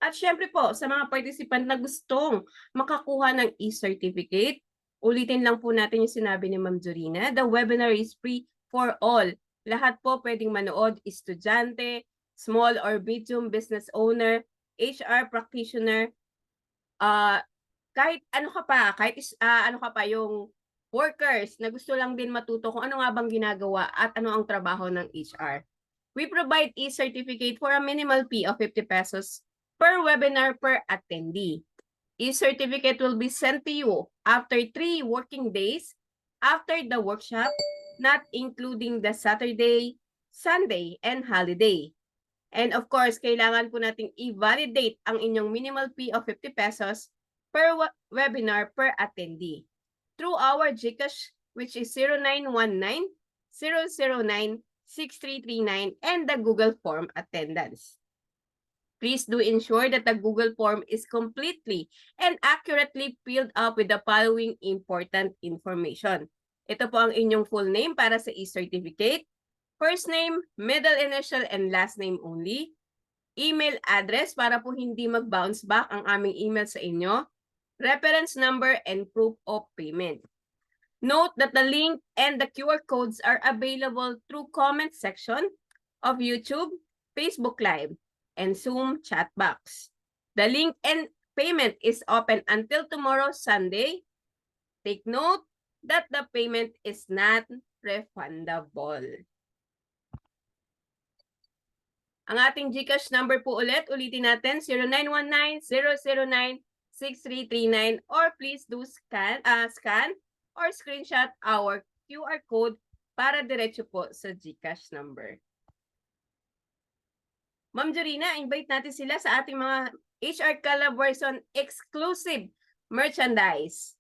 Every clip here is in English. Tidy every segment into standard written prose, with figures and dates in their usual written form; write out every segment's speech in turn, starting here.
At syempre po, sa mga participant na gustong makakuha ng e-certificate, ulitin lang po natin yung sinabi ni Ma'am Jorina, the webinar is free for all. Lahat po pwedeng manood, estudyante, small or medium business owner, HR practitioner, kahit ano ka pa, ano ka pa, yung workers na gusto lang din matuto kung ano nga bang ginagawa at ano ang trabaho ng HR. We provide e-certificate for a minimal fee of 50 pesos per webinar per attendee. E-certificate will be sent to you after 3 working days after the workshop, not including the Saturday, Sunday, and holiday. And of course, kailangan po nating i-validate ang inyong minimal fee of 50 pesos per webinar per attendee through our GCash, which is 0919 009 6339 and the Google Form attendance. Please do ensure that the Google Form is completely and accurately filled up with the following important information. Ito po ang inyong full name para sa e-certificate, first name, middle initial, and last name only, email address para po hindi mag-bounce back ang aming email sa inyo, reference number, and proof of payment. Note that the link and the QR codes are available through comment section of YouTube, Facebook Live, and Zoom chat box. The link and payment is open until tomorrow, Sunday. Take note that the payment is not refundable. Ang ating GCash number po ulitin natin, 0919-009-6339, or please do scan or screenshot our QR code para diretso po sa GCash number. Ma'am Jorina, invite natin sila sa ating mga HR Calabarzon exclusive merchandise.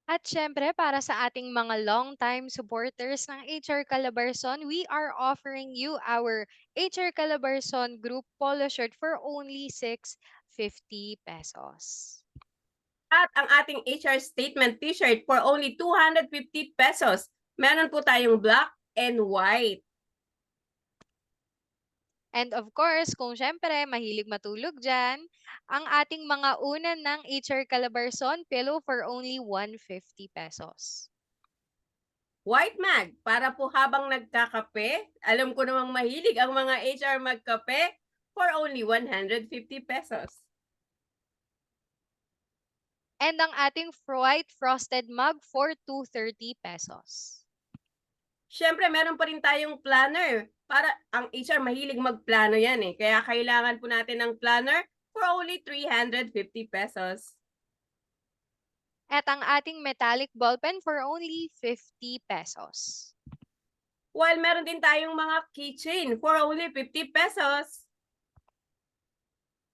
At syempre, para sa ating mga long-time supporters ng HR Calabarzon, we are offering you our HR Calabarzon group polo shirt for only 650 pesos. At ang ating HR statement t-shirt for only 250 pesos. Meron po tayong black and white. And of course, kung syempre mahilig matulog dyan, ang ating mga unan ng HR Calabarzon pillow for only 150 pesos. White mag, para po habang nagkakape, alam ko namang mahilig ang mga HR magkape, for only 150 pesos. And ang ating white frosted mug for 230 pesos. Siyempre, meron pa rin tayong planner. Para ang HR mahilig magplano yan eh. Kaya kailangan po natin ng planner for only 350 pesos. At ang ating metallic ballpen for only 50 pesos. While meron din tayong mga keychain for only 50 pesos.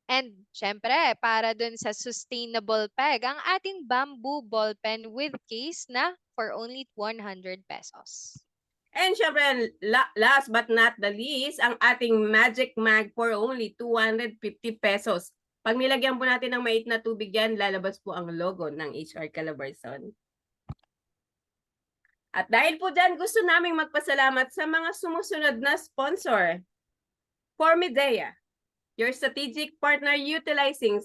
And syempre, para dun sa sustainable peg, ang ating bamboo ballpen with case na for only 100 pesos. And syempre, last but not the least, ang ating magic mag for only 250 pesos. Pag nilagyan po natin ng mait na tubig yan, lalabas po ang logo ng HR Calabarzon. At dahil po dyan, gusto naming magpasalamat sa mga sumusunod na sponsor. Formidea, your strategic partner utilizing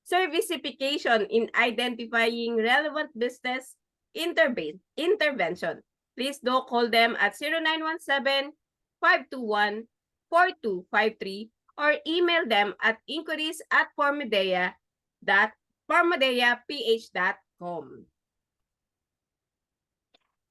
servicification in identifying relevant business intervention. Please do call them at 0917-521-4253 or email them at inquiries@formidea.ph.com.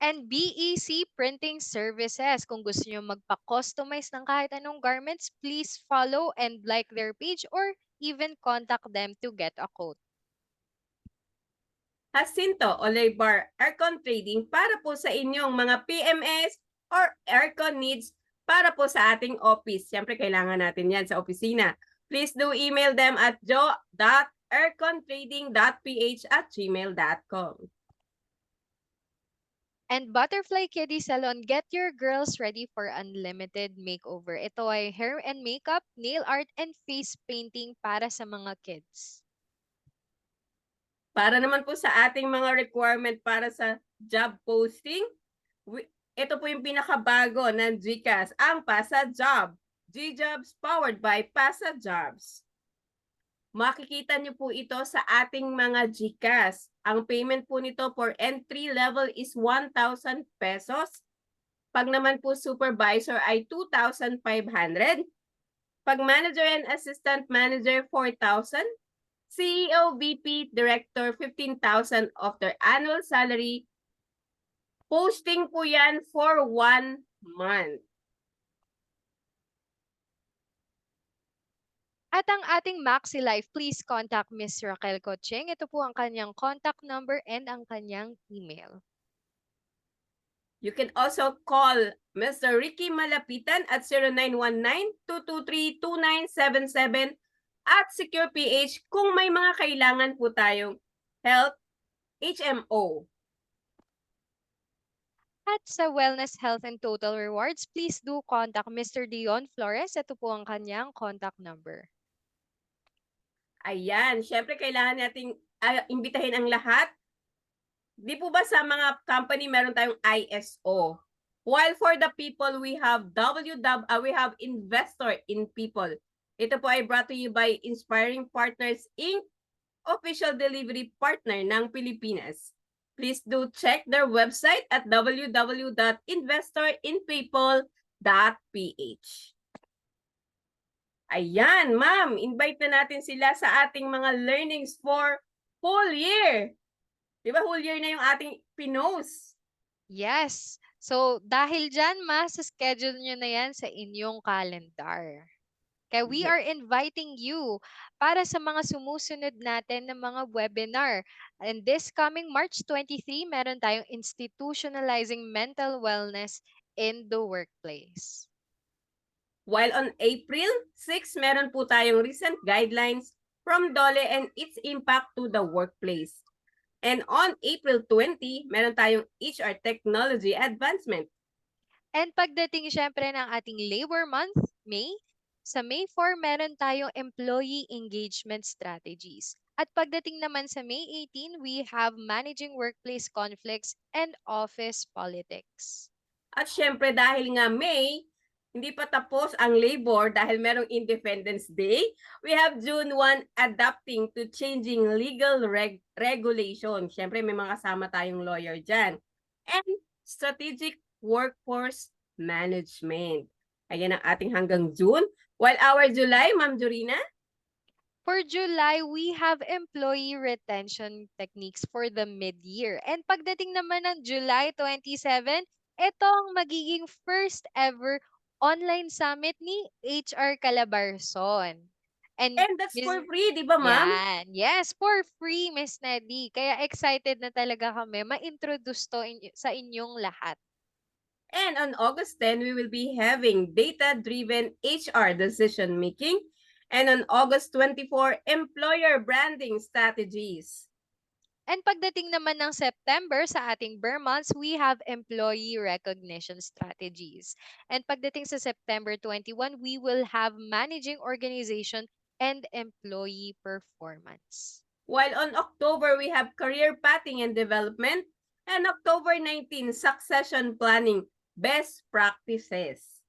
And BEC Printing Services. Kung gusto nyo magpa-customize ng kahit anong garments, please follow and like their page or even contact them to get a quote. Jacinto Olivar Aircon Trading para po sa inyong mga PMS or aircon needs para po sa ating office. Siyempre, kailangan natin yan sa opisina. Please do email them at jo.aircontrading.ph@gmail.com. And Butterfly Kiddie Salon, get your girls ready for unlimited makeover. Ito ay hair and makeup, nail art, and face painting para sa mga kids. Para naman po sa ating mga requirement para sa job posting, ito po yung pinakabago ng GCash, ang PASA Job. G-Jobs powered by Pasa Jobs. Makikita niyo po ito sa ating mga GCash. Ang payment po nito for entry level is 1,000 pesos. Pag naman po supervisor ay 2,500. Pag manager and assistant manager, 4,000. CEO, VP, director, 15,000 of their annual salary. Posting po yan for 1 month. At ang ating Maxi Life, please contact Miss Raquel Cocheng. Ito po ang kanyang contact number and ang kanyang email. You can also call Mr. Ricky Malapitan at 0919-223-2977 at Secure PH kung may mga kailangan po tayong health HMO. At sa Wellness, Health, and Total Rewards, please do contact Mr. Dion Flores. Ito po ang kanyang contact number. Ayan, syempre kailangan nating imbitahin ang lahat. Di po ba sa mga company meron tayong ISO? While for the people, we have we have investor in people. Ito po ay brought to you by Inspiring Partners Inc., official delivery partner ng Pilipinas. Please do check their website at www.investorinpeople.ph. Ayan, ma'am, invite na natin sila sa ating mga learnings for whole year. Di ba whole year na yung ating pinost? Yes. So, dahil dyan, schedule nyo na yan sa inyong calendar. Kaya we are inviting you para sa mga sumusunod natin na mga webinar. And this coming March 23, meron tayong institutionalizing mental wellness in the workplace. While on April 6, meron po tayong recent guidelines from DOLE and its impact to the workplace. And on April 20, meron tayong HR technology advancement. And pagdating syempre ng ating Labor Month, May, sa May 4, meron tayong employee engagement strategies. At pagdating naman sa May 18, we have managing workplace conflicts and office politics. At syempre dahil nga May, hindi pa tapos ang labor dahil merong Independence Day, we have June 1 adapting to changing legal regulation. Syempre may mga kasama tayong lawyer dyan. And strategic workforce management. Ayan ang ating hanggang June. While our July, Ma'am Jorina? For July, we have employee retention techniques for the mid-year. And pagdating naman ng July 27, ito ang magiging first ever online summit ni HR Calabarzon. And that's for free, di ba, ma'am? Yan. Yes, for free, Miss Neddy. Kaya excited na talaga kami ma-introduce to sa inyong lahat. And on August 10, we will be having data-driven HR decision-making. And on August 24, employer branding strategies. And pagdating naman ng September sa ating Burr months, we have employee recognition strategies. And pagdating sa September 21, we will have managing organization and employee performance. While on October, we have career pathing and development. And October 19, succession planning, best practices.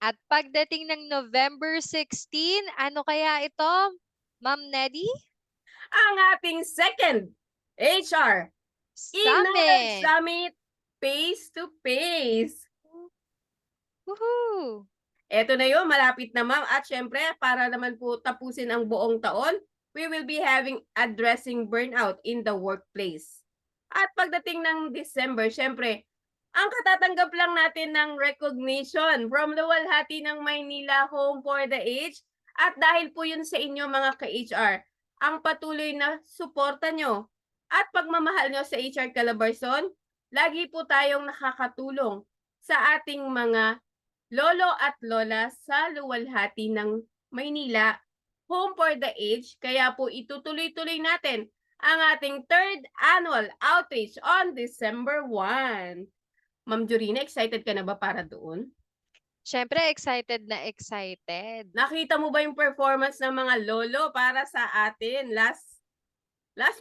At pagdating ng November 16, ano kaya ito, Ma'am Neddy? Ang ating second HR e-knowledge summit face-to-face. Woohoo! Ito na yun, malapit na ma'am. At syempre, para naman po tapusin ang buong taon, we will be having addressing burnout in the workplace. At pagdating ng December, syempre, ang katatanggap lang natin ng recognition from the Walhati ng Maynila Home for the Aged. At dahil po yun sa inyo mga ka-HR, ang patuloy na suporta nyo at pagmamahal nyo sa HR Calabarzon, lagi po tayong nakakatulong sa ating mga lolo at lola sa luwalhati ng Maynila Home for the Aged. Kaya po itutuloy-tuloy natin ang ating third annual outreach on December 1. Ma'am Jorina, excited ka na ba para doon? Siyempre, excited na excited. Nakita mo ba yung performance ng mga lolo para sa atin last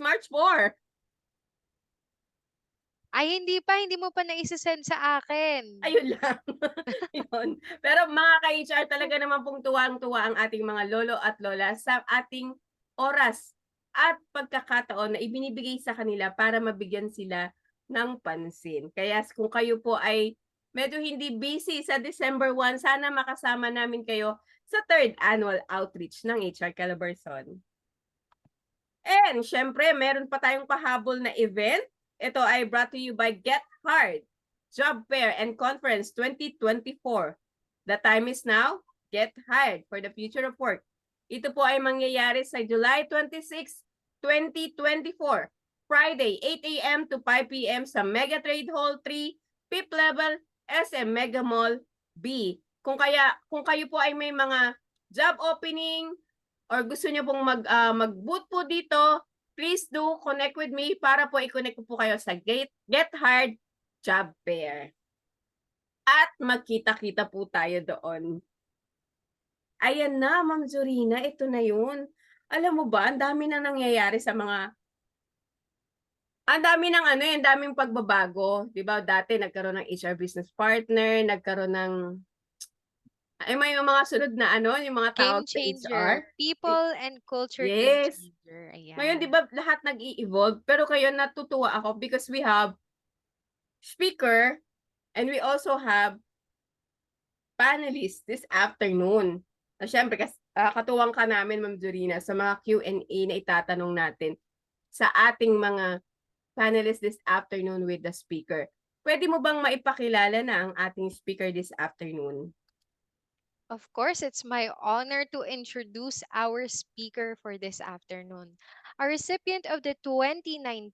March 4? Ay, hindi mo pa naise-send sa akin. Ayun lang. Yun. Pero mga ka-HR, talaga naman pong tuwang-tuwa ang ating mga lolo at lola sa ating oras at pagkakataon na ibinibigay sa kanila para mabigyan sila ng pansin. Kaya kung kayo po ay medyo hindi busy sa December 1, sana makasama namin kayo sa 3rd annual outreach ng HR Calabarzon. And syempre, meron pa tayong pahabol na event. Ito ay brought to you by Get Hard, Job Fair and Conference 2024. The time is now. Get hired for the future of work. Ito po ay mangyayari sa July 26, 2024, Friday, 8 a.m. to 5 p.m. sa Mega Trade Hall 3, 5th level, SM Mega Mall B. Kung kayo po ay may mga job opening or gusto niyo pong mag-boot po dito, please do connect with me para po i-connect po kayo sa Get Hard Job Fair. At magkita-kita po tayo doon. Ayan na, Ma'am Zorina, ito na yun. Alam mo ba, ang dami na nangyayari sa mga ang dami ng ang daming pagbabago. 'Di ba? Dati nagkaroon ng HR business partner, nagkaroon ng may mga sunod na yung mga Game tawag sa HR. changer. People and culture game Yes. changer. Ngayon, di Ayan. ba, lahat nag-i-evolve? Pero kayo, natutuwa ako because we have speaker and we also have panelists this afternoon. Siyempre, katuwang ka namin, Ma'am Dorina, sa mga Q&A na itatanong natin sa ating mga panelists this afternoon with the speaker. Pwede mo bang maipakilala na ang ating speaker this afternoon? Of course, it's my honor to introduce our speaker for this afternoon. A recipient of the 2019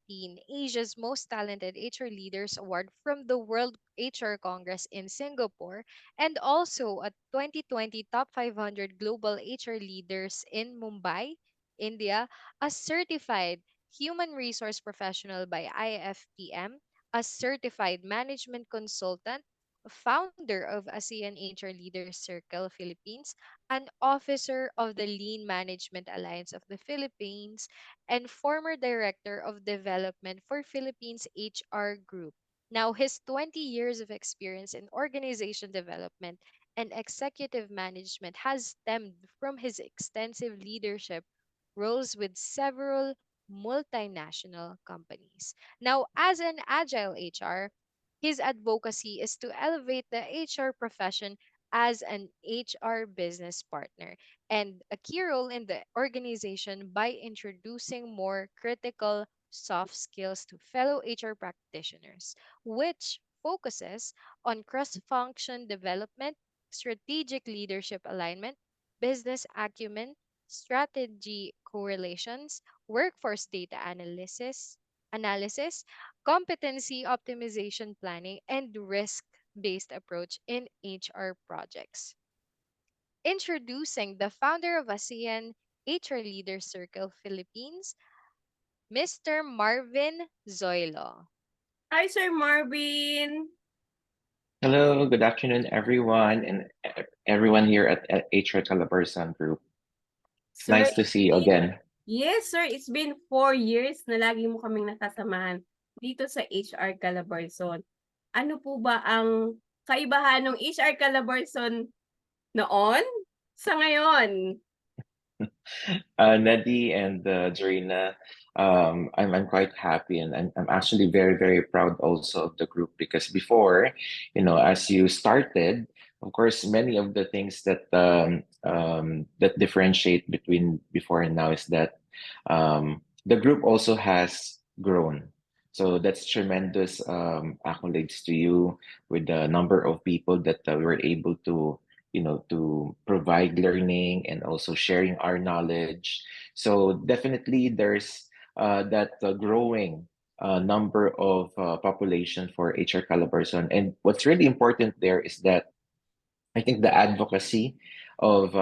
Asia's Most Talented HR Leaders Award from the World HR Congress in Singapore, and also a 2020 Top 500 Global HR Leaders in Mumbai, India, a certified human resource professional by IFPM, a certified management consultant, founder of ASEAN HR Leaders Circle Philippines, an officer of the Lean Management Alliance of the Philippines, and former director of development for Philippines HR Group. Now, his 20 years of experience in organization development and executive management has stemmed from his extensive leadership roles with several multinational companies. Now, as an agile HR, his advocacy is to elevate the HR profession as an HR business partner and a key role in the organization by introducing more critical soft skills to fellow HR practitioners, which focuses on cross function development, strategic leadership alignment, business acumen, strategy correlations, workforce data analysis, competency optimization planning, and risk based approach in HR projects. Introducing the founder of ASEAN HR Leaders Circle Philippines, Mr. Marvin Zoilo. Hi, Sir Marvin! Hello, good afternoon, everyone, and everyone here at HR Calabarzon Group. Sir, Nice to see you again. yes, sir. It's been 4 years na lagi mo kaming nakasamahan dito sa HR Calabarzon. Ano po ba ang kaibahan ng HR Calabarzon noon sa ngayon? Nadi and Jarina, I'm quite happy, and I'm actually very, very proud also of the group, because before, as you started, of course, many of the things that differentiate between before and now is that the group also has grown. So that's tremendous accolades to you with the number of people that we were able to provide learning and also sharing our knowledge. So definitely there's that growing number of population for HR Calabarzon. And what's really important there is that I think the advocacy of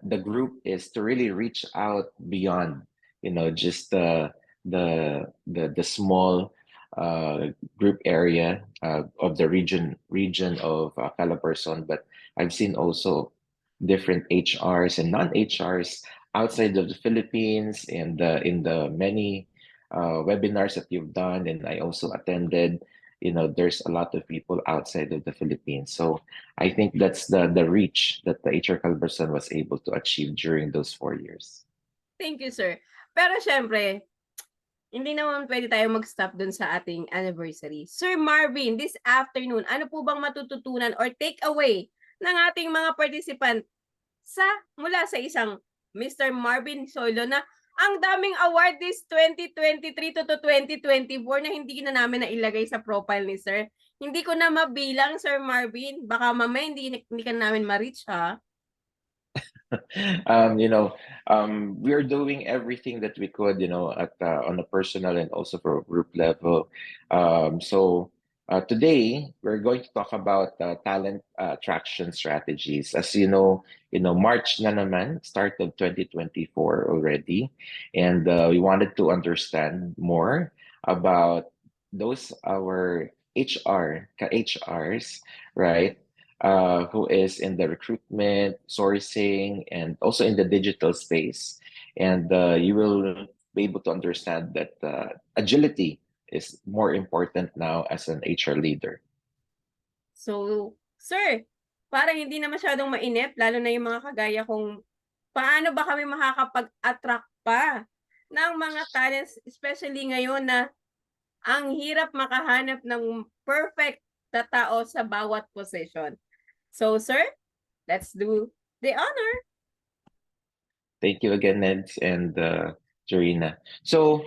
the group is to really reach out beyond, just the small group area of the region of Calabarzon. But I've seen also different HRs and non-HRs outside of the Philippines, and in the many webinars that you've done, and I also attended. there's a lot of people outside of the Philippines. So I think that's the reach that the HR Calabarzon was able to achieve during those 4 years. Thank you, sir. Pero syempre, hindi naman pwede tayo mag-stop dun sa ating anniversary. Sir Marvin, this afternoon, ano po bang matututunan or take away ng ating mga participant mula sa isang Mr. Marvin Zoilo na ang daming award this 2023 to 2024 na hindi na namin nailagay sa profile ni sir. Hindi ko na mabilang, Sir Marvin. Baka mamaya hindi ka namin ma-reach, ha? We are doing everything that we could, at on a personal and also for group level. So today we're going to talk about talent attraction strategies. As March na naman, start of 2024 already, and we wanted to understand more about those our HRs, right? Who is in the recruitment, sourcing, and also in the digital space. And you will be able to understand that agility is more important now as an HR leader. So, sir, parang hindi na masyadong mainip, lalo na yung mga kagaya kong paano ba kami makakapag-attract pa ng mga talents, especially ngayon na ang hirap makahanap ng perfect na tao sa bawat position. So, sir, let's do the honor. Thank you again, Ned and Jorina. So,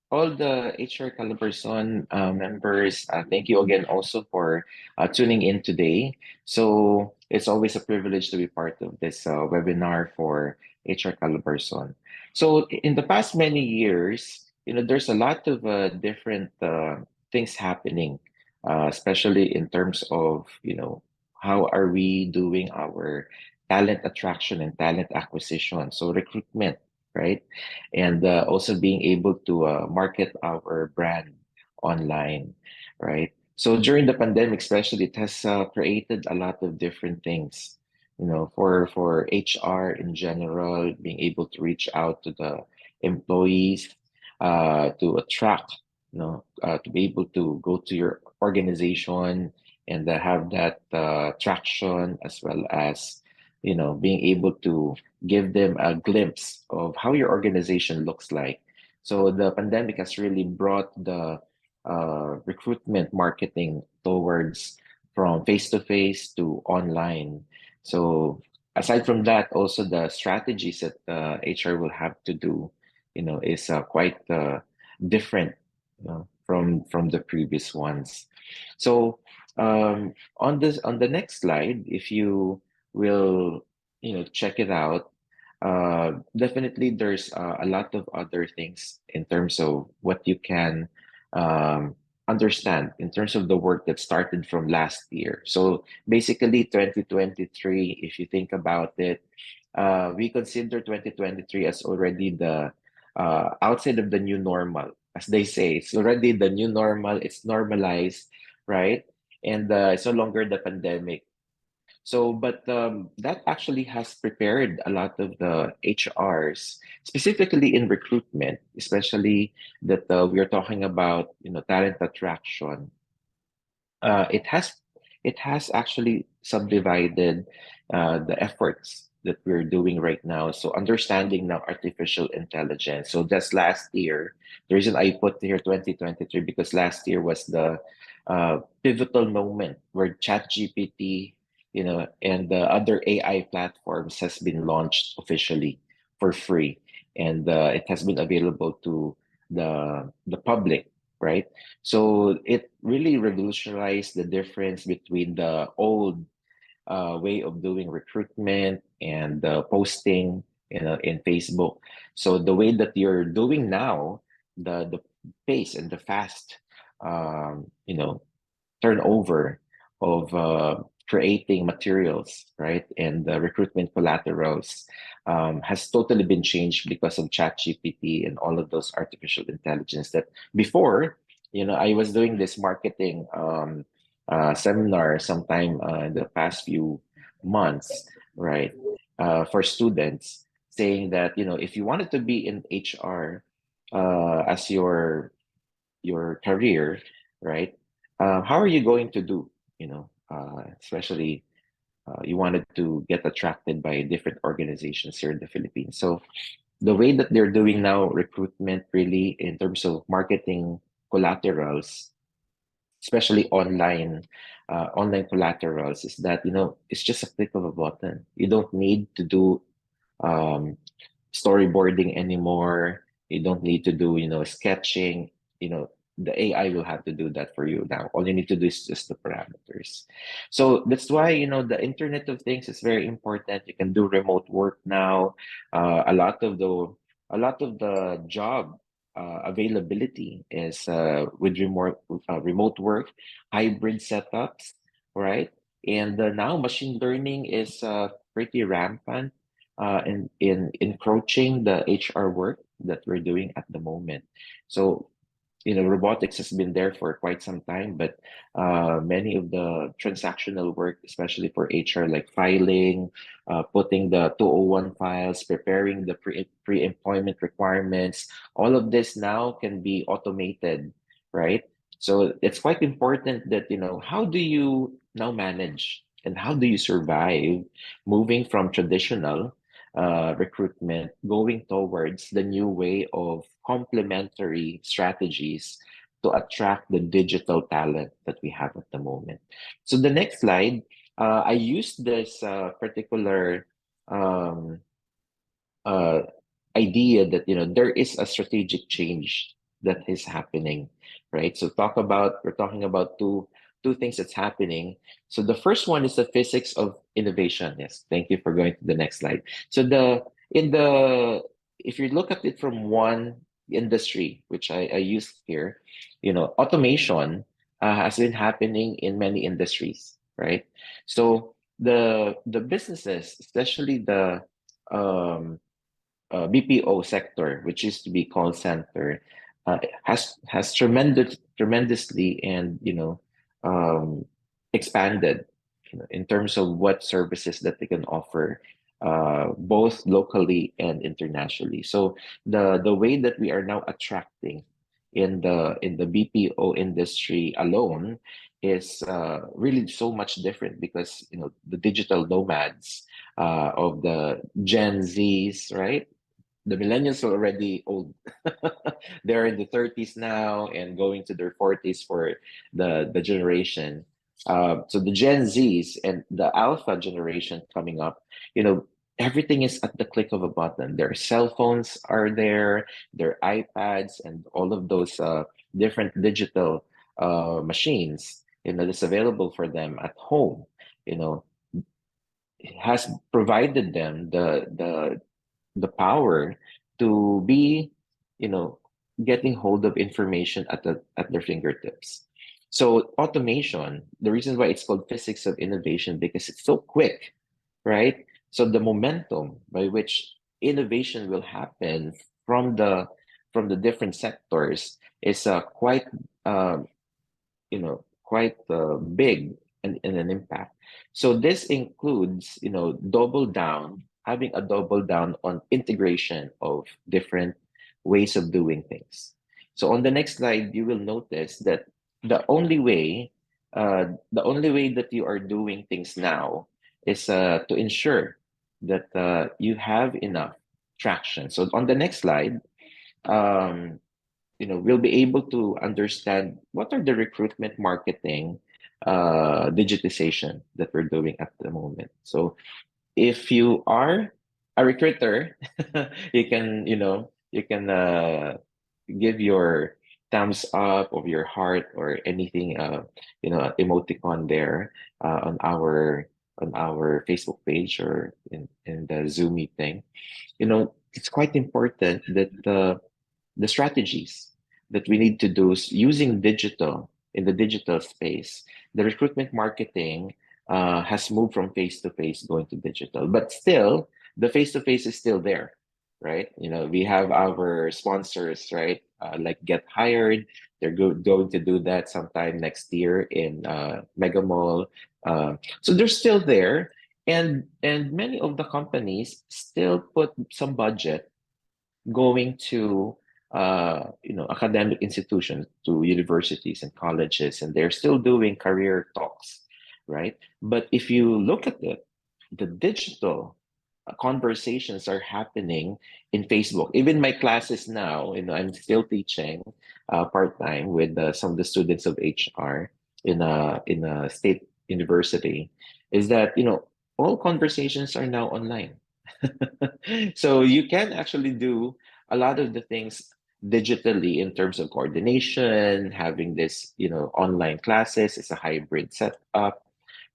all the HR Calabarzon members, thank you again also for tuning in today. So, it's always a privilege to be part of this webinar for HR Calabarzon. So, in the past many years, there's a lot of different things happening, especially in terms of, how are we doing our talent attraction and talent acquisition. So recruitment, right? And also being able to market our brand online, right? So during the pandemic, especially, it has created a lot of different things, for HR in general, being able to reach out to the employees, to attract, to be able to go to your organization and have that traction, as well as being able to give them a glimpse of how your organization looks like. So the pandemic has really brought the recruitment marketing towards from face to face to online. So aside from that, also the strategies that HR will have to do, is quite different, from the previous ones. So on the next slide, if you will check it out, definitely there's a lot of other things in terms of what you can understand in terms of the work that started from last year. So basically 2023, if you think about it, we consider 2023 as already the outside of the new normal, as they say. It's already the new normal. It's normalized, right? And it's no longer the pandemic. So, but that actually has prepared a lot of the HRs, specifically in recruitment, especially that we are talking about, talent attraction. It has actually subdivided the efforts that we're doing right now. So understanding now artificial intelligence. So that's last year. The reason I put here 2023 because last year was the pivotal moment where ChatGPT, and the other AI platforms has been launched officially for free, and it has been available to the public, right? So it really revolutionized the difference between the old way of doing recruitment and posting, in Facebook. So the way that you're doing now, the pace and the fast, turnover of creating materials, right, and the recruitment collaterals has totally been changed because of ChatGPT and all of those artificial intelligence. That before, I was doing this marketing seminar sometime in the past few months, right, for students, saying that if you wanted to be in HR as your career, right? How are you going to do, especially you wanted to get attracted by different organizations here in the Philippines. So the way that they're doing now recruitment really in terms of marketing collaterals, especially online collaterals, is that it's just a click of a button. You don't need to do um, storyboarding anymore. You don't need to do, sketching. You know, the AI will have to do that for you now. All you need to do is just the parameters. So that's why, the Internet of Things is very important. You can do remote work now. A lot of the job availability is with remote work, hybrid setups, right? And now machine learning is pretty rampant in encroaching the HR work that we're doing at the moment. So, robotics has been there for quite some time, but many of the transactional work, especially for HR, like filing, putting the 201 files, preparing the pre-employment requirements, all of this now can be automated, right? So it's quite important that, how do you now manage and how do you survive moving from traditional recruitment, going towards the new way of complementary strategies to attract the digital talent that we have at the moment. So the next slide, I used this particular um, uh, idea that there is a strategic change that is happening, right? So we're talking about two things that's happening. So the first one is the physics of innovation. Yes, thank you for going to the next slide. So in the if you look at it from one industry, which I use here, automation has been happening in many industries, right? So the businesses, especially the um, BPO sector, which used to be call center, has tremendously and um, expanded, in terms of what services that they can offer, both locally and internationally. So the way that we are now attracting in the BPO industry alone is really so much different because the digital nomads of the Gen Zs, right? The millennials are already old. They're in the 30s now and going to their 40s for the generation. So the Gen Zs and the Alpha generation coming up, everything is at the click of a button. Their cell phones are there, their iPads, and all of those different digital machines, that's available for them at home. You know, has provided them the power to be, you know, getting hold of information at their fingertips. So automation, the reason why it's called physics of innovation, because it's so quick, right? So the momentum by which innovation will happen from the different sectors is um, quite big and an impact. So this includes, having a double down on integration of different ways of doing things. So on the next slide, you will notice that the only way, the only way that you are doing things now is to ensure that you have enough traction. So on the next slide, um, we'll be able to understand what are the recruitment marketing digitization that we're doing at the moment. So if you are a recruiter, you can give your thumbs up of your heart or anything, emoticon there on our Facebook page or in the Zoom meeting. It's quite important that the strategies that we need to do is using digital in the digital space. The recruitment marketing has moved from face to face going to digital, but still the face to face is still there, right? We have our sponsors, right? Like Get Hired, they're going to do that sometime next year in Mega Mall. So they're still there, and many of the companies still put some budget going to academic institutions to universities and colleges, and they're still doing career talks, right? But if you look at it, the digital conversations are happening in Facebook. Even my classes now, I'm still teaching part time with some of the students of HR in a state university. Is that all conversations are now online, so you can actually do a lot of the things digitally in terms of coordination, having this online classes. It's a hybrid setup,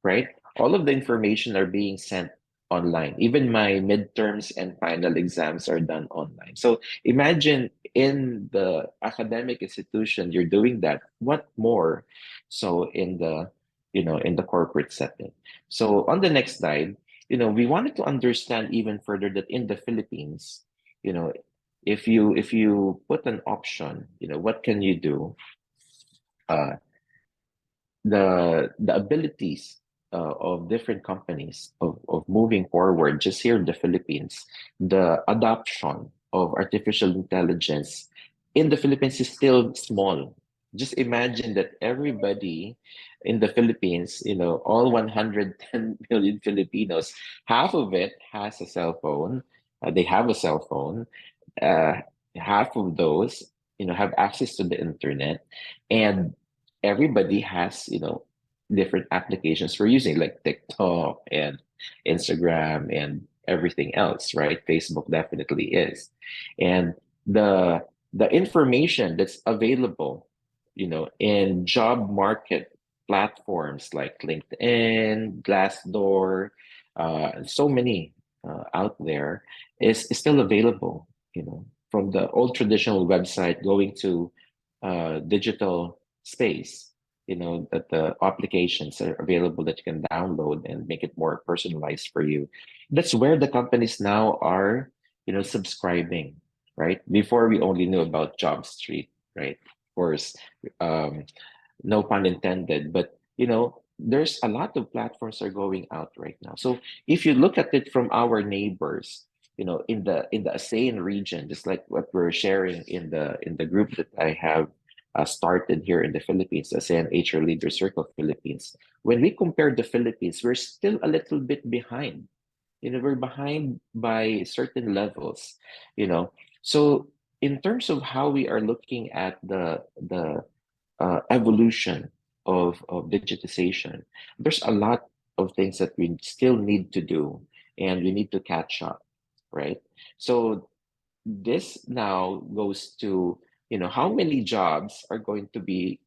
right? All of the information are being sent online. Even my midterms and final exams are done online. So imagine in the academic institution, you're doing that. What more so in the in the corporate setting? So on the next slide, we wanted to understand even further that in the Philippines, you know, if you put an option, what can you do? Uh, the abilities of different companies of moving forward just here in the Philippines, the adoption of artificial intelligence in the Philippines is still small. Just imagine that everybody in the Philippines, all 110 million Filipinos, half of it has a cell phone. They have a cell phone. Uh, Half of those, have access to the internet, and everybody has different applications we're using like TikTok and Instagram and everything else, right? Facebook definitely is. And the the information that's available in job market platforms like LinkedIn, Glassdoor, and so many out there is still available, from the old traditional website going to digital space, that the applications are available that you can download and make it more personalized for you. That's where the companies now are, subscribing, right? Before we only knew about Job Street, right? Of course, um, no pun intended, but there's a lot of platforms are going out right now. So if you look at it from our neighbors, in the ASEAN region, just like what we're sharing in the group that I have started here in the Philippines, ASEAN HR Leader Circle Philippines. When we compare the Philippines, we're still a little bit behind. We're behind by certain levels. So in terms of how we are looking at the evolution of digitization, there's a lot of things that we still need to do, and we need to catch up, right? So this now goes to, how many jobs are going to be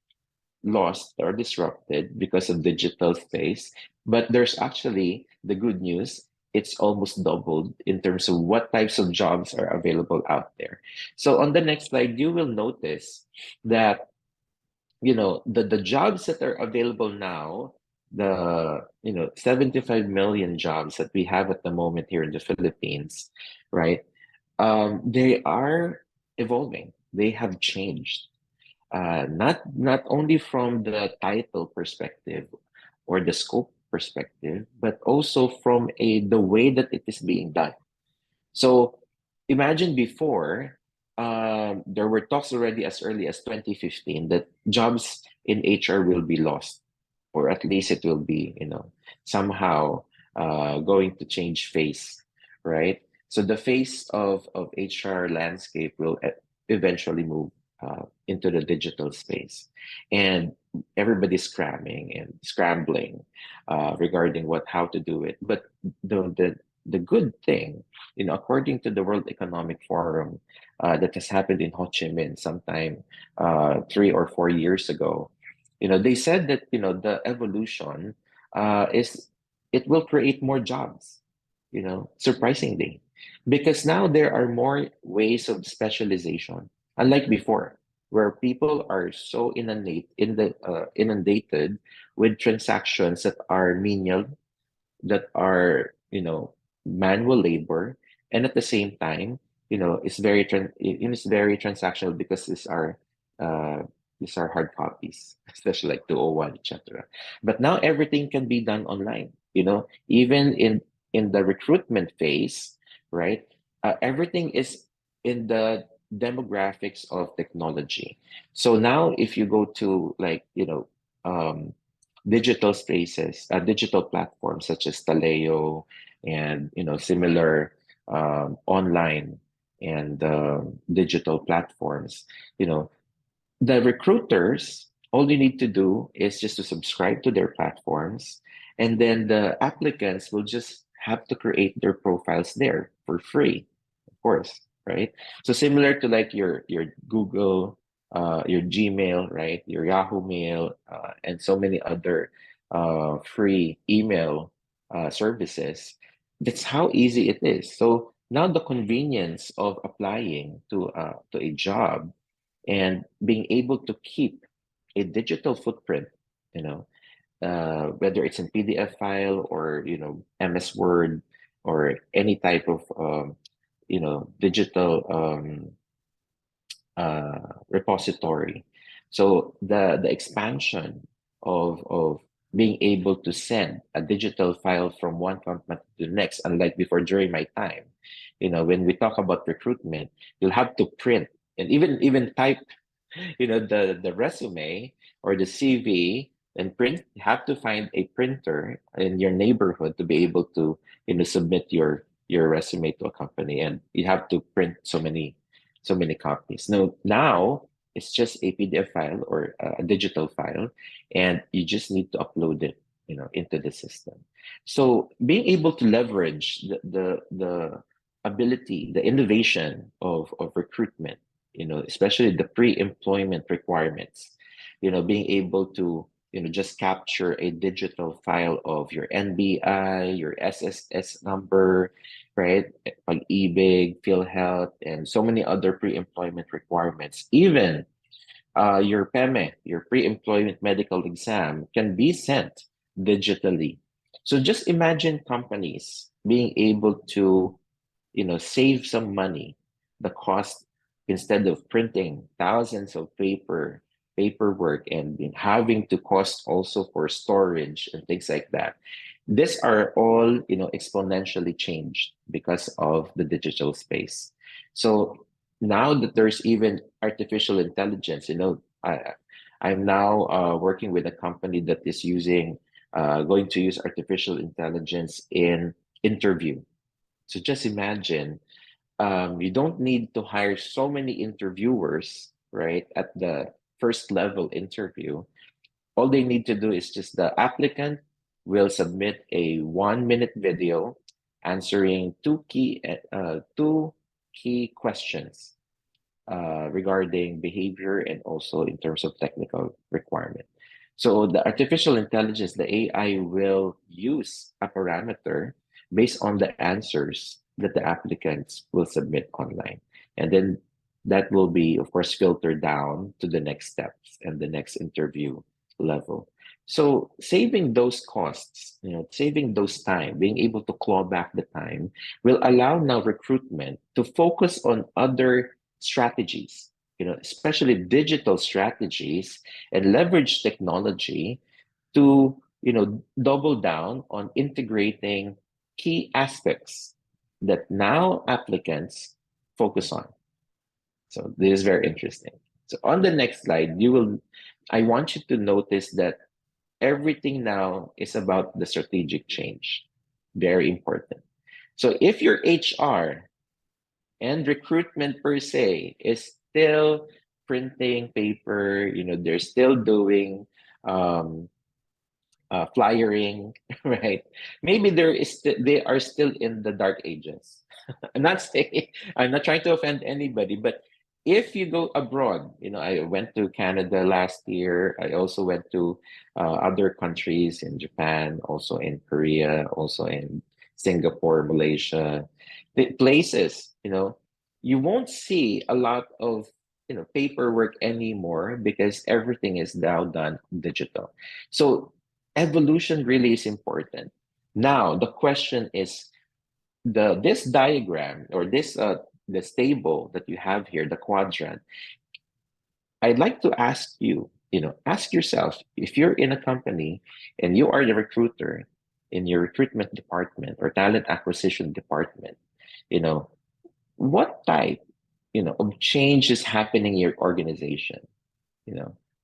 lost or disrupted because of digital space. But there's actually the good news. It's almost doubled in terms of what types of jobs are available out there. So on the next slide, you will notice that the jobs that are available now, the 75 million jobs that we have at the moment here in the Philippines, right? They are evolving. They have changed. Not only from the title perspective or the scope perspective, but also from the way that it is being done. So imagine before, there were talks already as early as 2015 that jobs in HR will be lost, or at least it will be, somehow going to change face, right? So the face of HR landscape will eventually move into the digital space, and everybody's scrambling regarding how to do it. But the good thing, according to the World Economic Forum, that has happened in Ho Chi Minh sometime 3 or 4 years ago, they said that the evolution is it will create more jobs, surprisingly, because now there are more ways of specialization, unlike before, where people are so inundated with transactions that are menial, that are manual labor, and at the same time it's very transactional because uh these are hard copies, especially like 201, etc. But now everything can be done online, even in the recruitment phase, right? Everything is in the demographics of technology. So now if you go to like, digital spaces, digital platforms such as Taleo and, similar online and digital platforms, you know, the recruiters, all you need to do is just to subscribe to their platforms, and then the applicants will just have to create their profiles there for free, of course, right? So similar to like your Google, your Gmail, right? Your Yahoo Mail, and so many other free email services. That's how easy it is. So now the convenience of applying to a job and being able to keep a digital footprint, you know, whether it's in PDF file or, MS Word or any type of, digital repository. So the expansion of being able to send a digital file from one company to the next, unlike before during my time, when we talk about recruitment, you'll have to print and even type, the resume or the CV and print. You have to find a printer in your neighborhood to be able to, submit your resume to a company, and you have to print so many copies. Now it's just a PDF file or a digital file, and you just need to upload it, into the system. So being able to leverage the ability, the innovation of recruitment, especially the pre-employment requirements, being able to, just capture a digital file of your NBI, your SSS number, right? Pag-ibig, PhilHealth, and so many other pre-employment requirements. Even your PEME, your pre-employment medical exam, can be sent digitally. So just imagine companies being able to, save some money, the cost, instead of printing thousands of paperwork and having to cost also for storage and things like that. These are all, exponentially changed because of the digital space. So now that there's even artificial intelligence, I'm now working with a company that is going to use artificial intelligence in interview. So just imagine, you don't need to hire so many interviewers, right, at the first level interview. All they need to do is just the applicant will submit a 1-minute video answering two key questions regarding behavior and also in terms of technical requirement. So the artificial intelligence, the AI, will use a parameter based on the answers that the applicants will submit online. And then that will be, of course, filtered down to the next steps and the next interview level. So saving those costs, saving those time, being able to claw back the time will allow now recruitment to focus on other strategies, especially digital strategies, and leverage technology to, double down on integrating key aspects that now applicants focus on. So this is very interesting. So on the next slide, I want you to notice that everything now is about the strategic change. Very important. So if your HR and recruitment per se is still printing paper, they're still doing um, flyering, right? Maybe they are still in the dark ages. I'm not trying to offend anybody, but if you go abroad, I went to Canada last year. I also went to other countries in Japan, also in Korea, also in Singapore, Malaysia, the places, you won't see a lot of, paperwork anymore because everything is now done digital. So evolution really is important. Now, the question is, this diagram or this table that you have here, the quadrant, I'd like to ask you, ask yourself, if you're in a company and you are the recruiter in your recruitment department or talent acquisition department, what type, of change is happening in your organization?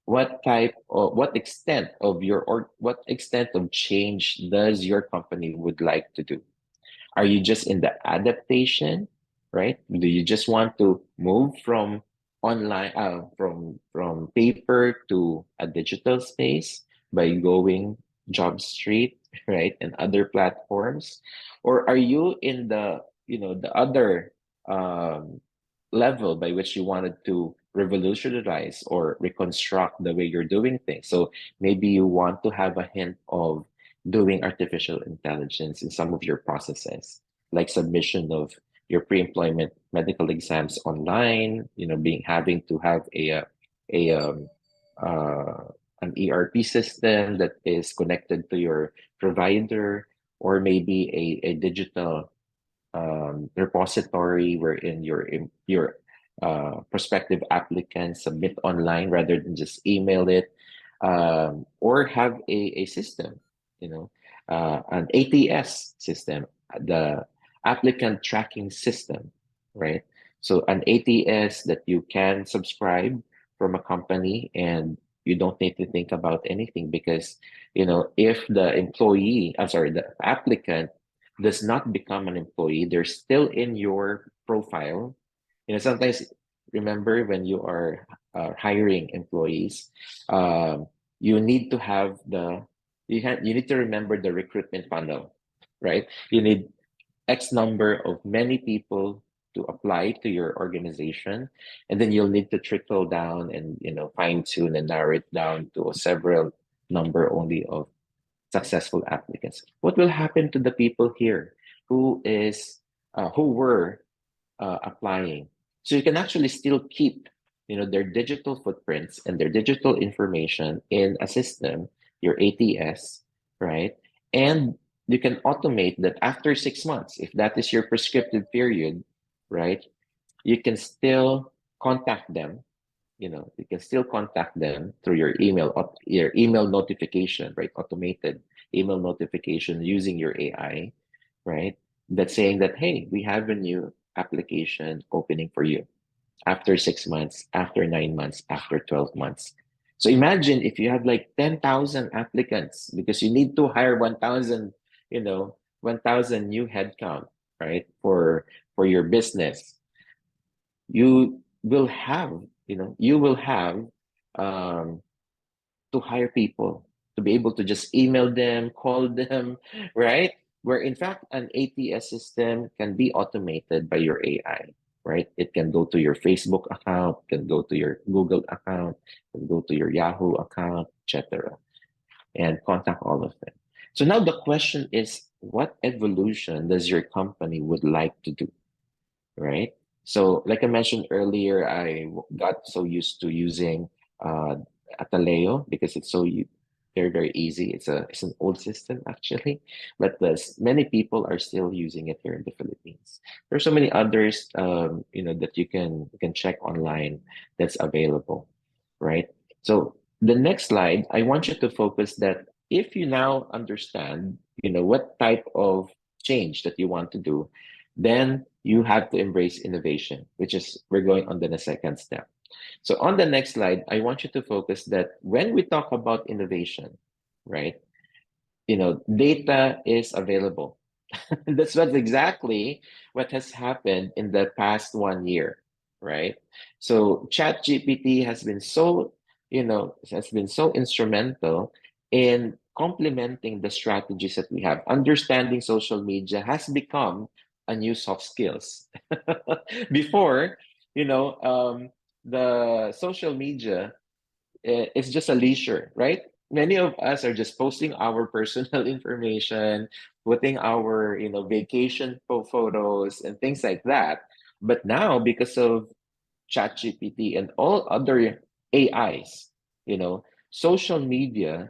What type or what extent of what extent of change does your company would like to do? Are you just in the adaptation, right? Do you just want to move from online, from paper to a digital space by going Job Street, right, and other platforms, or are you in the other um, level by which you wanted to revolutionize or reconstruct the way you're doing things? So maybe you want to have a hint of doing artificial intelligence in some of your processes, like submission of your pre-employment medical exams online, being having to have a uh, an ERP system that is connected to your provider, or maybe a digital repository wherein your prospective applicants submit online rather than just email it, or have a system, an ATS system, the applicant tracking system, right? So an ATS that you can subscribe from a company, and you don't need to think about anything, because if the the applicant does not become an employee, they're still in your profile. Sometimes, remember, when you are hiring employees, you need to have you need to remember the recruitment funnel, right? You need X number of many people to apply to your organization, and then you'll need to trickle down and fine tune and narrow it down to a several number only of successful applicants. What will happen to the people here who were applying? So you can actually still keep their digital footprints and their digital information in a system, your ATS, right? And you can automate that after 6 months, if that is your prescriptive period, right? You can still contact them. You can still contact them through your email notification, right? Automated email notification using your AI, right? That's saying that, hey, we have a new application opening for you after 6 months, after 9 months, after 12 months. So imagine if you have like 10,000 applicants, because you need to hire 1,000, 1,000 new headcount, right? For your business. You will have, um, to hire people, to be able to just email them, call them, right? Where in fact an ATS system can be automated by your AI, right? It can go to your Facebook account, can go to your Google account, can go to your Yahoo account, etc., and contact all of them. So now the question is, what evolution does your company would like to do, right? So, like I mentioned earlier, got so used to using uh, Ataleo because it's very, very easy. It's an old system actually, but many people are still using it here in the Philippines. There's so many others, that you can check online that's available, right? So the next slide, I want you to focus that if you now understand, what type of change that you want to do, then you have to embrace innovation, which is we're going on to the second step. So on the next slide, I want you to focus that when we talk about innovation, right? Data is available. That's exactly what has happened in the past 1 year, right? So ChatGPT has been so instrumental in complementing the strategies that we have. Understanding social media has become a new soft skills. Before, the social media it's just a leisure, right? Many of us are just posting our personal information, putting our vacation photos and things like that. But now, because of ChatGPT and all other AIs, social media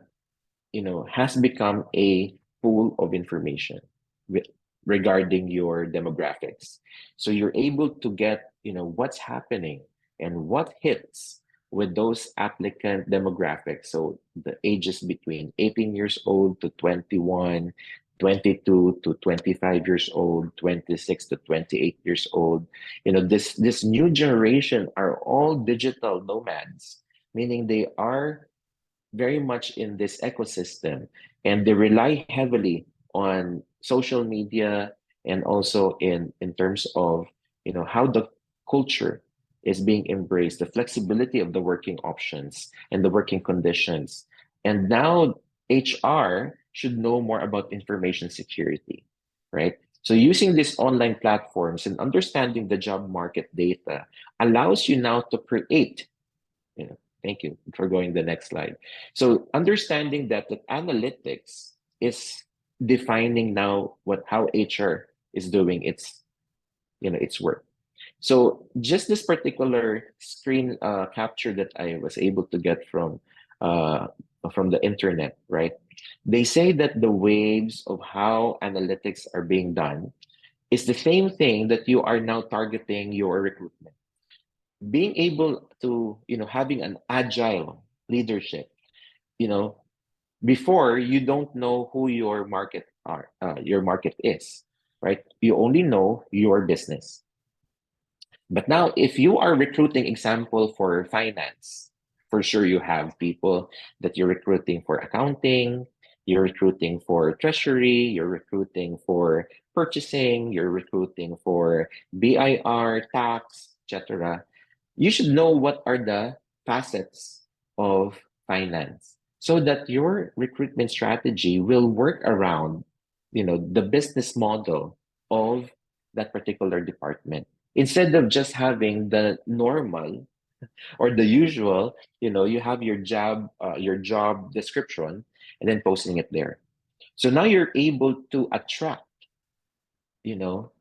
has become a pool of information with, regarding your demographics. So you're able to get, what's happening and what hits with those applicant demographics. So the ages between 18 years old to 21 22 to 25 years old, 26 to 28 years old. This new generation are all digital nomads, meaning they are very much in this ecosystem, and they rely heavily on social media, and also in terms of how the culture is being embraced, the flexibility of the working options and the working conditions. And now HR should know more about information security, right? So using these online platforms and understanding the job market data allows you now to create, thank you for going the next slide. So understanding that analytics is defining now how HR is doing its work. So just this particular screen capture that I was able to get from the internet, right? They say that the waves of how analytics are being done is the same thing that you are now targeting your recruitment. Being able to, having an agile leadership, you know, before you don't know who your market is, right? You only know your business. But now, if you are recruiting, example, for finance, for sure you have people that you're recruiting for accounting, you're recruiting for treasury, you're recruiting for purchasing, you're recruiting for BIR, tax, etc. You should know what are the facets of finance so that your recruitment strategy will work around, the business model of that particular department, instead of just having the normal or the usual. You have your job description and then posting it there. So now you're able to attract, you know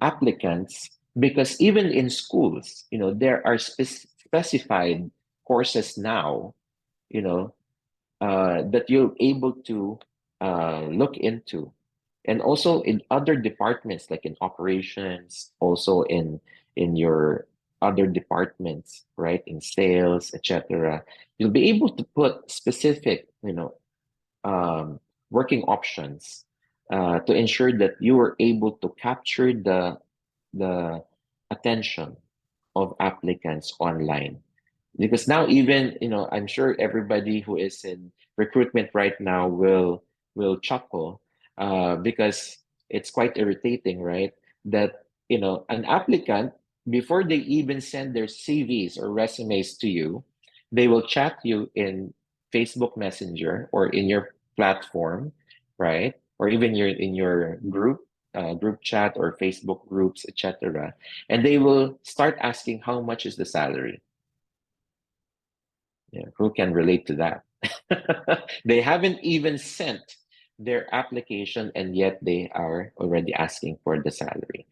applicants, because even in schools, there are specified courses now, you know that you're able to look into. And also in other departments, like in operations, also in your other departments, right, in sales, etc. You'll be able to put specific, um, working options to ensure that you are able to capture the attention of applicants online. Because now, even, I'm sure everybody who is in recruitment right now will chuckle, because it's quite irritating, right? That, an applicant, before they even send their CVs or resumes to you, they will chat you in Facebook Messenger or in your platform, right? Or even in your group chat or Facebook groups, etc. And they will start asking how much is the salary. Yeah, who can relate to that? They haven't even sent their application, and yet they are already asking for the salary.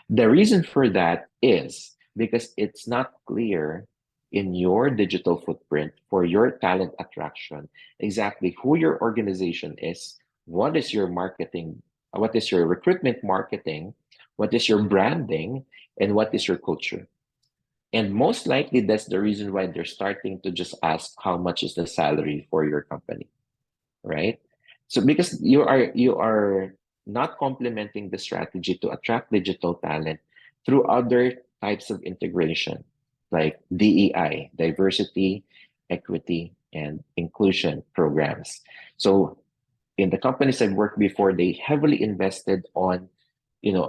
The reason for that is because it's not clear in your digital footprint for your talent attraction exactly who your organization is, what is your marketing, what is your recruitment marketing, what is your branding, and what is your culture. And most likely that's the reason why they're starting to just ask how much is the salary for your company, right? So because you are not complementing the strategy to attract digital talent through other types of integration, like DEI, diversity, equity, and inclusion programs. So in the companies I've worked before, they heavily invested on,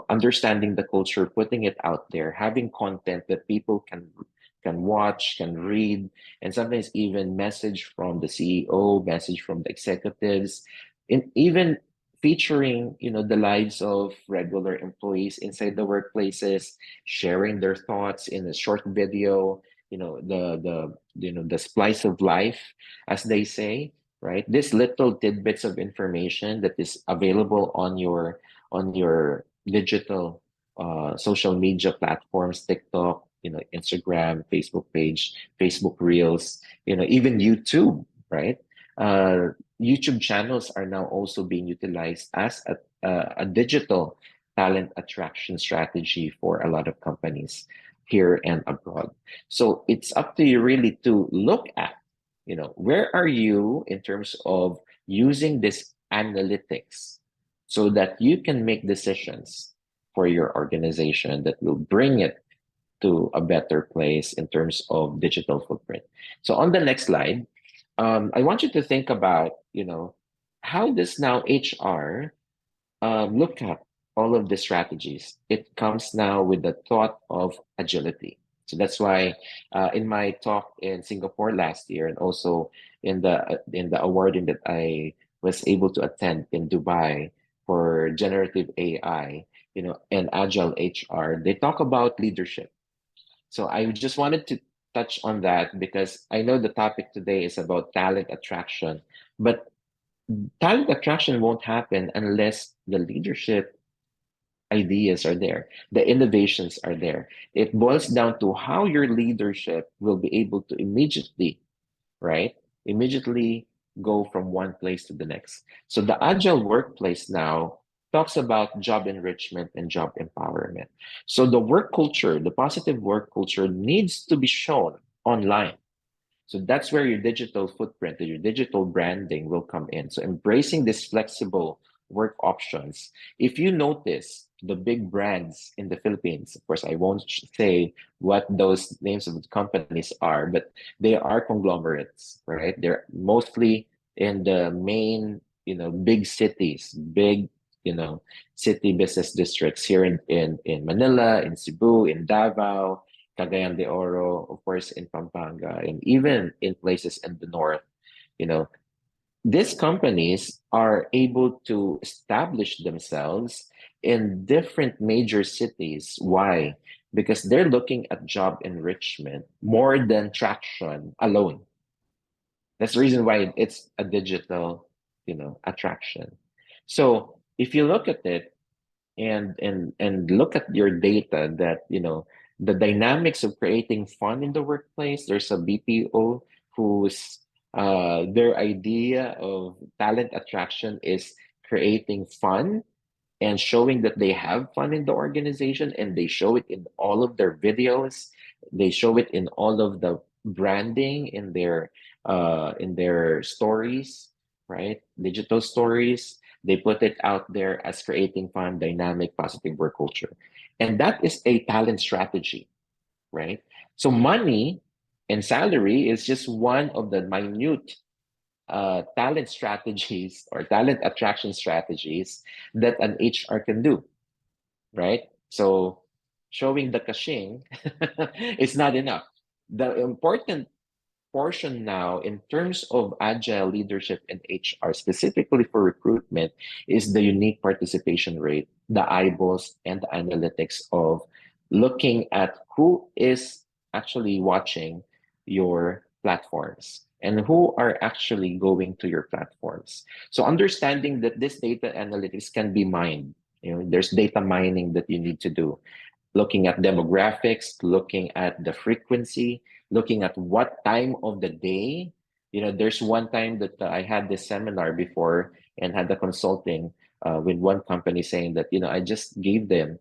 understanding the culture, putting it out there, having content that people can watch, can read, and sometimes even message from the CEO, message from the executives, and even featuring, the lives of regular employees inside the workplaces, sharing their thoughts in a short video, the splice of life, as they say, right? This little tidbits of information that is available on your digital social media platforms, TikTok, Instagram, Facebook page, Facebook Reels, even YouTube, right? YouTube channels are now also being utilized as a digital talent attraction strategy for a lot of companies here and abroad. So it's up to you really to look at, where are you in terms of using this analytics so that you can make decisions for your organization that will bring it to a better place in terms of digital footprint. So on the next slide, I want you to think about, how does now HR look at all of the strategies? It comes now with the thought of agility. So that's why in my talk in Singapore last year, and also in the awarding that I was able to attend in Dubai for generative AI, and agile HR, they talk about leadership. So I just wanted to touch on that because I know the topic today is about talent attraction, but talent attraction won't happen unless the leadership ideas are there, the innovations are there. It boils down to how your leadership will be able to immediately, right? Immediately go from one place to the next. So the agile workplace now talks about job enrichment and job empowerment. So the work culture, the positive work culture needs to be shown online. So that's where your digital footprint, your digital branding will come in. So embracing this flexible work options. If you notice the big brands in the Philippines, of course, I won't say what those names of the companies are, but they are conglomerates, right? They're mostly in the main, big cities, big, city business districts here in Manila, in Cebu, in Davao, Cagayan de Oro, of course, in Pampanga, and even in places in the north, you know, these companies are able to establish themselves in different major cities. Why? Because they're looking at job enrichment more than traction alone. That's the reason why it's a digital, attraction. So if you look at it, and look at your data that the dynamics of creating fun in the workplace. There's a BPO whose their idea of talent attraction is creating fun and showing that they have fun in the organization, and they show it in all of their videos. They show it in all of the branding in their stories, right? Digital stories. They put it out there as creating fun, dynamic, positive work culture. And that is a talent strategy, right? So money and salary is just one of the minute talent strategies or talent attraction strategies that an HR can do, right? So showing the kashing is not enough. The important portion now in terms of agile leadership in HR, specifically for recruitment, is the unique participation rate, the eyeballs, and the analytics of looking at who is actually watching your platforms and who are actually going to your platforms. So understanding that this data analytics can be mined. There's data mining that you need to do, looking at demographics, looking at the frequency, looking at what time of the day. There's one time that I had this seminar before and had the consulting with one company saying that, I just gave them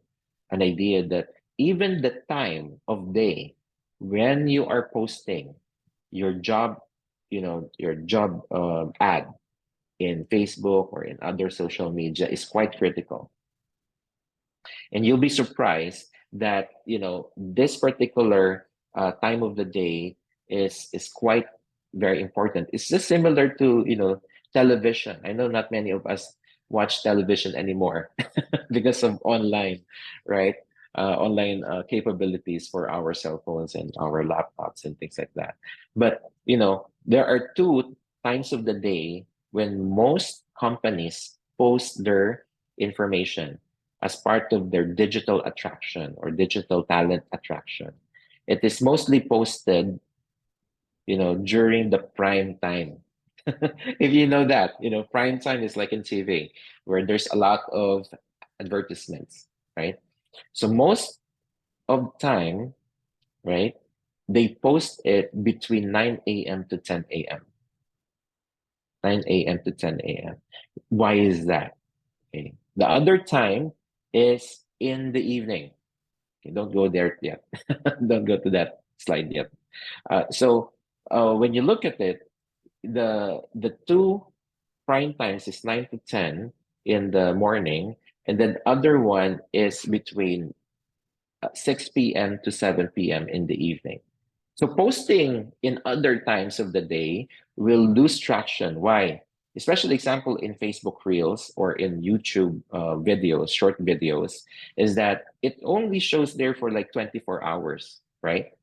an idea that even the time of day when you are posting your job, your job ad in Facebook or in other social media is quite critical. And you'll be surprised that this particular time of the day is quite very important. It's just similar to television. I know not many of us watch television anymore because of online, right? Online capabilities for our cell phones and our laptops and things like that. But there are two times of the day when most companies post their information as part of their digital attraction or digital talent attraction. It is mostly posted, during the prime time. If you know that, prime time is like in TV where there's a lot of advertisements, right? So most of the time, right, they post it between 9 a.m. to 10 a.m. 9 a.m. to 10 a.m. Why is that? Okay. The other time is in the evening. Okay, don't go there yet. Don't go to that slide yet. So when you look at it, the two prime times is 9 to 10, in the morning, and then the other one is between 6 p.m. to 7 p.m. in the evening. So posting in other times of the day will lose traction. Why? Especially example in Facebook Reels or in YouTube videos, short videos, is that it only shows there for like 24 hours, right?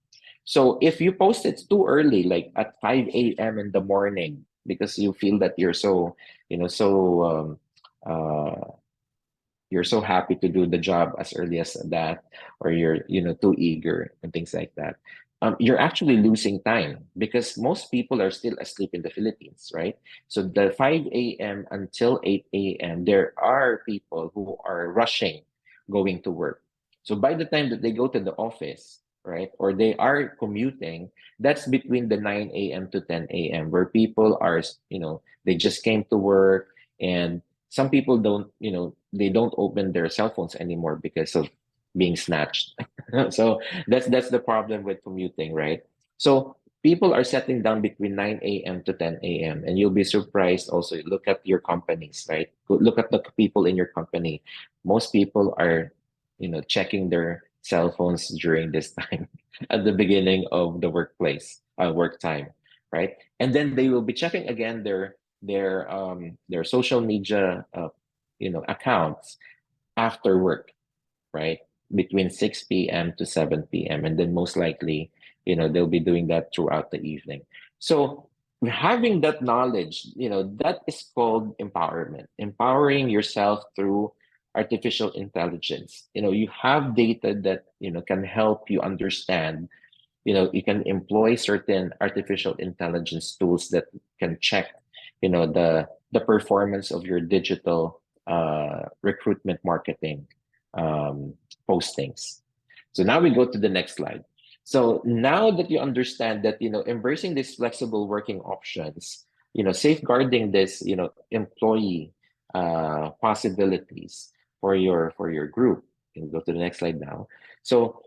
So if you post it too early, like at 5 a.m. in the morning, because you feel that you're so, uh, you're so happy to do the job as early as that, or you're too eager and things like that, you're actually losing time because most people are still asleep in the Philippines, right? So the 5 a.m. until 8 a.m. there are people who are rushing going to work. So by the time that they go to the office, right, or they are commuting, that's between the 9 a.m. to 10 a.m. where people are, they just came to work, and some people don't, they don't open their cell phones anymore because of being snatched. So that's the problem with commuting, right? So people are settling down between 9 a.m. to 10 a.m. and you'll be surprised also. Look at your companies, right? Look at the people in your company. Most people are, checking their cell phones during this time at the beginning of the workplace, work time, right? And then they will be checking again their social media accounts after work, right? Between 6 p.m. to 7 p.m. And then most likely, they'll be doing that throughout the evening. So having that knowledge, that is called empowerment, empowering yourself through artificial intelligence. You have data that, can help you understand. You can employ certain artificial intelligence tools that can check, the performance of your digital recruitment marketing postings. So now we go to the next slide. So now that you understand that, embracing these flexible working options, safeguarding this, employee possibilities for your group. You can go to the next slide now. So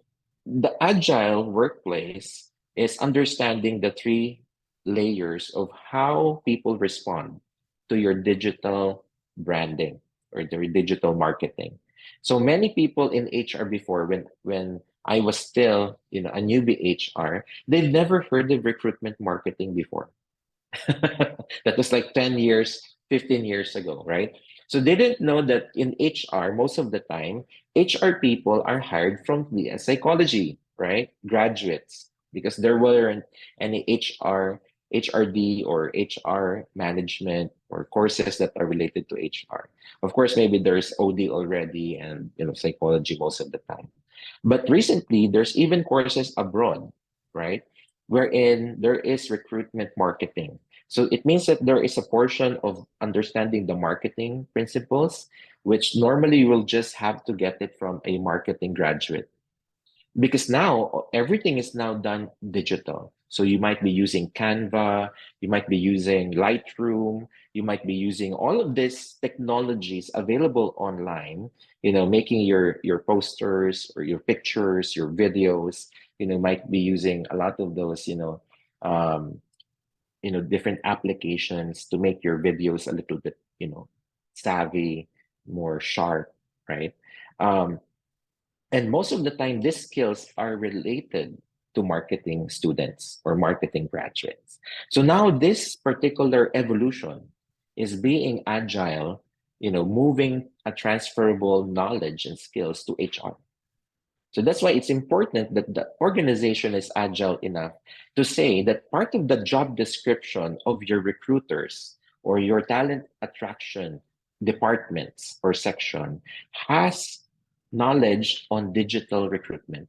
the agile workplace is understanding the three layers of how people respond to your digital branding or their digital marketing. So many people in HR before, when I was still, a newbie HR, they've never heard of recruitment marketing before. That was like 10 years, 15 years ago, right? So they didn't know that in HR, most of the time, HR people are hired from the psychology, right? Graduates, because there weren't any HRD or HR management or courses that are related to HR. Of course, maybe there's OD already and psychology most of the time. But recently, there's even courses abroad, right? Wherein there is recruitment marketing. So it means that there is a portion of understanding the marketing principles, which normally you will just have to get it from a marketing graduate. Because now everything is now done digital. So you might be using Canva, you might be using Lightroom, you might be using all of these technologies available online, making your posters or your pictures, your videos, might be using a lot of those, um, different applications to make your videos a little bit, savvy, more sharp, right? Um, and most of the time, these skills are related to marketing students or marketing graduates. So now this particular evolution is being agile, moving a transferable knowledge and skills to HR. So that's why it's important that the organization is agile enough to say that part of the job description of your recruiters or your talent attraction departments or section has knowledge on digital recruitment.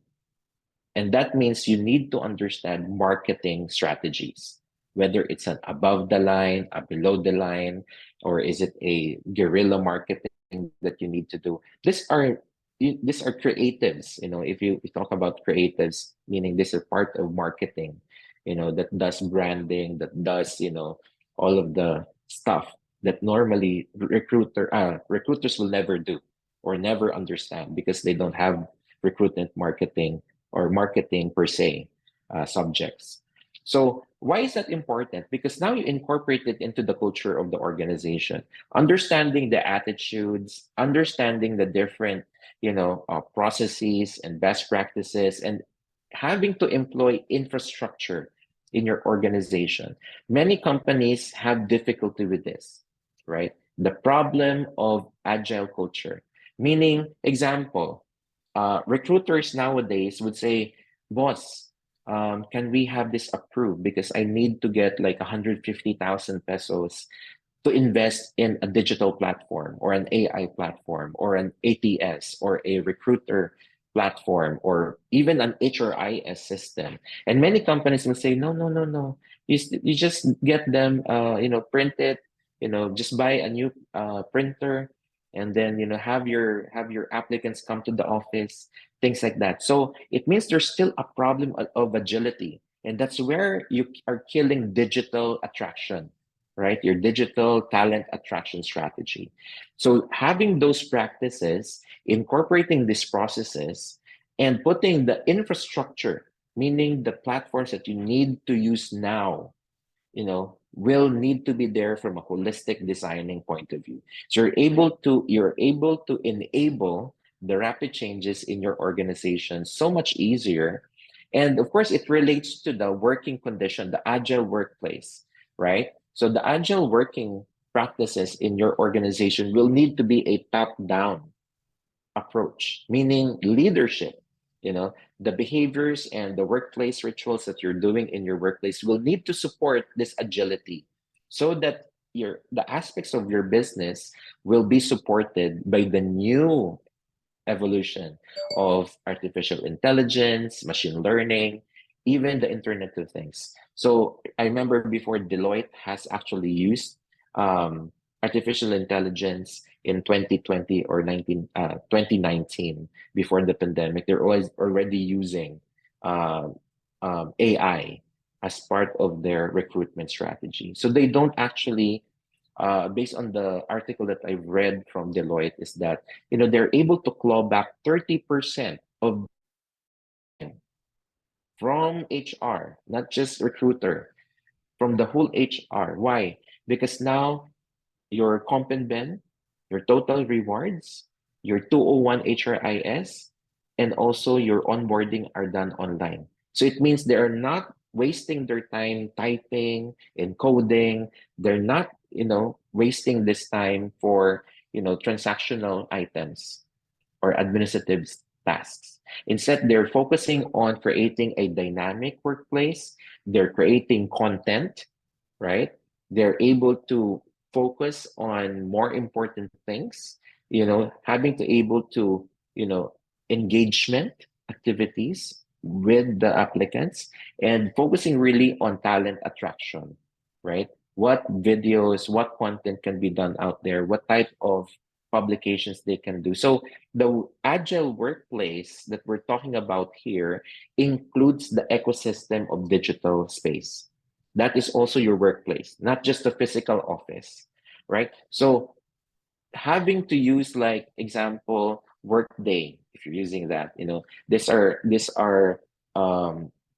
And that means you need to understand marketing strategies, whether it's an above the line, a below the line, or is it a guerrilla marketing that you need to do. These are creatives. If you talk about creatives, meaning these are part of marketing, that does branding, that does, all of the stuff that normally recruiters will never do or never understand because they don't have recruitment marketing or marketing per se subjects. So Why is that important? Because now you incorporate it into the culture of the organization, understanding the attitudes, understanding the different, processes and best practices, and having to employ infrastructure in your organization. Many companies have difficulty with this, right? The problem of agile culture, meaning, example, recruiters nowadays would say, boss, can we have this approved? Because I need to get like 150,000 pesos to invest in a digital platform or an AI platform or an ATS or a recruiter platform or even an HRIS system. And many companies will say, no, no, no, no. You just get them, print it, just buy a new printer, and then have your applicants come to the office, things like that. So it means there's still a problem of agility, and that's where you are killing digital attraction, right? Your digital talent attraction strategy. So having those practices, incorporating these processes, and putting the infrastructure, meaning the platforms that you need to use now, will need to be there from a holistic designing point of view. So you're able to enable the rapid changes in your organization so much easier. And of course, it relates to the working condition, the agile workplace, right? So the agile working practices in your organization will need to be a top-down approach, meaning leadership. The behaviors and the workplace rituals that you're doing in your workplace will need to support this agility so that the aspects of your business will be supported by the new evolution of artificial intelligence, machine learning, even the Internet of Things. So I remember before Deloitte has actually used artificial intelligence in 2020 or 2019 before the pandemic. They're always already using AI as part of their recruitment strategy. So they don't actually based on the article that I've read from Deloitte, is that they're able to claw back 30% of from HR, not just recruiter, from the whole HR. Why? Because now your comp and ben, your total rewards, your 201 HRIS, and also your onboarding are done online. So it means they are not wasting their time typing and coding. They're not, wasting this time for, transactional items or administrative tasks. Instead, they're focusing on creating a dynamic workplace. They're creating content, right? They're able to focus on more important things, having to able to, engagement activities with the applicants and focusing really on talent attraction, right? What videos, what content can be done out there, what type of publications they can do. So the agile workplace that we're talking about here includes the ecosystem of digital space. That is also your workplace, not just the physical office, right? So having to use, like, example, Workday, if you're using that, these are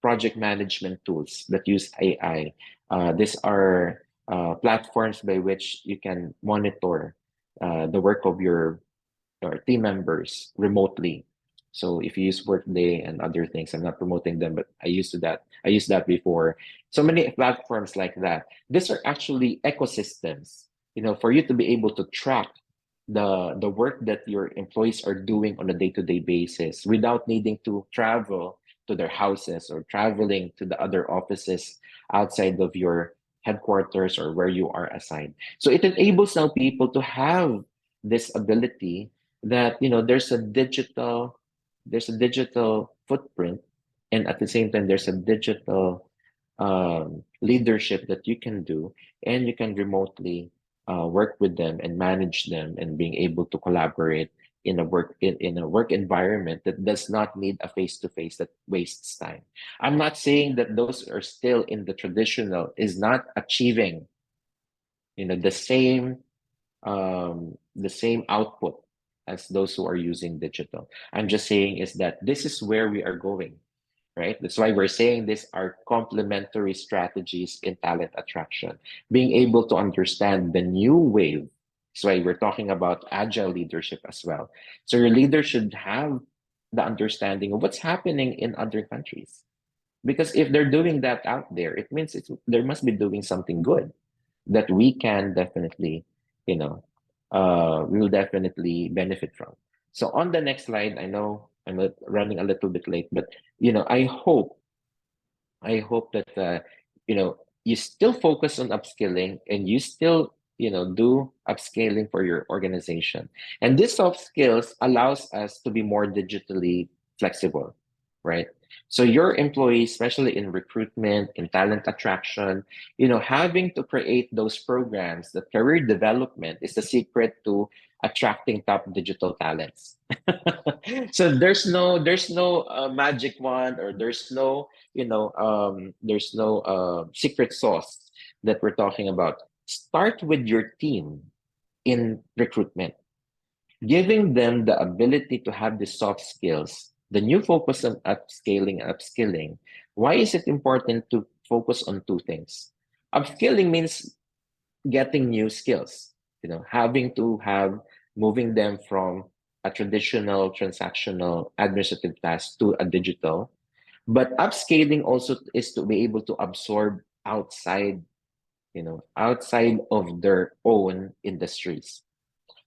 project management tools that use AI. These are platforms by which you can monitor the work of your or team members remotely. So if you use Workday and other things, I'm not promoting them, but I used that before. So many platforms like that. These are actually ecosystems, for you to be able to track the work that your employees are doing on a day-to-day basis without needing to travel to their houses or traveling to the other offices outside of your headquarters or where you are assigned. So it enables now people to have this ability that there's a digital footprint, and at the same time there's a digital leadership that you can do, and you can remotely work with them and manage them and being able to collaborate in a work environment that does not need a face-to-face that wastes time. I'm not saying that those are still in the traditional is not achieving the same output as those who are using digital. I'm just saying is that this is where we are going. right? That's why we're saying these are complementary strategies in talent attraction. Being able to understand the new wave. That's why we're talking about agile leadership as well. So your leader should have the understanding of what's happening in other countries. Because if they're doing that out there, it means there must be doing something good that we can definitely, you know, we will definitely benefit from. So on the next slide, I know I'm running a little bit late, but I hope that you still focus on upskilling and you still do upscaling for your organization. And this soft skills allows us to be more digitally flexible, right? So your employees, especially in recruitment, in talent attraction, having to create those programs, the career development is the secret to attracting top digital talents. So there's no magic wand, or there's no secret sauce that we're talking about. Start with your team in recruitment, giving them the ability to have the soft skills. The new focus on upscaling and upskilling. Why is it important to focus on two things? Upskilling means getting new skills, having to have moving them from a traditional transactional administrative task to a digital. But upscaling also is to be able to absorb outside of their own industries.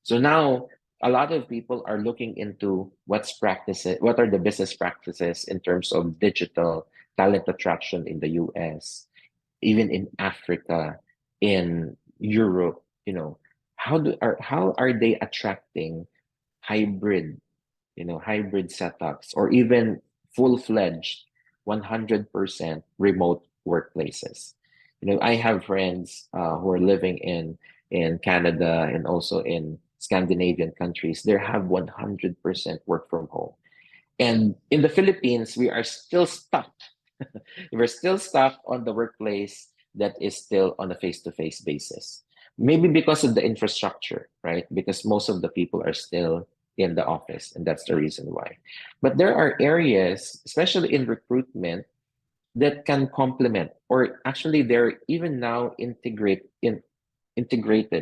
So now a lot of people are looking into what are the business practices in terms of digital talent attraction in the US, even in Africa, in Europe. How are they attracting hybrid hybrid setups, or even full-fledged 100% remote workplaces. I have friends who are living in Canada and also in Scandinavian countries. They have 100% work from home. And in the Philippines, we are still stuck. We're still stuck on the workplace that is still on a face-to-face basis. Maybe because of the infrastructure, right? Because most of the people are still in the office, and that's the reason why. But there are areas, especially in recruitment, that can complement, or actually they're even now integrated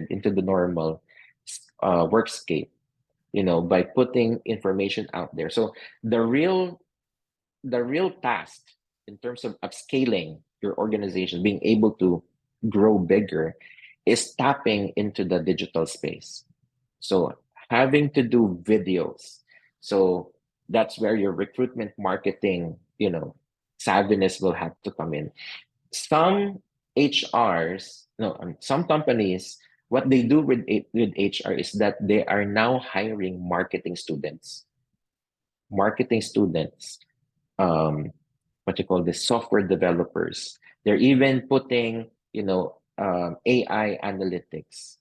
into the normal workscape, by putting information out there. So the real task in terms of upscaling your organization, being able to grow bigger, is tapping into the digital space. So having to do videos. So that's where your recruitment marketing, savviness will have to come in. Some HRs, no, some companies, what they do with HR is that they are now hiring marketing students, what you call the software developers. They're even putting, AI analytics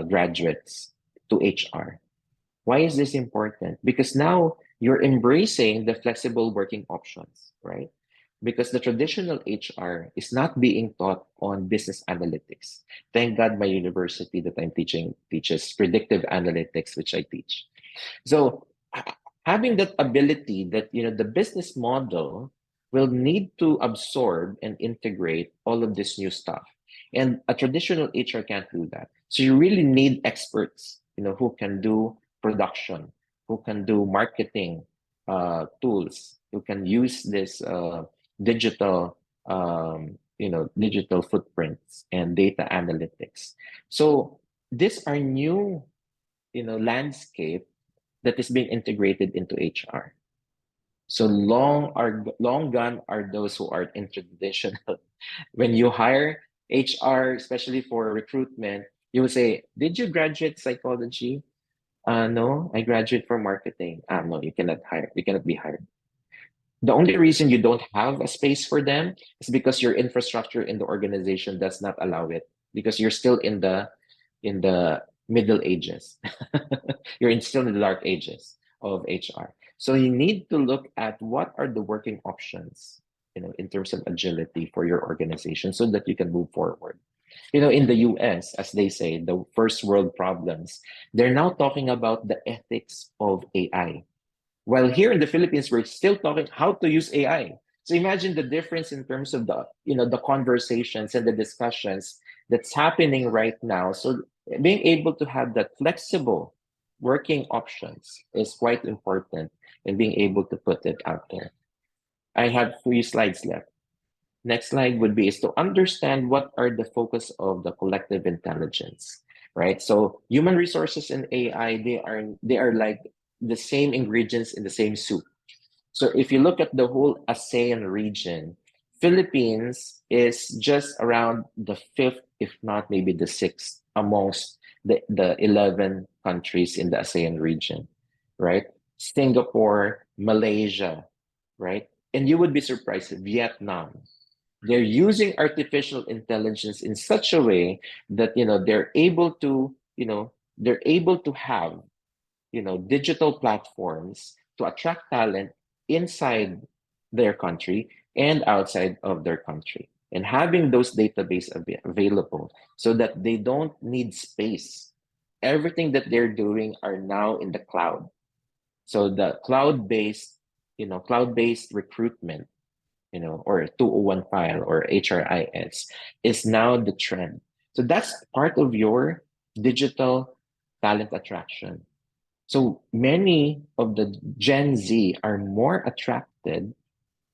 graduates to HR. Why is this important? Because now you're embracing the flexible working options, right? Because the traditional HR is not being taught on business analytics. Thank God my university that I'm teaching teaches predictive analytics, which I teach. So having that ability that the business model will need to absorb and integrate all of this new stuff. And a traditional HR can't do that. So you really need experts, who can do production, who can do marketing tools, who can use this digital footprints and data analytics. So these are new, landscape that is being integrated into HR. So long gone are those who are in traditional. When you hire HR, especially for recruitment, you will say, "Did you graduate psychology?" No, I graduate from marketing. No, you cannot hire. You cannot be hired. The only reason you don't have a space for them is because your infrastructure in the organization does not allow it, because you're still in the middle ages. Still in the dark ages of HR. So you need to look at what are the working options, in terms of agility for your organization so that you can move forward. In the US, as they say, the first world problems, they're now talking about the ethics of AI. While here in the Philippines, we're still talking how to use AI. So imagine the difference in terms of the, the conversations and the discussions that's happening right now. So being able to have that flexible working options is quite important, and being able to put it out there. I have 3 slides left. Next slide would be is to understand what are the focus of the collective intelligence, right? So human resources and AI, they are like the same ingredients in the same soup. So if you look at the whole ASEAN region, Philippines is just around the fifth, if not maybe the sixth, amongst the 11 countries in the ASEAN region, right? Singapore, Malaysia, right? And you would be surprised, Vietnam. They're using artificial intelligence in such a way that they're able to have digital platforms to attract talent inside their country and outside of their country, and having those database available so that they don't need space. Everything that they're doing are now in the cloud. So the cloud-based recruitment, or 201 file or HRIS is now the trend. So that's part of your digital talent attraction. So many of the Gen Z are more attracted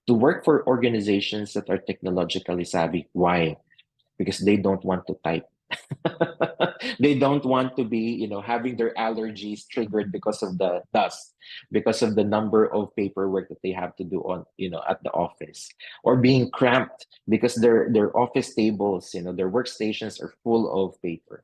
to work for organizations that are technologically savvy. Why? Because they don't want to type. They don't want to be, having their allergies triggered because of the dust, because of the number of paperwork that they have to do on, at the office, or being cramped because their office tables, their workstations are full of paper.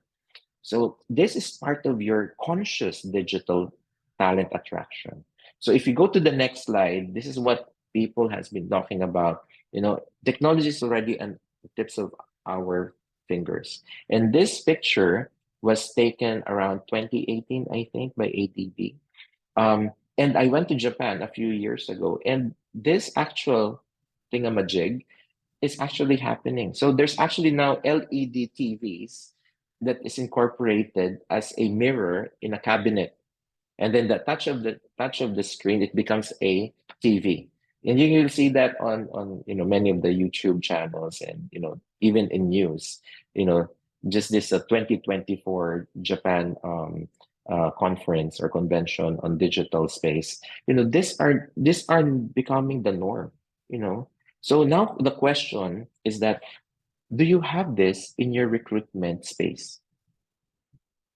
So this is part of your conscious digital talent attraction. So if you go to the next slide, this is what people has been talking about. Technology is already on the tips of our fingers. And this picture was taken around 2018, I think, by ATB. And I went to Japan a few years ago, and this actual thingamajig is actually happening. So there's actually now LED TVs that is incorporated as a mirror in a cabinet, and then the touch of the screen, it becomes a TV. And you will see that on many of the YouTube channels, and even in news. You know, just this 2024 Japan conference or convention on digital space. These are becoming the norm. So now the question is that, do you have this in your recruitment space?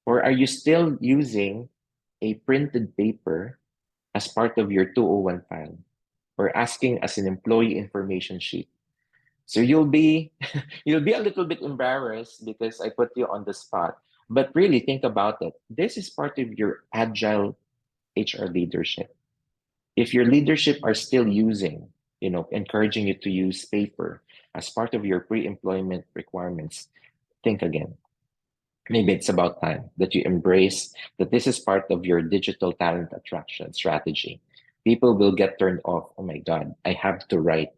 Or are you still using a printed paper as part of your 201 file, or asking as an employee information sheet? So you'll be you'll be a little bit embarrassed because I put you on the spot. But really think about it. This is part of your agile HR leadership. If your leadership are still using, encouraging you to use paper as part of your pre-employment requirements, think again. Maybe it's about time that you embrace that this is part of your digital talent attraction strategy. People will get turned off. Oh my God, I have to write,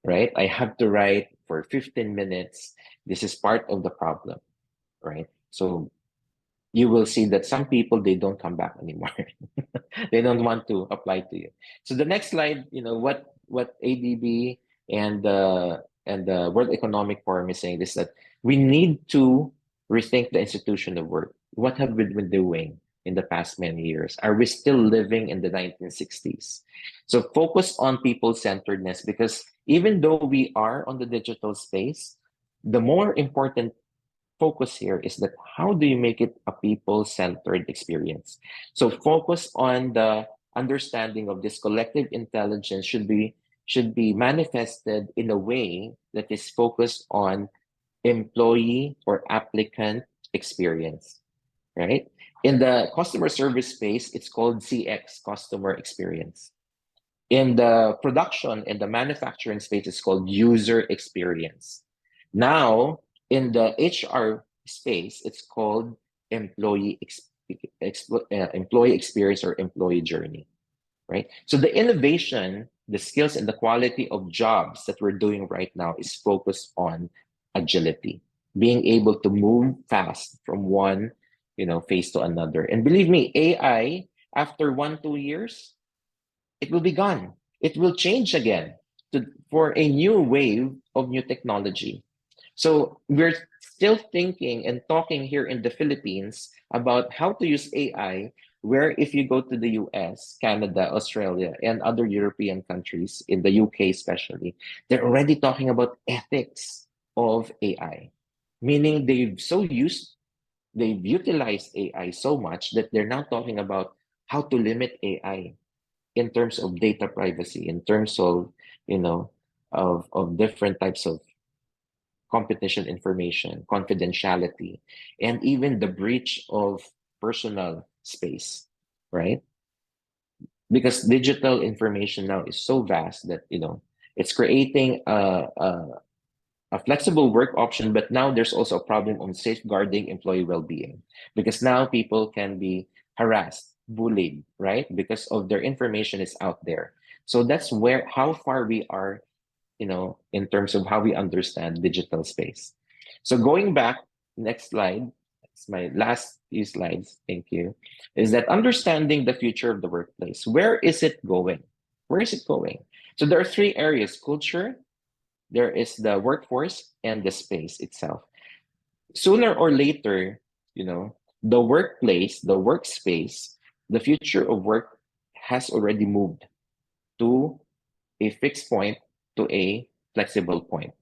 right? I have to write for 15 minutes. This is part of the problem, right? So you will see that some people, they don't come back anymore. They don't want to apply to you. So the next slide, what ADB and the World Economic Forum is saying is that we need to rethink the institution of work. What have we been doing in the past many years? Are we still living in the 1960s? So focus on people-centeredness, because even though we are on the digital space, the more important focus here is that how do you make it a people-centered experience? So focus on the understanding of this collective intelligence should be manifested in a way that is focused on employee or applicant experience, right? In the customer service space, it's called CX, customer experience. In the production and the manufacturing space, it's called user experience. Now, in the HR space, it's called employee experience or employee journey, right? So the innovation, the skills, and the quality of jobs that we're doing right now is focused on agility, being able to move fast from one, phase to another. And believe me, AI, after 1-2 years, it will be gone. It will change again. for a new wave of new technology. So we're still thinking and talking here in the Philippines about how to use AI, where if you go to the US, Canada, Australia, and other European countries, in the UK especially, they're already talking about ethics of AI, meaning they've utilized AI so much that they're now talking about how to limit AI in terms of data privacy, in terms of, of different types of competition information, confidentiality, and even the breach of personal space, right? Because digital information now is so vast that, it's creating a flexible work option, but now there's also a problem on safeguarding employee well-being, because now people can be harassed, bullied, right? Because of their information is out there. So that's where how far we are, in terms of how we understand digital space. So going back, next slide, it's my last few slides, thank you, is that understanding the future of the workplace. Where is it going? Where is it going? So there are three areas: culture, there is the workforce, and the space itself. Sooner or later, the workplace, the workspace, the future of work has already moved to a fixed point to a flexible point.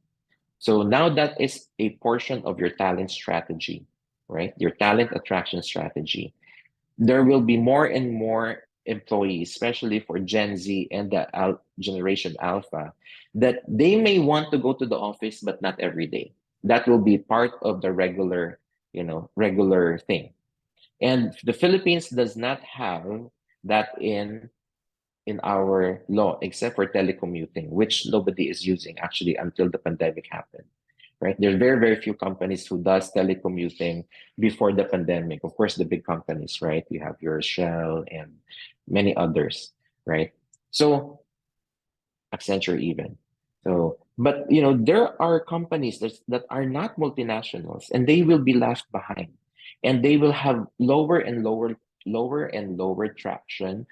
So now that is a portion of your talent strategy, right? Your talent attraction strategy. There will be more and more employees, especially for Gen Z and the generation Alpha, that they may want to go to the office, but not every day. That will be part of the regular thing. And the Philippines does not have that in our law, except for telecommuting, which nobody is using actually until the pandemic happened. Right? There are very, very few companies who does telecommuting before the pandemic. Of course, the big companies, right? You have your Shell and many others, right? So Accenture even. So, but there are companies that are not multinationals, and they will be left behind, and they will have lower and lower traction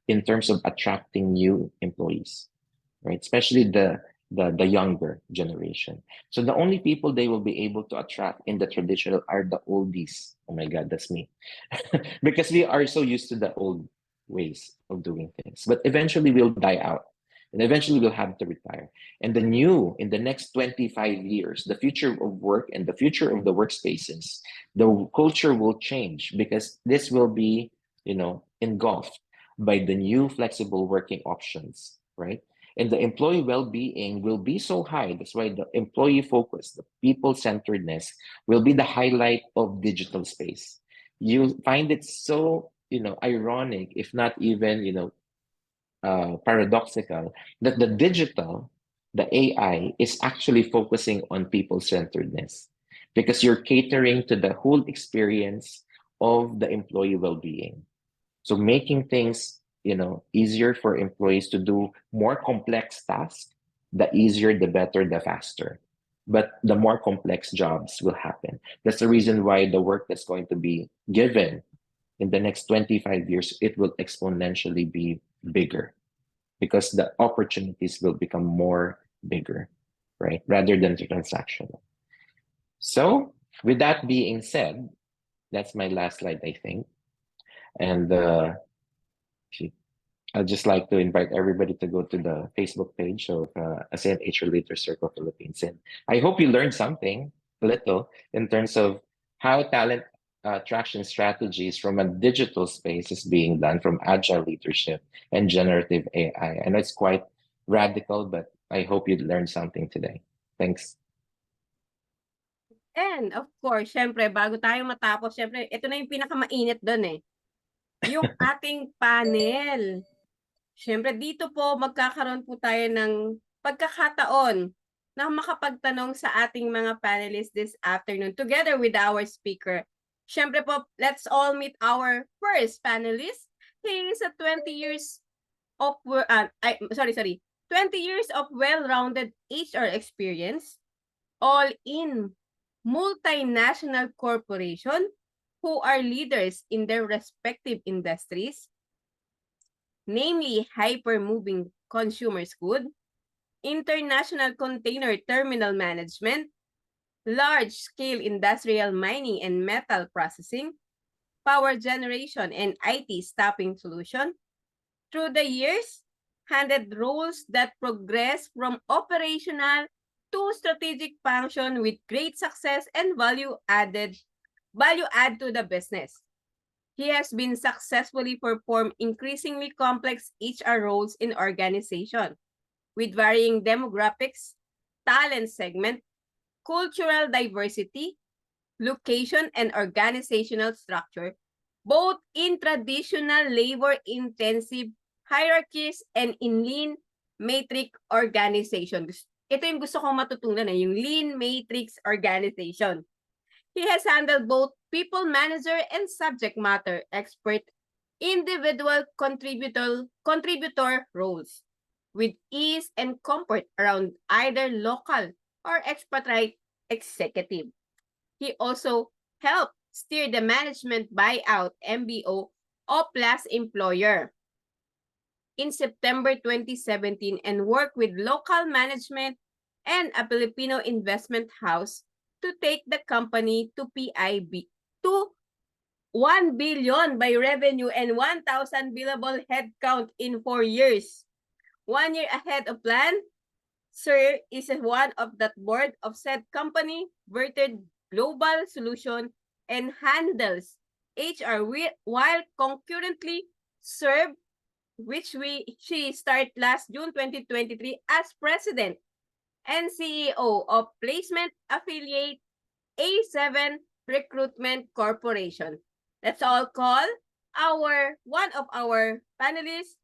in terms of attracting new employees, right? Especially the younger generation. So the only people they will be able to attract in the traditional are the oldies. Oh my God, that's me. Because we are so used to the old ways of doing things. But eventually we'll die out. And eventually we'll have to retire. And the new, in the next 25 years, the future of work and the future of the workspaces, the culture will change, because this will be, engulfed by the new flexible working options, right? And the employee well-being will be so high. That's why the employee focus, the people-centeredness will be the highlight of digital space. You find it so, ironic, if not even, paradoxical, that the digital, the AI, is actually focusing on people-centeredness, because you're catering to the whole experience of the employee well-being. So making things, easier for employees to do more complex tasks, the easier, the better, the faster. But the more complex jobs will happen. That's the reason why the work that's going to be given in the next 25 years, it will exponentially be bigger, because the opportunities will become more bigger, right? Rather than transactional. So with that being said, that's my last slide, I think. And I'd just like to invite everybody to go to the Facebook page of ASEAN HR Leaders Circle Philippines. And I hope you learned something little in terms of how talent attraction strategies from a digital space is being done from agile leadership and generative AI. I know it's quite radical, but I hope you learned something today. Thanks. And of course, syempre, bago tayo matapos, syempre, ito na yung pinakamainit doon eh. Yung ating panel. Syempre, dito po magkakaroon po tayo ng pagkakataon na makapagtanong sa ating mga panelists this afternoon together with our speaker. Syempre po, let's all meet our first panelist. He is a 20 years of 20 years of well-rounded HR experience, all in multinational corporation who are leaders in their respective industries, namely hyper-moving consumer goods, international container terminal management, large-scale industrial mining and metal processing, power generation, and IT staffing solution. Through the years, handed roles that progress from operational to strategic function with great success and value add to the business. He has been successfully performed increasingly complex HR roles in organization with varying demographics, talent segment, cultural diversity, location, and organizational structure, both in traditional labor-intensive hierarchies and in lean matrix organization. Ito yung gusto kong matutunan yung lean matrix organization. He has handled both people manager and subject matter expert individual contributor roles with ease and comfort around either local or expatriate executive. He also helped steer the management buyout MBO of last employer in September 2017 and worked with local management and a Filipino investment house to take the company to PIB to 1 billion by revenue and 1,000 billable headcount in 4 years. 1 year ahead of plan, Sir is one of that board of said company, verted global solution, and handles HR while concurrently served, she started last June 2023 as president and CEO of placement affiliate A7 Recruitment Corporation. Let's all call one of our panelists,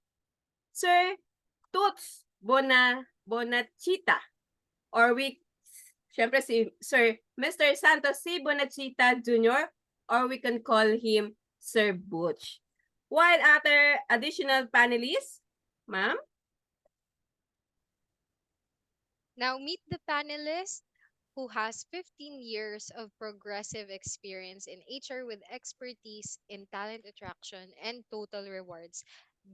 Sir Toots Bunachita, or syempre si Sir Mr. Santos C. Bunachita Jr., or we can call him Sir Butch. While other additional panelists, ma'am? Now meet the panelist who has 15 years of progressive experience in HR with expertise in talent attraction and total rewards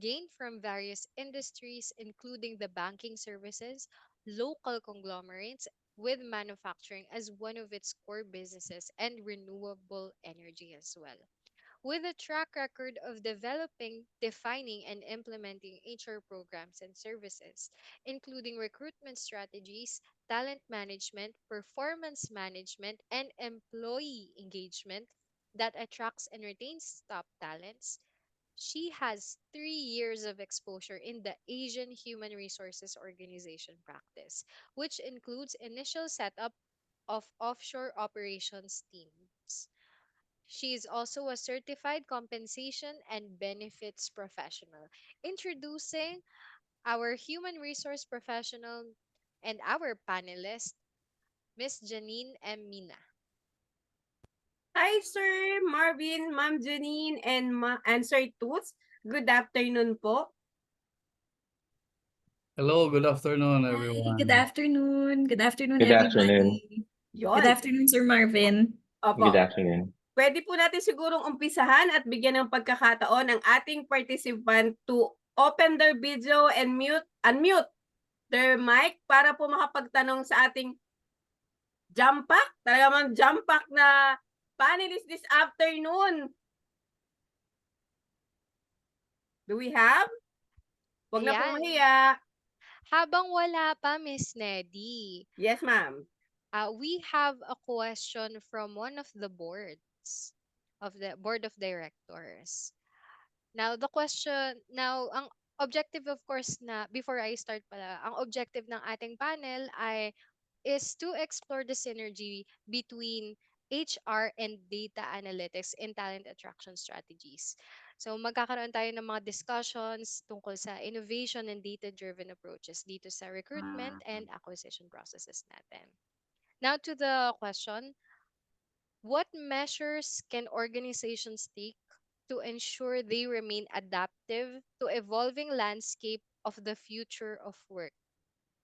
gained from various industries, including the banking services, local conglomerates, with manufacturing as one of its core businesses, and renewable energy as well. With a track record of developing, defining, and implementing HR programs and services, including recruitment strategies, talent management, performance management, and employee engagement that attracts and retains top talents. She has 3 years of exposure in the Asian Human Resources Organization practice, which includes initial setup of offshore operations teams. She is also a certified compensation and benefits professional. Introducing our human resource professional and our panelist, Miss Janine M. Mina. Hi, Sir Marvin, Ma'am Janine, and Sir Toots. Good afternoon po. Hello, good afternoon, Hi, everyone. good afternoon. Good afternoon, Good afternoon. everybody. Good Yon. afternoon, Sir Marvin. Good Opo. afternoon. Pwede po natin sigurong umpisahan at bigyan ng pagkakataon ng ating participant to open their video and unmute their mic para po makapagtanong sa ating jump pack, talaga mang jump pack na panelists this afternoon. Do we have? Huwag na po Ayan. mahiya. Habang wala pa, Miss Neddy, Yes, ma'am. we have a question from one of the boards of the board of directors. Now, ang objective of course na, before I start pala, ang objective ng ating panel is to explore the synergy between HR and data analytics in talent attraction strategies. So magkakaroon tayo ng mga discussions tungkol sa innovation and data-driven approaches dito sa recruitment and acquisition processes natin. Now to the question, what measures can organizations take to ensure they remain adaptive to evolving landscape of the future of work,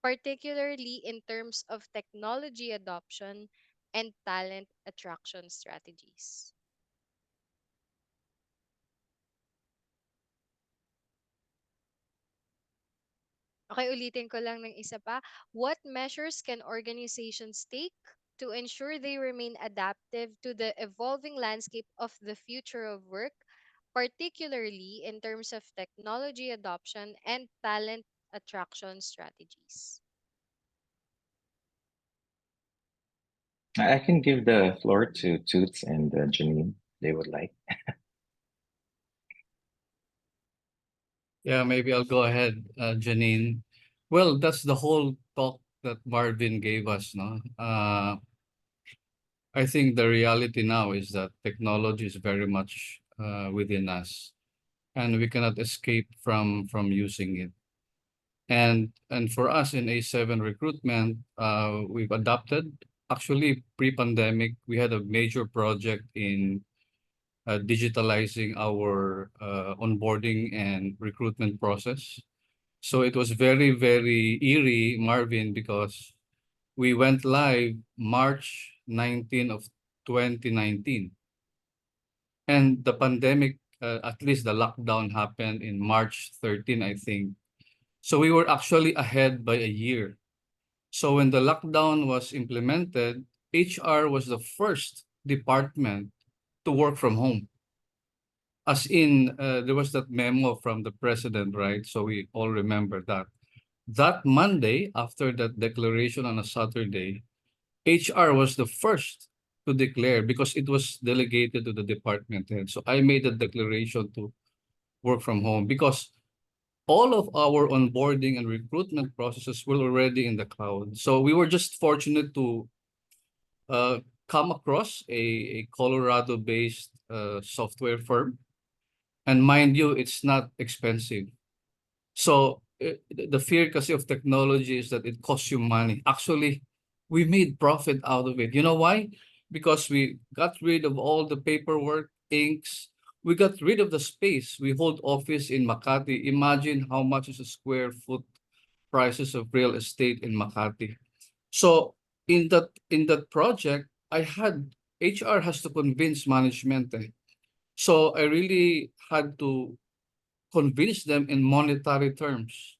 particularly in terms of technology adoption and talent attraction strategies? Okay, Pakiulitin ko lang ng isa pa. What measures can organizations take to ensure they remain adaptive to the evolving landscape of the future of work, particularly in terms of technology adoption and talent attraction strategies? I can give the floor to Toots and Janine. They would like. Yeah, maybe I'll go ahead, Janine. Well, that's the whole talk that Marvin gave us, no? I think the reality now is that technology is very much within us, and we cannot escape from using it. And for us in A7 recruitment, we've adopted. Actually, pre-pandemic, we had a major project in digitalizing our onboarding and recruitment process. So it was very, very eerie, Marvin, because we went live March 19 of 2019. And the pandemic, at least the lockdown happened in March 13, I think. So we were actually ahead by a year. So when the lockdown was implemented, HR was the first department to work from home. As in, there was that memo from the president, right? So we all remember that. That Monday, after that declaration on a Saturday, HR was the first to declare because it was delegated to the department head. So I made a declaration to work from home because all of our onboarding and recruitment processes were already in the cloud. So we were just fortunate to come across a Colorado-based software firm. And mind you, it's not expensive. So the fear kasi of technology is that it costs you money. Actually, we made profit out of it. You know why? Because we got rid of all the paperwork, inks. We got rid of the space. We hold office in Makati. Imagine how much is a square foot prices of real estate in Makati. So in that project, I had HR has to convince management. So I really had to convince them in monetary terms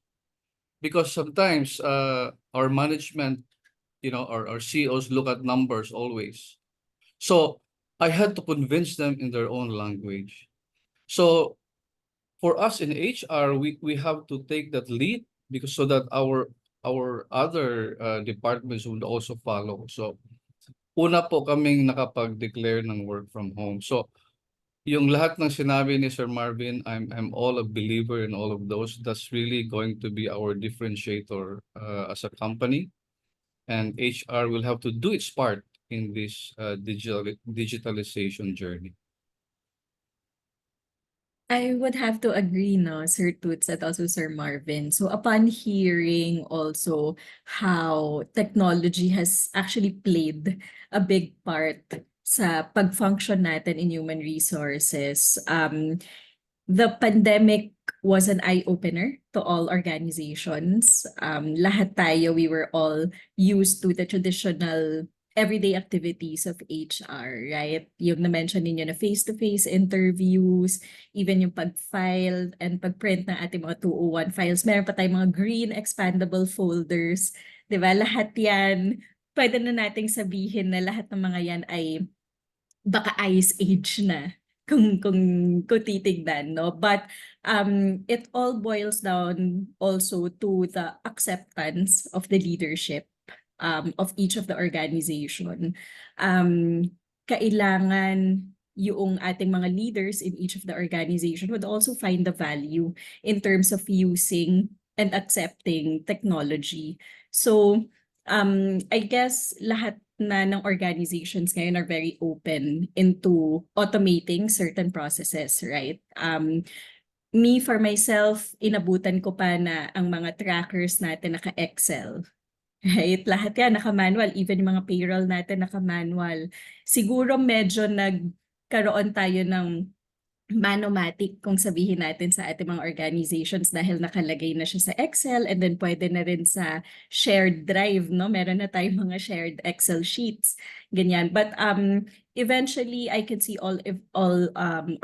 because sometimes our management, our CEOs look at numbers always. So I had to convince them in their own language. So for us in HR, we have to take that lead because so that our other departments would also follow. So una po kaming nakapag-declare ng work from home. So yung lahat ng sinabi ni Sir Marvin, I'm all a believer in all of those. That's really going to be our differentiator as a company. And HR will have to do its part in this digitalization journey. I would have to agree, no, Sir Toots and also Sir Marvin. So upon hearing also how technology has actually played a big part sa pag-function natin in human resources, the pandemic was an eye-opener to all organizations. Lahat tayo, we were all used to the traditional everyday activities of HR, right? Yung na-mention ninyo na face-to-face interviews, even yung pag-file and pag-print ng ating mga 201 files. Meron pa tayong mga green expandable folders. Diba? Lahat yan, pwede na nating sabihin na lahat ng mga yan ay baka ice age na kung titignan, no? But it all boils down also to the acceptance of the leadership of each of the organization. Kailangan yung ating mga leaders in each of the organization would also find the value in terms of using and accepting technology. So I guess lahat na ng organizations ngayon are very open into automating certain processes, right? Me, for myself, inabutan ko pa na ang mga trackers natin naka-Excel. Right? Lahat yan naka-manual. Even yung mga payroll natin naka-manual. Siguro medyo nagkaroon tayo ng manomatic kung sabihin natin sa ating mga organizations dahil nakalagay na siya sa Excel and then pwede na rin sa shared drive, no? Meron na tayong mga shared Excel sheets, ganyan. But eventually, I can see all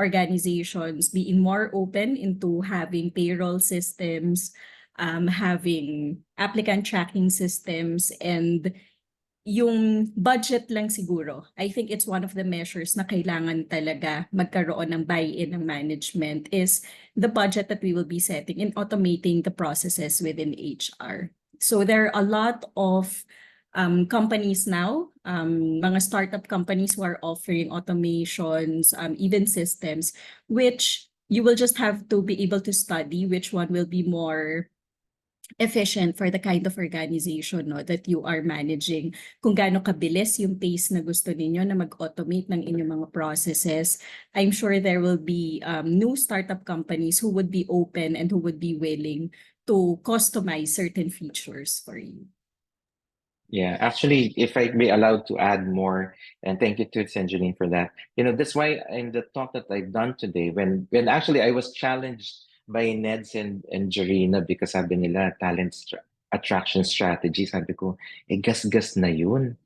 organizations being more open into having payroll systems, having applicant tracking systems, and yung budget lang siguro. I think it's one of the measures na kailangan talaga magkaroon ng buy-in ng management is the budget that we will be setting in automating the processes within HR. So there are a lot of companies now, mga startup companies who are offering automations, even systems, which you will just have to be able to study which one will be more efficient for the kind of organization that you are managing. Kung gaano kabilis yung pace na gusto ninyo na mag-automate ng inyong mga processes. I'm sure there will be new startup companies who would be open and who would be willing to customize certain features for you. Yeah, actually, if I be allowed to add more, and thank you to Janine for that. That's why in the talk that I've done today, when actually I was challenged by Neds and Jarina because sabi nila attraction strategy, sabi ko, gas-gas na yun.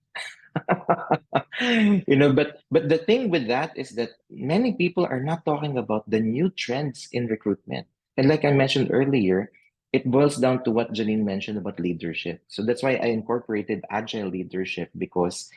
But the thing with that is that many people are not talking about the new trends in recruitment. And like I mentioned earlier, it boils down to what Janine mentioned about leadership. So that's why I incorporated agile leadership because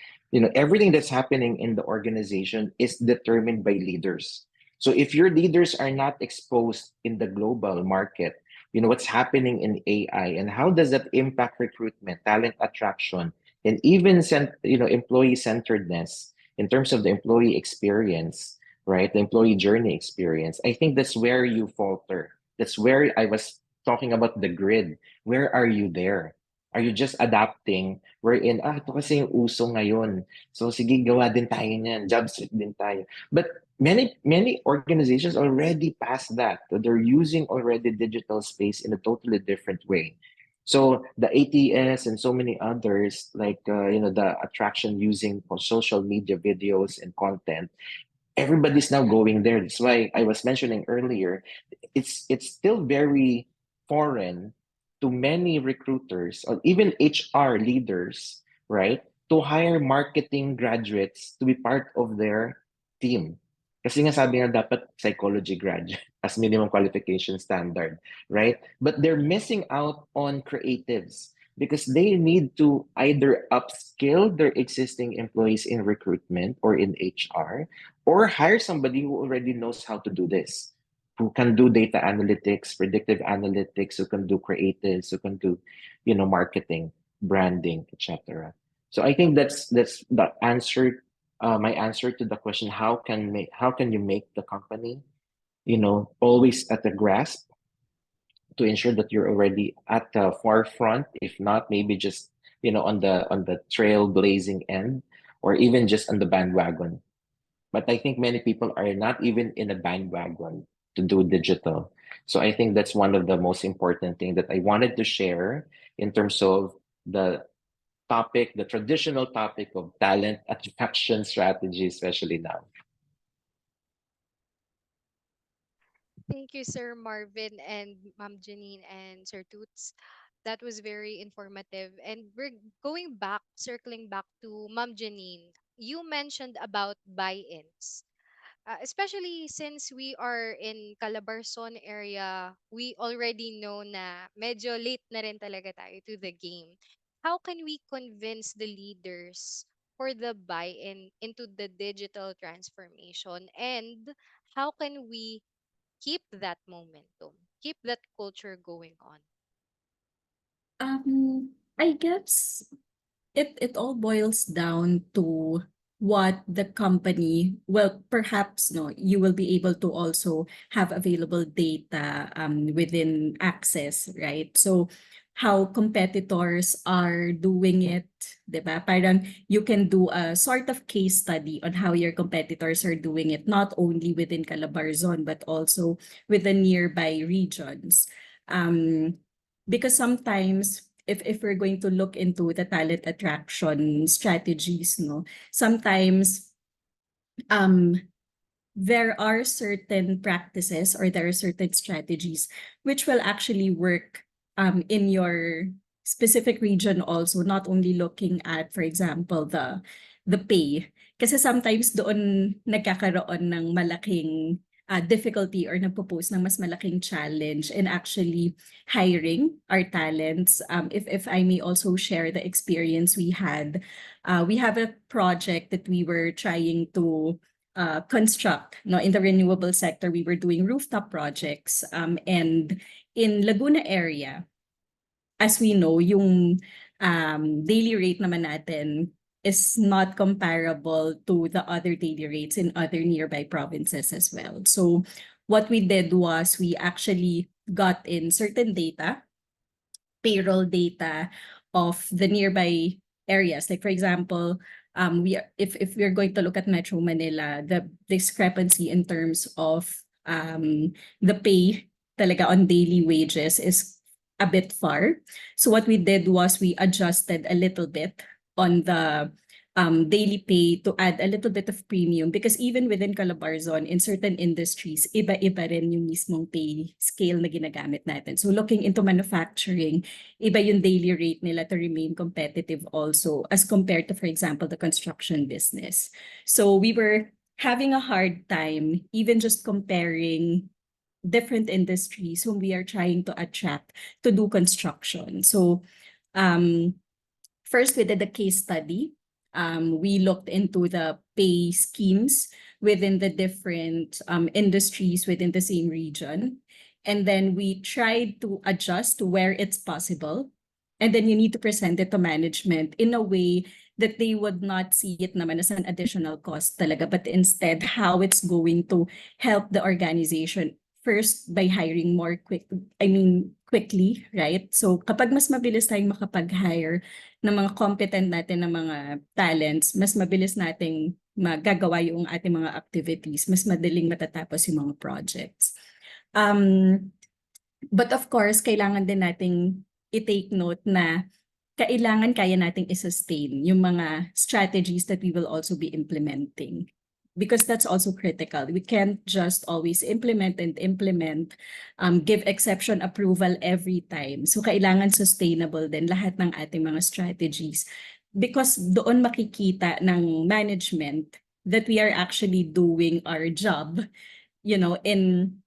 everything that's happening in the organization is determined by leaders. So if your leaders are not exposed in the global market, what's happening in AI and how does that impact recruitment, talent attraction, and even employee centeredness in terms of the employee experience, right? The employee journey experience. I think that's where you falter. That's where I was talking about the grid. Where are you there? Are you just adapting? Wherein, ito kasi yung uso ngayon. So sige, gawa din tayo niyan. Job street din tayo. But many organizations already passed that. They're using already digital space in a totally different way. So the ATS and so many others, like the attraction using social media videos and content, everybody's now going there. That's why I was mentioning earlier, it's still very foreign to many recruiters or even HR leaders, right, to hire marketing graduates to be part of their team. Kasi nga sabi nga dapat psychology graduate as minimum qualification standard, right? But they're missing out on creatives because they need to either upskill their existing employees in recruitment or in HR or hire somebody who already knows how to do this, who can do data analytics, predictive analytics, who can do creatives, who can do, marketing, branding, etc. So I think that's the answer. My answer to the question: how can you make the company, always at the grasp to ensure that you're already at the forefront, if not maybe just on the trailblazing end, or even just on the bandwagon. But I think many people are not even in a bandwagon to do digital. So I think that's one of the most important things that I wanted to share in terms of the topic, the traditional topic of talent attraction strategy, especially now. Thank you, Sir Marvin and Ma'am Janine and Sir Toots. That was very informative. And we're going back, circling back to Ma'am Janine. You mentioned about buy-ins. Especially since we are in Calabarzon area, we already know na medyo late na rin talaga tayo to the game. How can we convince the leaders for the buy-in into the digital transformation? And how can we keep that momentum, keep that culture going on? I guess it all boils down to what the company, well, perhaps no, you will be able to also have available data within Access, right? So how competitors are doing it, diba? Parang you can do a sort of case study on how your competitors are doing it, not only within Calabarzon, but also with the nearby regions. Because sometimes if we're going to look into the talent attraction strategies, sometimes there are certain practices or there are certain strategies which will actually work in your specific region also, not only looking at, for example, the pay. Kasi sometimes doon nagkakaroon ng malaking difficulty or nagpo-pose ng mas malaking challenge in actually hiring our talents. If I may also share the experience we have a project that we were trying to construct. No, in the renewable sector, we were doing rooftop projects, and in Laguna area, as we know, yung daily rate naman natin is not comparable to the other daily rates in other nearby provinces as well. So what we did was we actually got in certain data, payroll data of the nearby areas. Like for example, if we're going to look at Metro Manila, the discrepancy in terms of the pay talaga on daily wages is a bit far. So what we did was we adjusted a little bit on the daily pay to add a little bit of premium, because even within Calabarzon, in certain industries, iba-iba rin yung mismong pay scale na ginagamit natin. So looking into manufacturing, iba yung daily rate nila to remain competitive also as compared to, for example, the construction business. So we were having a hard time even just comparing different industries whom we are trying to attract to do construction. So first we did a case study. We looked into the pay schemes within the different industries within the same region. And then we tried to adjust to where it's possible. And then you need to present it to management in a way that they would not see it naman as an additional cost talaga, but instead how it's going to help the organization first by hiring more quickly, right? So kapag mas mabilis tayong makapag-hire ng mga competent natin na mga talents, mas mabilis nating magagawa yung ating mga activities, mas madaling matatapos yung mga projects. But of course, kailangan din nating i-take note na kailangan kaya nating i-sustain yung mga strategies that we will also be implementing. Because that's also critical. We can't just always implement, give exception approval every time. So kailangan sustainable din lahat ng ating mga strategies. Because doon makikita ng management that we are actually doing our job, in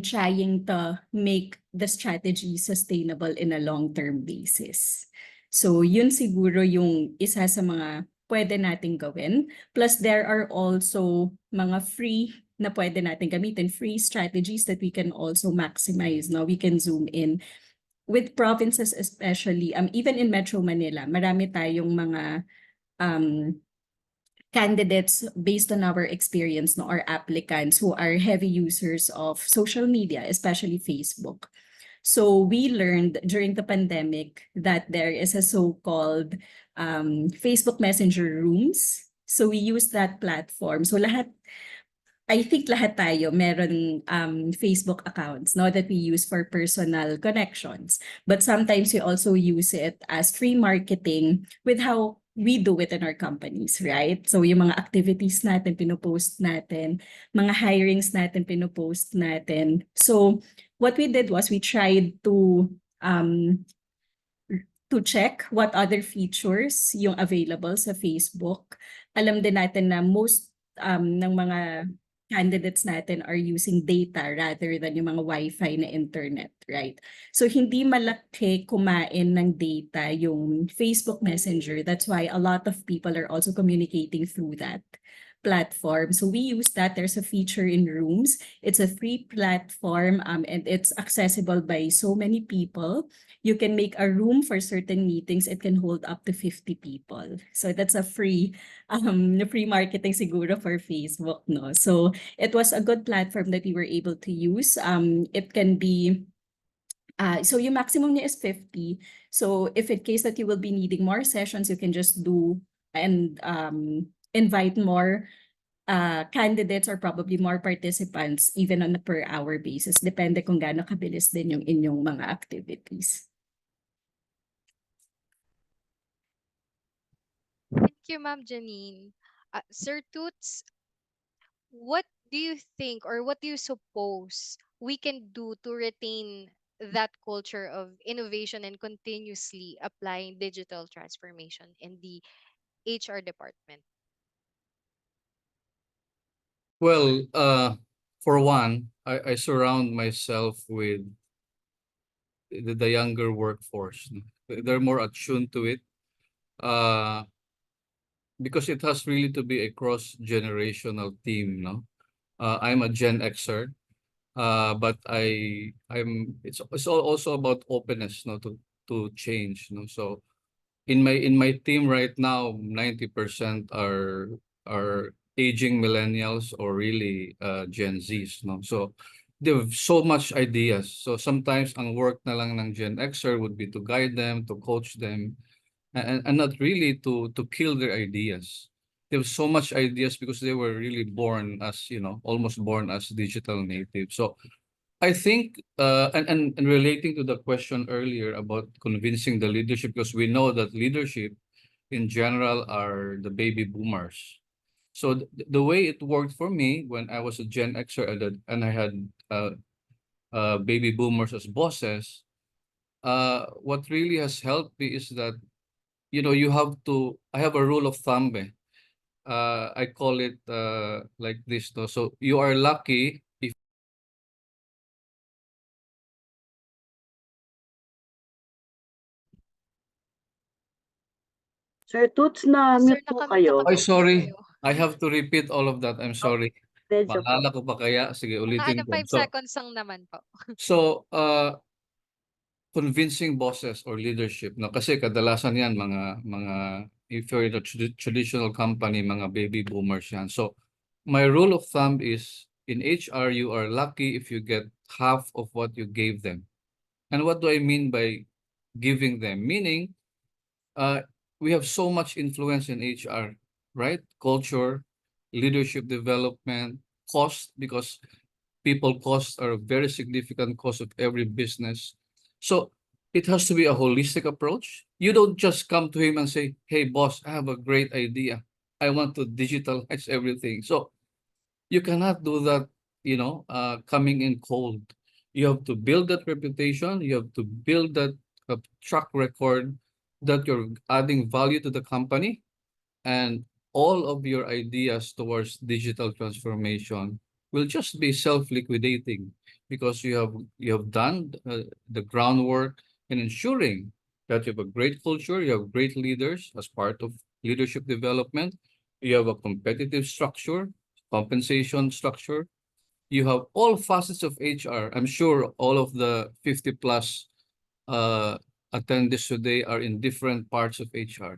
trying to make the strategy sustainable in a long-term basis. So yun siguro yung isa sa mga pwede nating gawin. Plus there are also mga free na pwede natin gamitin, free strategies that we can also maximize. No? We can zoom in. With provinces especially, even in Metro Manila, marami tayong mga candidates based on our experience, no, or applicants who are heavy users of social media, especially Facebook. So we learned during the pandemic that there is a so-called Facebook Messenger rooms. So we use that platform. So I think lahat tayo meron Facebook accounts, no, that we use for personal connections. But sometimes we also use it as free marketing with how we do it in our companies, right? So yung mga activities natin, pinopost natin, mga hirings natin, pinopost natin. So what we did was we tried to check what other features yung available sa Facebook. Alam din natin na most ng mga candidates natin are using data rather than yung mga Wi-Fi na internet, right? So hindi malaki kumain ng data yung Facebook Messenger. That's why a lot of people are also communicating through that platform. So we use that. There's a feature in Rooms. It's a free platform and it's accessible by so many people. You can make a room for certain meetings. It can hold up to 50 people. So that's a free marketing siguro for Facebook, no? So it was a good platform that we were able to use. It can be so yung maximum niya is 50. So if in case that you will be needing more sessions, you can just do and invite more candidates or probably more participants even on a per hour basis. Depende kung gaano kabilis din yung inyong mga activities. Thank you, Ma'am Janine. Sir Toots, what do you think or what do you suppose we can do to retain that culture of innovation and continuously applying digital transformation in the HR department? Well, for one, I surround myself with the younger workforce. No? They're more attuned to it. Because it has really to be a cross-generational team, no? I'm a Gen Xer, but it's also about openness, no, to change, no. So in my team right now, 90% are aging millennials or really Gen Zs, no. So they have so much ideas. So sometimes ang work na lang ng Gen Xer would be to guide them, to coach them, and not really to kill their ideas. They have so much ideas because they were really born as, almost born as digital natives. So I think, and relating to the question earlier about convincing the leadership, because we know that leadership in general are the baby boomers. So the way it worked for me when I was a Gen Xer and I had baby boomers as bosses, what really has helped me is that I have a rule of thumb. I call it like this. No? So you are lucky if Sir Toots, Sir, na-mute po kayo. Ay, nakamute po sorry. kayo. I have to repeat all of that. I'm sorry. Medyo po. Maalala ko pa kaya? Sige, ulitin Mga ko. 5 seconds lang naman po. So, convincing bosses or leadership, no? Kasi kadalasan yan, if you're in a traditional company, mga baby boomers yan. So, my rule of thumb is, in HR, you are lucky if you get half of what you gave them. And what do I mean by giving them? Meaning, we have so much influence in HR, right? Culture, leadership development, cost, because people costs are a very significant cost of every business. So it has to be a holistic approach. You don't just come to him and say, hey, boss, I have a great idea. I want to digitalize everything. So you cannot do that, coming in cold. You have to build that reputation. You have to build that track record that you're adding value to the company, and all of your ideas towards digital transformation will just be self-liquidating because you have done the groundwork in ensuring that you have a great culture, you have great leaders as part of leadership development, you have a competitive structure, compensation structure, you have all facets of HR. I'm sure all of the 50 plus attendees today are in different parts of HR.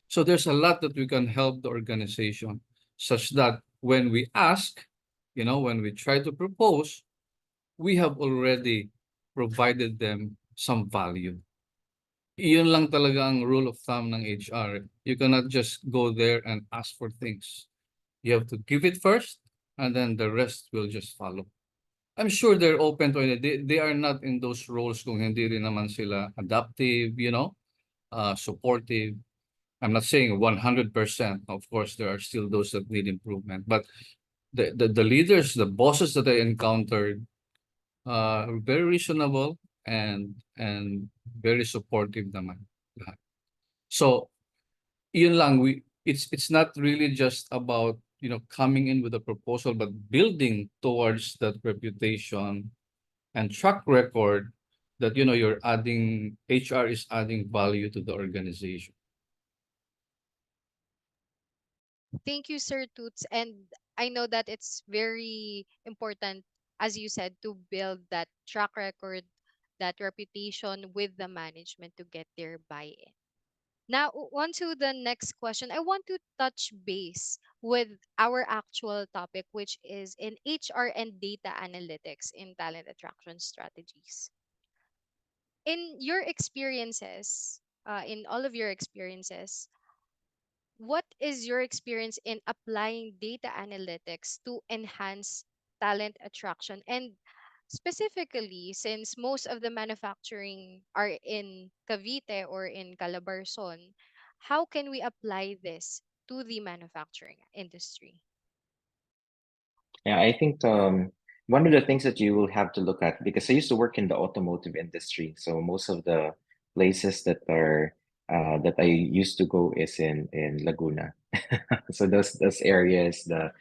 So there's a lot that we can help the organization such that when we ask, when we try to propose, we have already provided them some value. Iyon lang talaga ang rule of thumb ng HR. You cannot just go there and ask for things. You have to give it first, and then the rest will just follow. I'm sure they're open to it. They are not in those roles kung hindi rin naman sila adaptive, supportive. I'm not saying 100%. Of course, there are still those that need improvement. But the leaders, the bosses that I encountered, very reasonable and very supportive naman. So, yun lang, it's not really just about coming in with a proposal, but building towards that reputation and track record that you're adding, HR is adding value to the organization. Thank you, Sir Toots. And I know that it's very important, as you said, to build that track record, that reputation with the management to get their buy-in. Now, on to the next question. I want to touch base with our actual topic, which is in HR and data analytics in talent attraction strategies. In your experiences, in all of your experiences, what is your experience in applying data analytics to enhance talent attraction? And specifically, since most of the manufacturing are in Cavite or in Calabarzon, how can we apply this to the manufacturing industry? Yeah, I think one of the things that you will have to look at, because I used to work in the automotive industry, so most of the places that I used to go is in Laguna. So those areas, the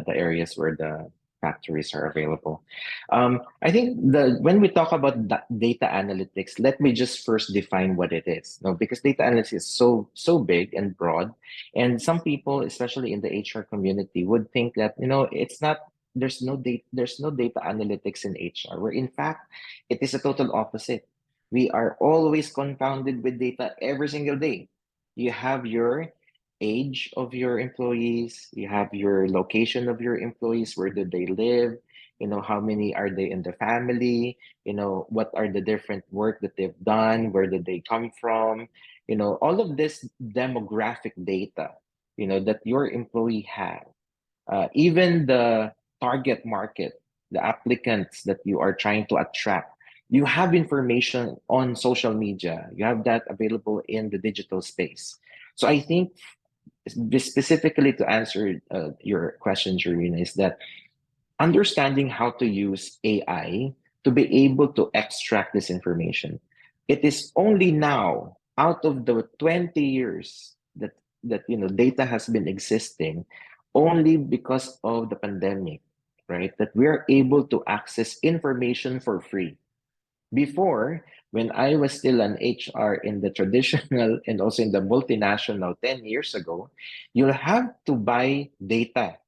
areas where the factories are available. I think when we talk about data analytics, let me just first define what it is. No, because data analytics is so big and broad, and some people, especially in the HR community, would think that it's not. There's no data analytics in HR. Where in fact, it is a total opposite. We are always confounded with data every single day. You have your age of your employees, you have your location of your employees, where do they live, how many are they in the family, what are the different work that they've done, where did they come from, all of this demographic data, that your employee have, even the target market, the applicants that you are trying to attract. You have information on social media. You have that available in the digital space. So I think specifically to answer your question, Jarina, is that understanding how to use AI to be able to extract this information. It is only now, out of the 20 years that data has been existing, only because of the pandemic, right, that we're able to access information for free. Before, when I was still an HR in the traditional and also in the multinational 10 years ago, you'll have to buy data.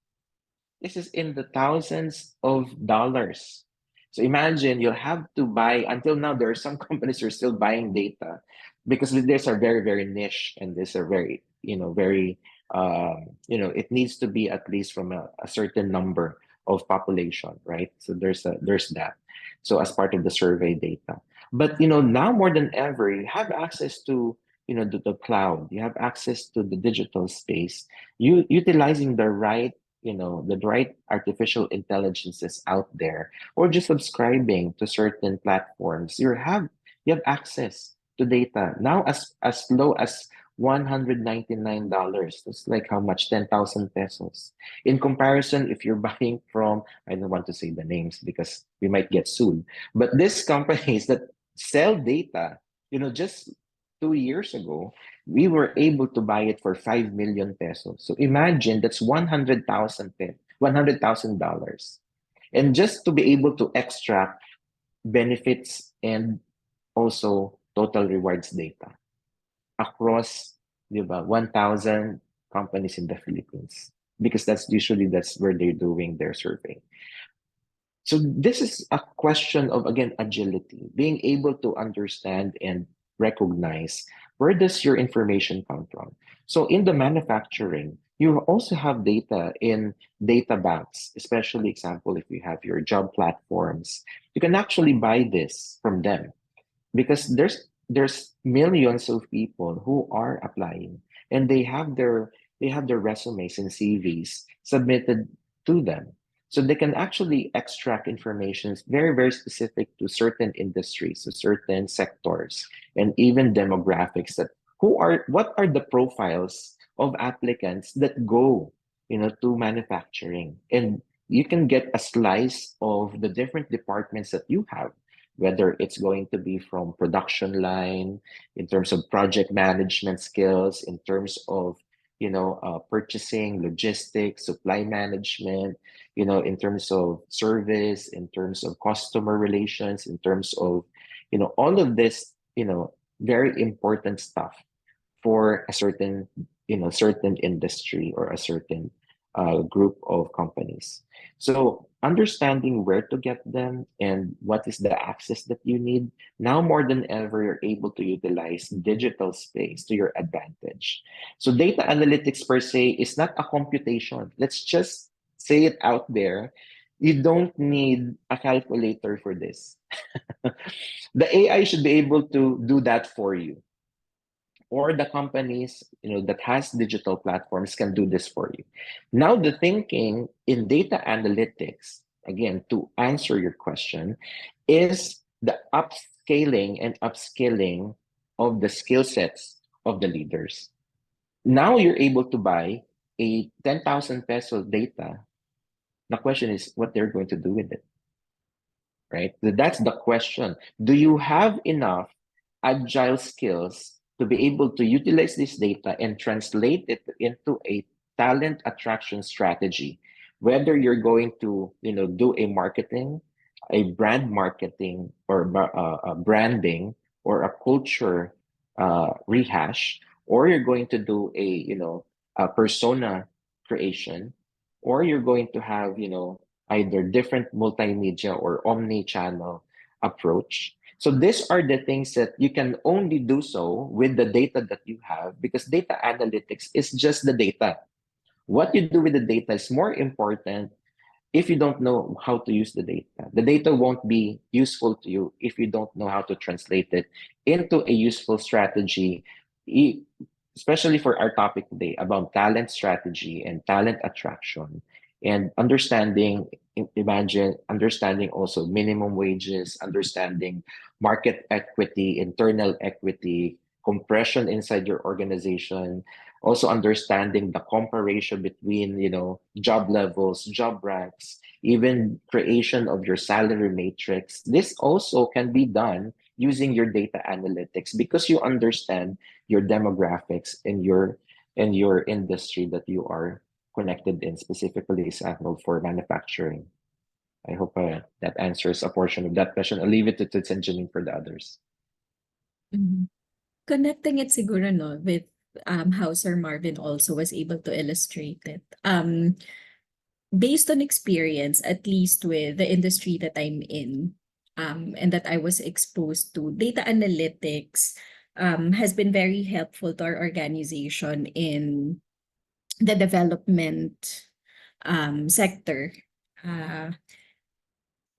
This is in the thousands of dollars. So imagine you'll have to buy, until now, there are some companies who are still buying data because these are very, very niche, and these are very, very, it needs to be at least from a certain number of population, right? So there's that. So as part of the survey data. But, now more than ever, you have access to, the cloud, you have access to the digital space, utilizing the right artificial intelligences out there, or just subscribing to certain platforms, you have access to data now as low as $199. That's like how much? 10,000 pesos. In comparison, if you're buying from, I don't want to say the names because we might get sued, but these companies that sell data, just 2 years ago, we were able to buy it for 5 million pesos. So imagine that's $100,000. And just to be able to extract benefits and also total rewards data across 1,000 companies in the Philippines, because that's where they're doing their survey. So this is a question of, again, agility, being able to understand and recognize where does your information come from. So in the manufacturing, you also have data in data banks, especially example, if you have your job platforms, you can actually buy this from them, because there's millions of people who are applying, and they have their resumes and CVs submitted to them. So they can actually extract information very, very specific to certain industries, to certain sectors, and even demographics, that what are the profiles of applicants that go, to manufacturing. And you can get a slice of the different departments that you have, whether it's going to be from production line, in terms of project management skills, in terms of purchasing, logistics, supply management, in terms of service, in terms of customer relations, in terms of, all of this, very important stuff for a certain industry or a certain group of companies. So understanding where to get them and what is the access that you need, now more than ever, you're able to utilize digital space to your advantage. So data analytics per se is not a computation. Let's just say it out there. You don't need a calculator for this. The AI should be able to do that for you. Or the companies that has digital platforms can do this for you. Now the thinking in data analytics, again, to answer your question, is the upscaling and upskilling of the skill sets of the leaders. Now you're able to buy a 10,000 peso data. The question is what they're going to do with it, right? That's the question. Do you have enough agile skills to be able to utilize this data and translate it into a talent attraction strategy whether you're going to, do a brand marketing or branding or a culture rehash, or you're going to do a persona creation, or you're going to have, either different multimedia or omni-channel approach. So these are the things that you can only do so with the data that you have, because data analytics is just the data. What you do with the data is more important. If you don't know how to use the data won't be useful to you if you don't know how to translate it into a useful strategy, e- especially for our topic today about talent strategy and talent attraction and understanding also minimum wages, understanding market equity, internal equity, compression inside your organization, also understanding the comparison between job levels, job ranks, even creation of your salary matrix. This also can be done using your data analytics because you understand your demographics and your industry that you are connected in, specifically example for manufacturing. I hope that answers a portion of that question. I'll leave it to Toots and Janine for the others. Mhm. Connecting it siguro no with how Sir Marvin also was able to illustrate it. Based on experience, at least with the industry that I'm in, and that I was exposed to, data analytics has been very helpful to our organization in the development sector.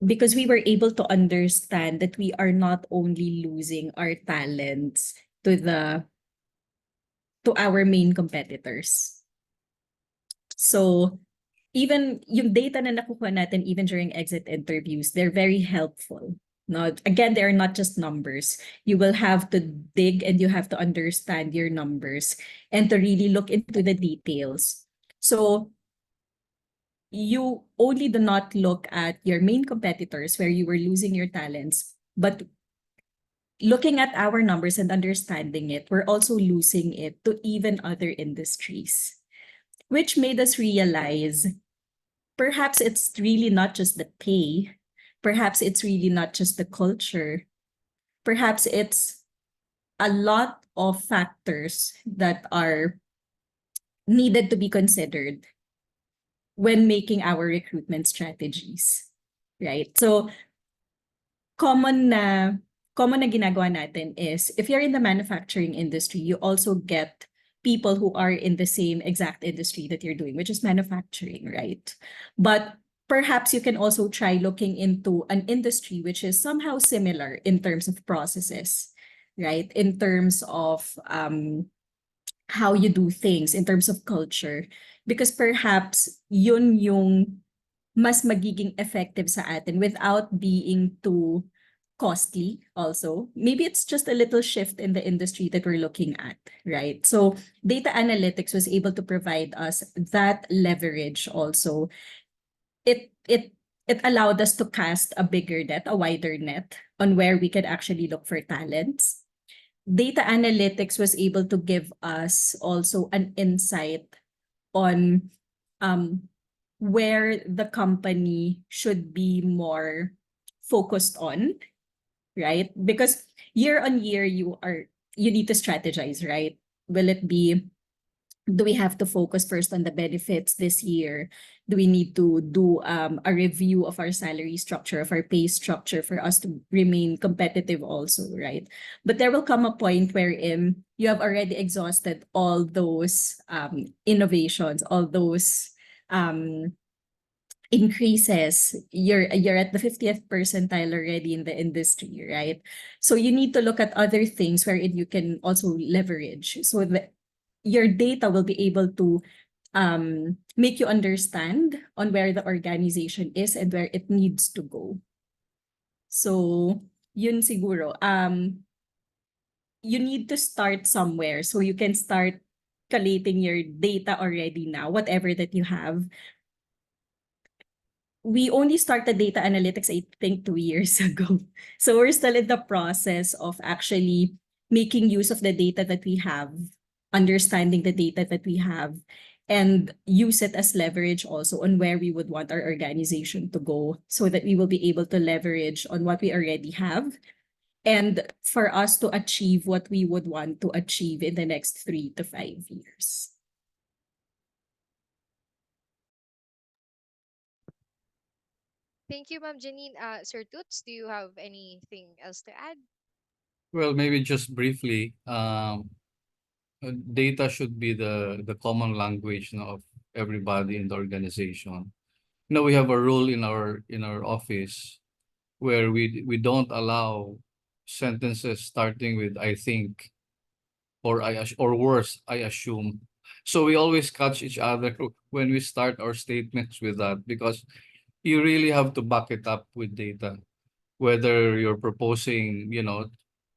Because we were able to understand that we are not only losing our talents to our main competitors. So even yung data na nakuha natin even during exit interviews, they're very helpful. No, again, they are not just numbers. You will have to dig and you have to understand your numbers and to really look into the details. So you only do not look at your main competitors where you were losing your talents, but looking at our numbers and understanding it, we're also losing it to even other industries, which made us realize perhaps it's really not just the pay, perhaps it's really not just the culture, perhaps it's a lot of factors that are needed to be considered when making our recruitment strategies, right? So common na ginagawa natin is if you're in the manufacturing industry, you also get people who are in the same exact industry that you're doing, which is manufacturing, right? But perhaps you can also try looking into an industry which is somehow similar in terms of processes, right? In terms of how you do things, in terms of culture. Because perhaps yun yung mas magiging effective sa atin without being too costly also. Maybe it's just a little shift in the industry that we're looking at, right? So data analytics was able to provide us that leverage also. It allowed us to cast a bigger net, a wider net on where we could actually look for talents. Data analytics was able to give us also an insight on where the company should be more focused on, right? Because year on year, you need to strategize, right? Do we have to focus first on the benefits this year? Do we need to do a review of our salary structure, of our pay structure for us to remain competitive also, right? But there will come a point wherein you have already exhausted all those innovations, all those increases. You're at the 50th percentile already in the industry, right? So you need to look at other things wherein you can also leverage so that your data will be able to make you understand on where the organization is and where it needs to go. So yun siguro. You need to start somewhere so you can start collating your data already now, whatever that you have. We only started data analytics, I think, 2 years ago. So we're still in the process of actually making use of the data that we have, understanding the data that we have, and use it as leverage also on where we would want our organization to go so that we will be able to leverage on what we already have and for us to achieve what we would want to achieve in the next 3 to 5 years. Thank you, Ma'am Janine. Sir Toots, do you have anything else to add? Well, maybe just briefly, data should be the common language, of everybody in the organization. We have a rule in our office where we don't allow sentences starting with I think or or worse, I assume. So we always catch each other when we start our statements with that, because you really have to back it up with data. Whether you're proposing,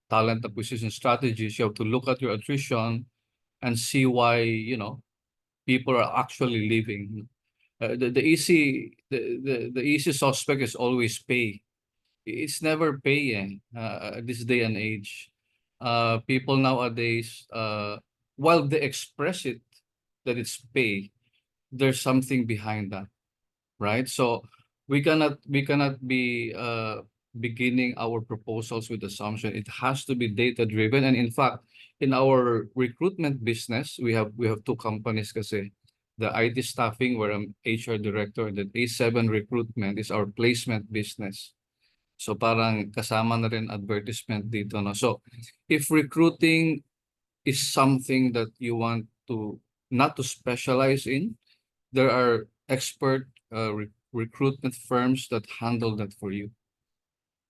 talent acquisition strategies, you have to look at your attrition and see why, people are actually leaving. The easy suspect is always pay. It's never pay, this day and age. People nowadays, while they express it that it's pay, there's something behind that, right? So we cannot be beginning our proposals with assumption. It has to be data driven. And in fact, in our recruitment business, we have two companies kasi. The IT staffing, where I'm HR director, and then A7 recruitment is our placement business. So parang kasama na rin advertisement dito, no? So if recruiting is something that you want to not to specialize in, there are expert recruitment firms that handle that for you.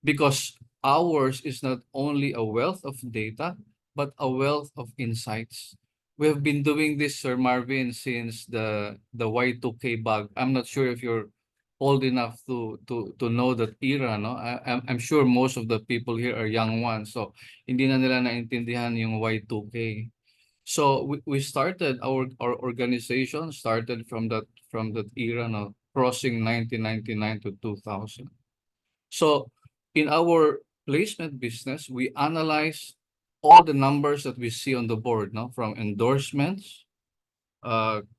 Because ours is not only a wealth of data, but a wealth of insights. We have been doing this, Sir Marvin, since the Y2K bug. I'm not sure if you're old enough to know that era, no? I'm sure most of the people here are young ones, so hindi na nila naintindihan yung Y2K. So we started our organization started from that era, no, crossing 1999 to 2000. So in our placement business, we analyze all the numbers that we see on the board, no, from endorsements,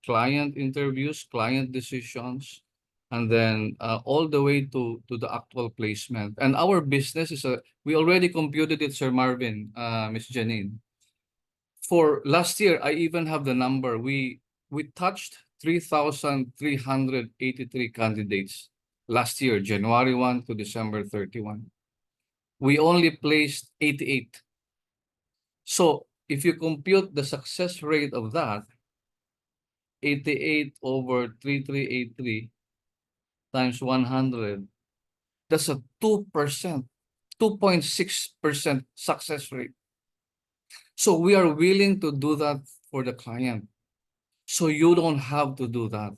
client interviews, client decisions, and then all the way to the actual placement. And our business we already computed it, Sir Marvin, Miss Janine. For last year, I even have the number. We touched 3,383 candidates last year, January 1 to December 31. We only placed 88. So if you compute the success rate of that, 88 over 3,383 times 100, that's a 2%, 2.6% success rate. So we are willing to do that for the client. So you don't have to do that.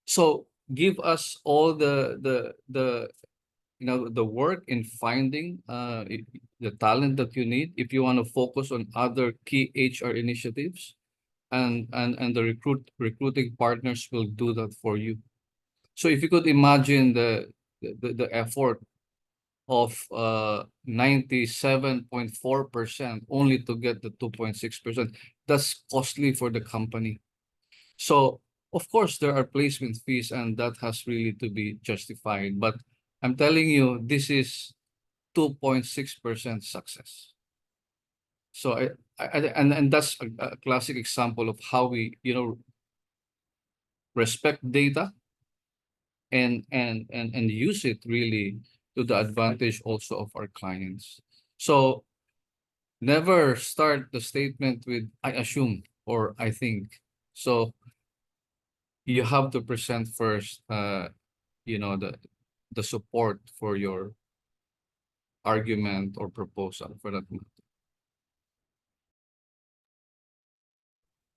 So give us all the work in finding the talent that you need. If you want to focus on other key HR initiatives, and the recruiting partners will do that for you. So if you could imagine the effort of 97.4% only to get the 2.6%, that's costly for the company. So of course there are placement fees, and that has really to be justified. But I'm telling you, this is 2.6% success. So and that's a classic example of how we respect data and use it really to the advantage also of our clients. So never start the statement with I assume or I think. So you have to present first the support for your argument or proposal for that matter.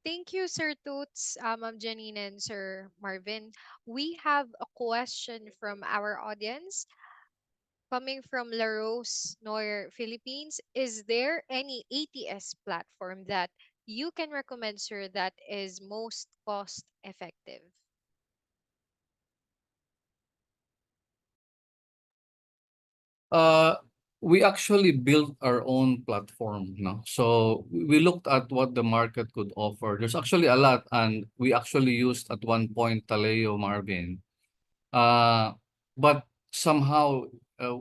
Thank you, Sir Toots, Ma'am Janine, and Sir Marvin. We have a question from our audience coming from La Rose, Nor, Philippines. Is there any ATS platform that you can recommend, sir, that is most cost effective? Uh We actually built our own platform, no? So we looked at what the market could offer. There's actually a lot, and we actually used at one point Taleo, Marvin. But somehow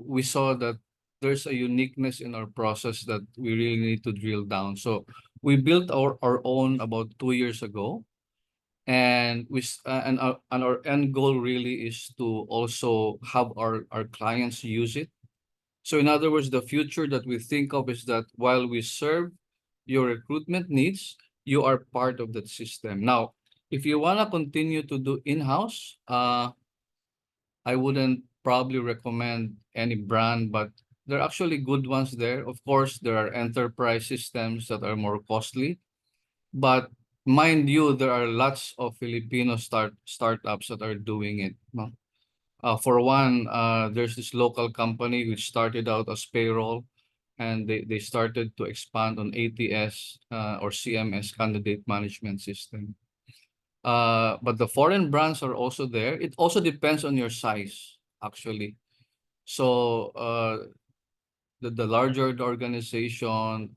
we saw that there's a uniqueness in our process that we really need to drill down. So we built our own about 2 years ago, and and our end goal really is to also have our clients use it. So in other words, the future that we think of is that while we serve your recruitment needs, you are part of that system. Now, if you want to continue to do in-house, I wouldn't probably recommend any brand, but there are actually good ones there. Of course, there are enterprise systems that are more costly, but mind you, there are lots of Filipino startups that are doing it, no? For one, there's this local company which started out as payroll, and they started to expand on ATS or CMS, candidate management system. But the foreign brands are also there. It also depends on your size, actually. So the larger the organization,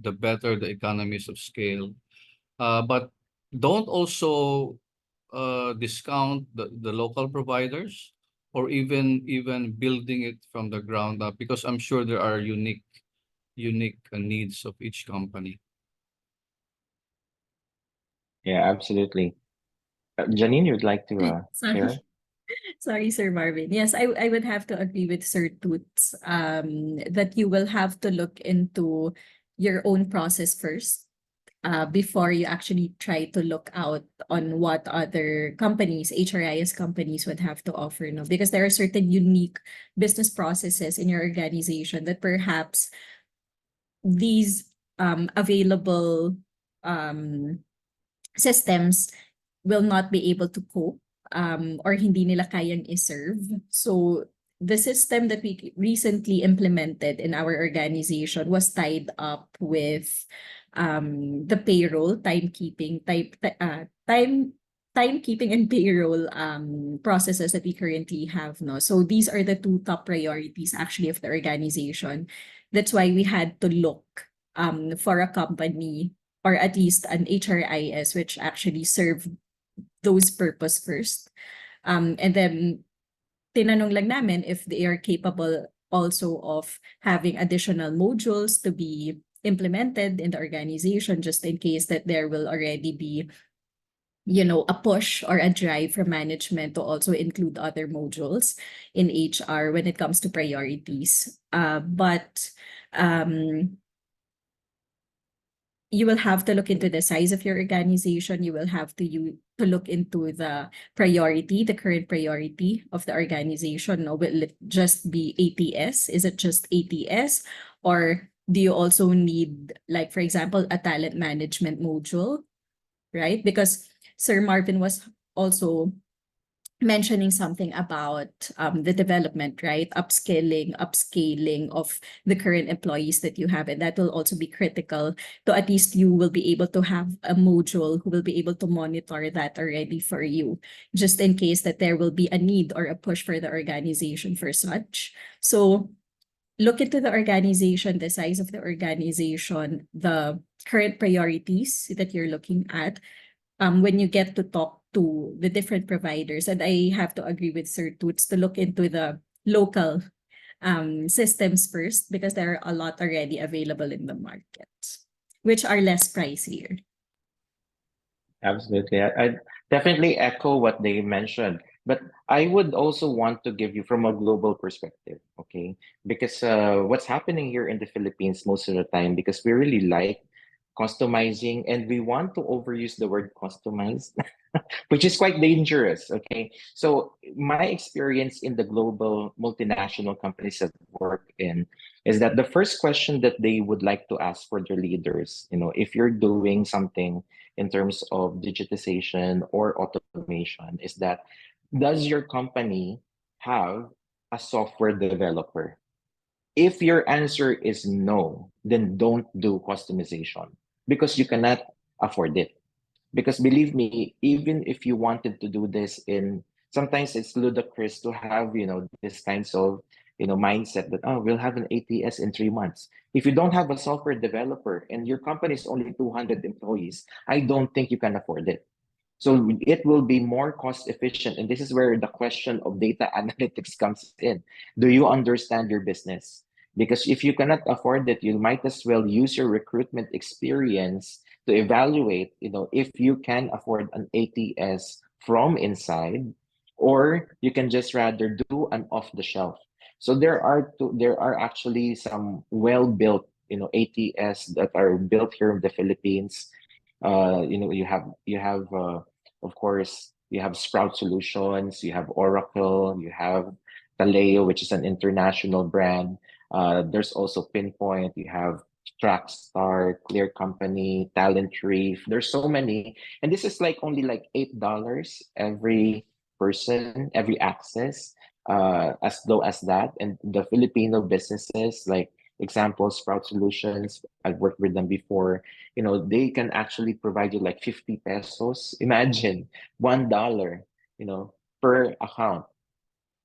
the better the economies of scale. But don't also discount the local providers, or even building it from the ground up, because I'm sure there are unique needs of each company. Yeah, absolutely. Janine, you'd like to share? Sorry. Sorry, Sir Marvin. Yes, I would have to agree with Sir Toots that you will have to look into your own process first before you actually try to look out on what other companies, HRIS companies would have to offer. No? Because there are certain unique business processes in your organization that perhaps these available systems will not be able to cope or hindi nila kayang iserve. So the system that we recently implemented in our organization was tied up with the payroll, timekeeping and payroll processes that we currently have. No? So these are the two top priorities actually of the organization. That's why we had to look for a company or at least an HRIS which actually serve those purpose first. And then tinanong lang namin if they are capable also of having additional modules to be implemented in the organization, just in case that there will already be, you know, a push or a drive from management to also include other modules in HR when it comes to priorities. But you will have to look into the size of your organization. You will have to look into the priority, the current priority of the organization. No, will it just be ATS? Is it just ATS? Or do you also need, like, for example, a talent management module, right? Because Sir Marvin was also mentioning something about the development, right? Upscaling of the current employees that you have. And that will also be critical to at least you will be able to have a module who will be able to monitor that already for you, just in case that there will be a need or a push for the organization for such. So look into the organization, the size of the organization, the current priorities that you're looking at. When you get to talk to the different providers, and I have to agree with Sir Toots to look into the local systems first, because there are a lot already available in the market, which are less pricier. Absolutely. I definitely echo what they mentioned, but I would also want to give you from a global perspective, okay? Because what's happening here in the Philippines most of the time, because we really like customizing and we want to overuse the word customized, which is quite dangerous, okay? So my experience in the global multinational companies that I work in is that the first question that they would like to ask for their leaders, you know, if you're doing something in terms of digitization or automation, is that does your company have a software developer? If your answer is no, then don't do customization because you cannot afford it. Because believe me, even if you wanted to do this in, sometimes it's ludicrous to have, you know, this kinds of, mindset that, oh, we'll have an ATS in 3 months. If you don't have a software developer and your company is only 200 employees, I don't think you can afford it. So it will be more cost efficient. And this is where the question of data analytics comes in. Do you understand your business? Because if you cannot afford it, you might as well use your recruitment experience to evaluate, if you can afford an ATS from inside, or you can just rather do an off the shelf. So there are actually some well built, ATS that are built here in the Philippines. You have of course, you have Sprout Solutions, you have Oracle, you have Taleo, which is an international brand. There's also Pinpoint, you have Trackstar, Clear Company, Talent Reef. There's so many. And this is like only like $8 every person, every access, as low as that. And the Filipino businesses, like example, Sprout Solutions, I've worked with them before, they can actually provide you like 50 pesos. Imagine $1, per account,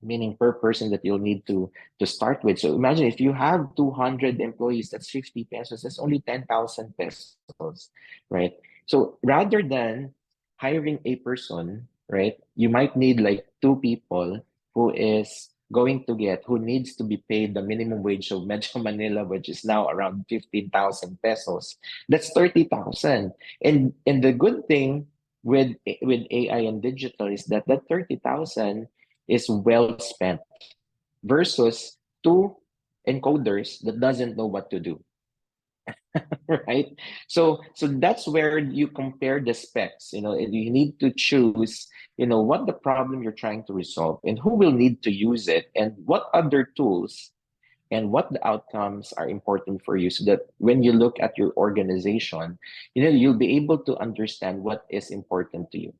meaning per person that you'll need to start with. So imagine if you have 200 employees, that's 50 pesos, that's only 10,000 pesos, right? So rather than hiring a person, right, you might need like two people who needs to be paid the minimum wage of Metro Manila, which is now around 15,000 pesos. That's 30,000. And the good thing with AI and digital is that 30,000 is well spent versus two encoders that doesn't know what to do. Right? So that's where you compare the specs. You need to choose, what the problem you're trying to resolve and who will need to use it and what other tools and what the outcomes are important for you, so that when you look at your organization, you'll be able to understand what is important to you.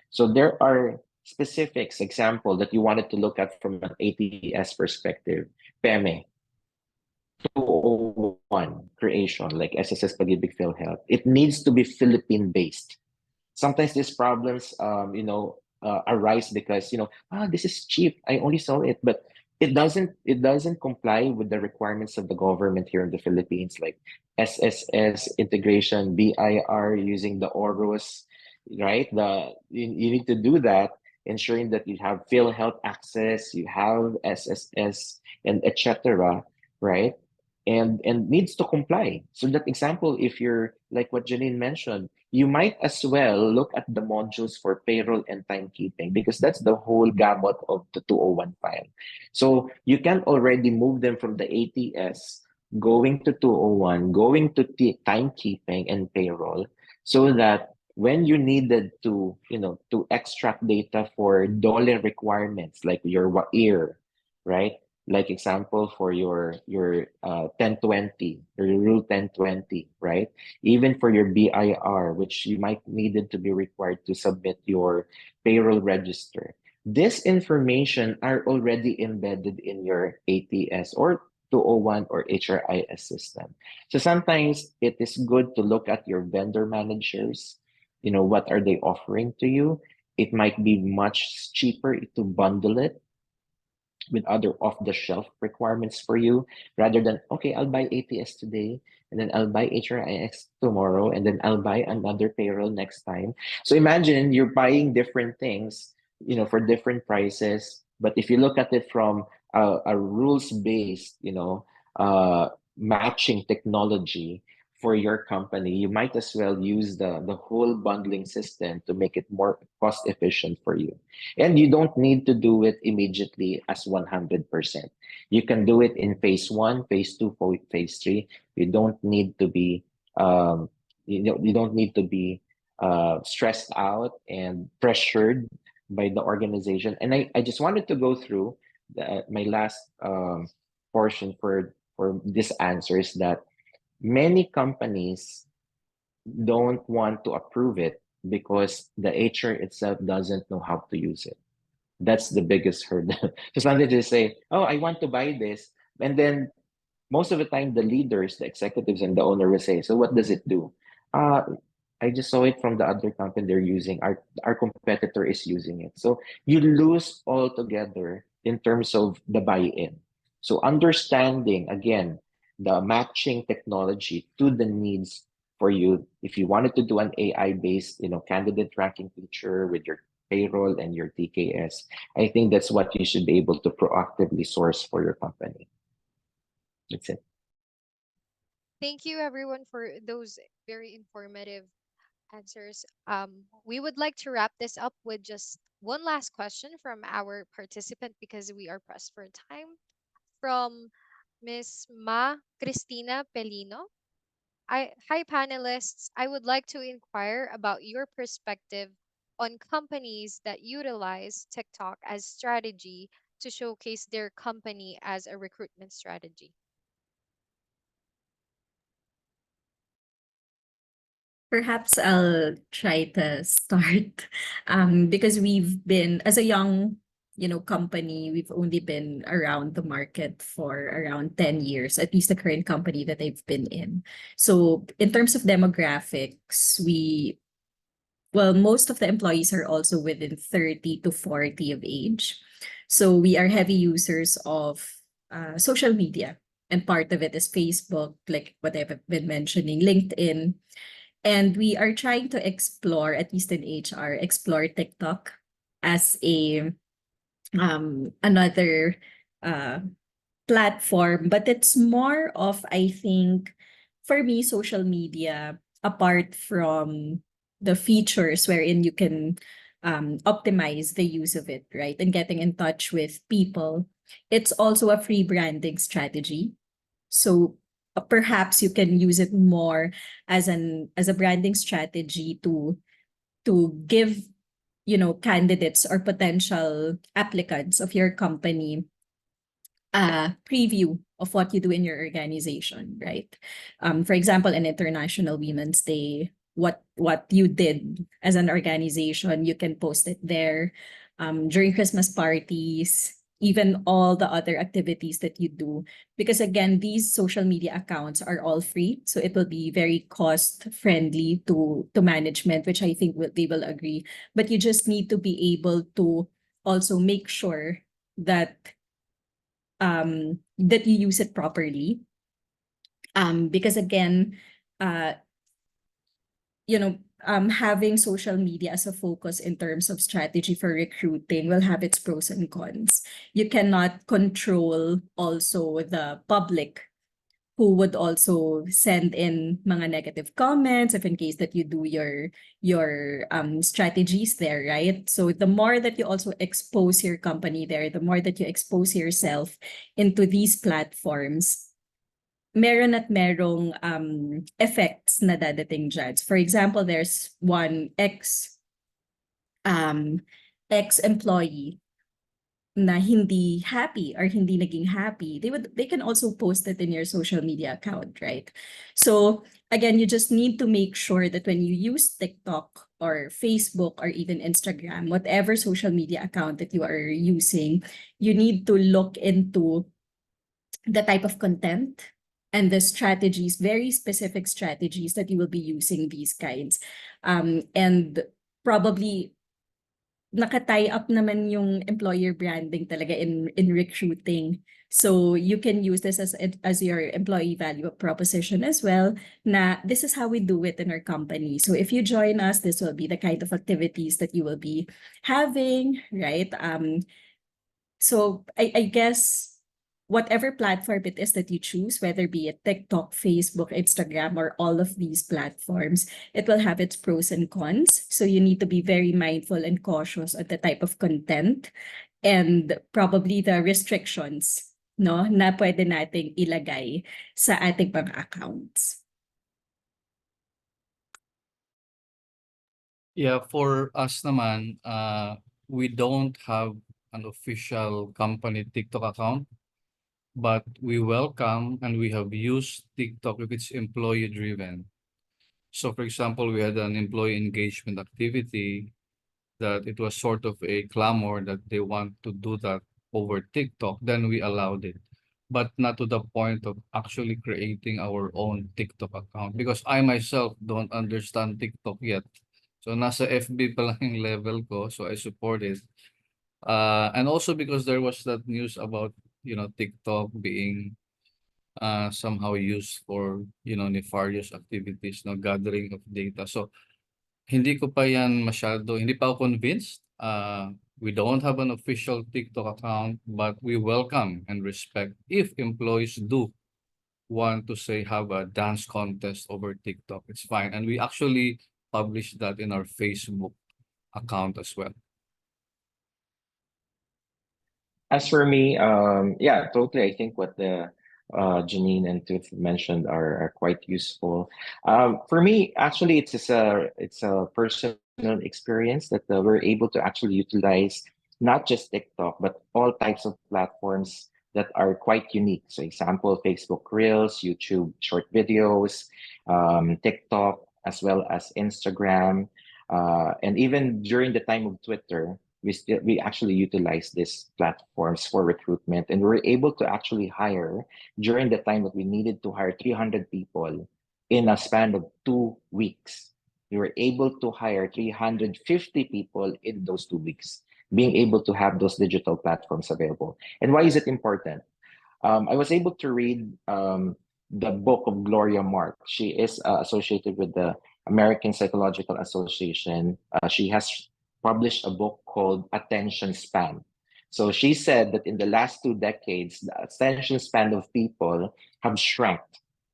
So there are specifics, example that you wanted to look at from an ATS perspective. PEME, 201 creation, like SSS Pag-ibig PhilHealth. It needs to be Philippine based. Sometimes these problems, arise because, this is cheap. I only saw it, but it doesn't comply with the requirements of the government here in the Philippines, like SSS integration, BIR using the OROS, right? You need to do that, ensuring that you have PhilHealth access, you have SSS, and etc. Right? And needs to comply. So that example, if you're like what Janine mentioned, you might as well look at the modules for payroll and timekeeping, because that's the whole gamut of the 201 file. So you can already move them from the ATS, going to 201, going to timekeeping and payroll, so that when you needed to extract data for DOLE requirements, like your WAIR, right? Like example for your 1020, your rule 1020, right? Even for your BIR, which you might needed to be required to submit your payroll register. This information are already embedded in your ATS or 201 or HRIS system. So sometimes it is good to look at your vendor managers. What are they offering to you? It might be much cheaper to bundle it with other off-the-shelf requirements for you, rather than, okay, I'll buy ATS today, and then I'll buy HRIS tomorrow, and then I'll buy another payroll next time. So imagine you're buying different things, for different prices. But if you look at it from a rules-based, matching technology for your company, you might as well use the whole bundling system to make it more cost efficient for you. And you don't need to do it immediately as 100%. You can do it in phase one, phase two, phase three. You don't need to be, you don't need to be stressed out and pressured by the organization. And I just wanted to go through my last portion for this answer is that many companies don't want to approve it because the HR itself doesn't know how to use it. That's the biggest hurdle. So sometimes they say, "Oh, I want to buy this," and then most of the time, the leaders, the executives, and the owner will say, "So what does it do?" Uh, I just saw it from the other company they're using. Our competitor is using it. So you lose altogether in terms of the buy-in. So understanding, again, the matching technology to the needs for you. If you wanted to do an AI-based, candidate tracking feature with your payroll and your TKS, I think that's what you should be able to proactively source for your company. That's it. Thank you everyone for those very informative answers. We would like to wrap this up with just one last question from our participant because we are pressed for time. From Miss Ma Cristina Pelino. Hi panelists. I would like to inquire about your perspective on companies that utilize TikTok as strategy to showcase their company as a recruitment strategy. Perhaps I'll try to start because we've been, as a young, company, we've only been around the market for around 10 years, at least the current company that I've been in. So in terms of demographics, most of the employees are also within 30 to 40 of age. So we are heavy users of social media. And part of it is Facebook, like what I've been mentioning, LinkedIn. And we are trying to explore, at least in HR, explore TikTok as another platform. But it's more of, I think, for me, social media, apart from the features wherein you can optimize the use of it, right? And getting in touch with people, it's also a free branding strategy. So perhaps you can use it more as a branding strategy to give candidates or potential applicants of your company a preview of what you do in your organization, right? For example, an International Women's Day, what you did as an organization, you can post it there. During Christmas parties, even all the other activities that you do. Because again, these social media accounts are all free. So it will be very cost friendly to management, which I think they will agree. But you just need to be able to also make sure that that you use it properly. Because again, having social media as a focus in terms of strategy for recruiting will have its pros and cons. You cannot control also the public who would also send in mga negative comments if in case that you do your strategies there, right? So the more that you also expose your company there, the more that you expose yourself into these platforms, meron at merong effects na dadating dyan. For example, there's one ex-employee na hindi happy or hindi naging happy, they can also post it in your social media account, right? So again, you just need to make sure that when you use TikTok or Facebook or even Instagram, whatever social media account that you are using, you need to look into the type of content and the strategies, very specific strategies that you will be using these kinds. And probably naka-tie up naman yung employer branding talaga in recruiting. So you can use this as your employee value proposition as well, na this is how we do it in our company. So if you join us, this will be the kind of activities that you will be having, right? So I guess whatever platform it is that you choose, whether be it TikTok, Facebook, Instagram, or all of these platforms, it will have its pros and cons. So you need to be very mindful and cautious of the type of content and probably the restrictions, no, na pwede nating ilagay sa ating mga accounts. Yeah, for us naman, we don't have an official company TikTok account, but we welcome and we have used TikTok if it's employee driven. So for example, we had an employee engagement activity that it was sort of a clamor that they want to do that over TikTok, then we allowed it. But not to the point of actually creating our own TikTok account because I myself don't understand TikTok yet. So nasa FB pa lang yung level ko, so I support it. And also because there was that news about TikTok being somehow used for, nefarious activities, no, gathering of data. So, hindi pa ako convinced. We don't have an official TikTok account, but we welcome and respect if employees do want to say have a dance contest over TikTok. It's fine. And we actually publish that in our Facebook account as well. As for me, yeah, totally. I think what the Janine and Toots mentioned are quite useful. For me, actually, it's a personal experience that we're able to actually utilize not just TikTok but all types of platforms that are quite unique. So, example, Facebook Reels, YouTube short videos, TikTok, as well as Instagram, and even during the time of Twitter, we actually utilize these platforms for recruitment, and we were able to actually hire during the time that we needed to hire 300 people in a span of 2 weeks. We were able to hire 350 people in those 2 weeks, being able to have those digital platforms available. And why is it important? I was able to read the book of Gloria Mark. She is associated with the American Psychological Association. She has published a book called Attention Span. So she said that in the last 2 decades, the attention span of people have shrunk.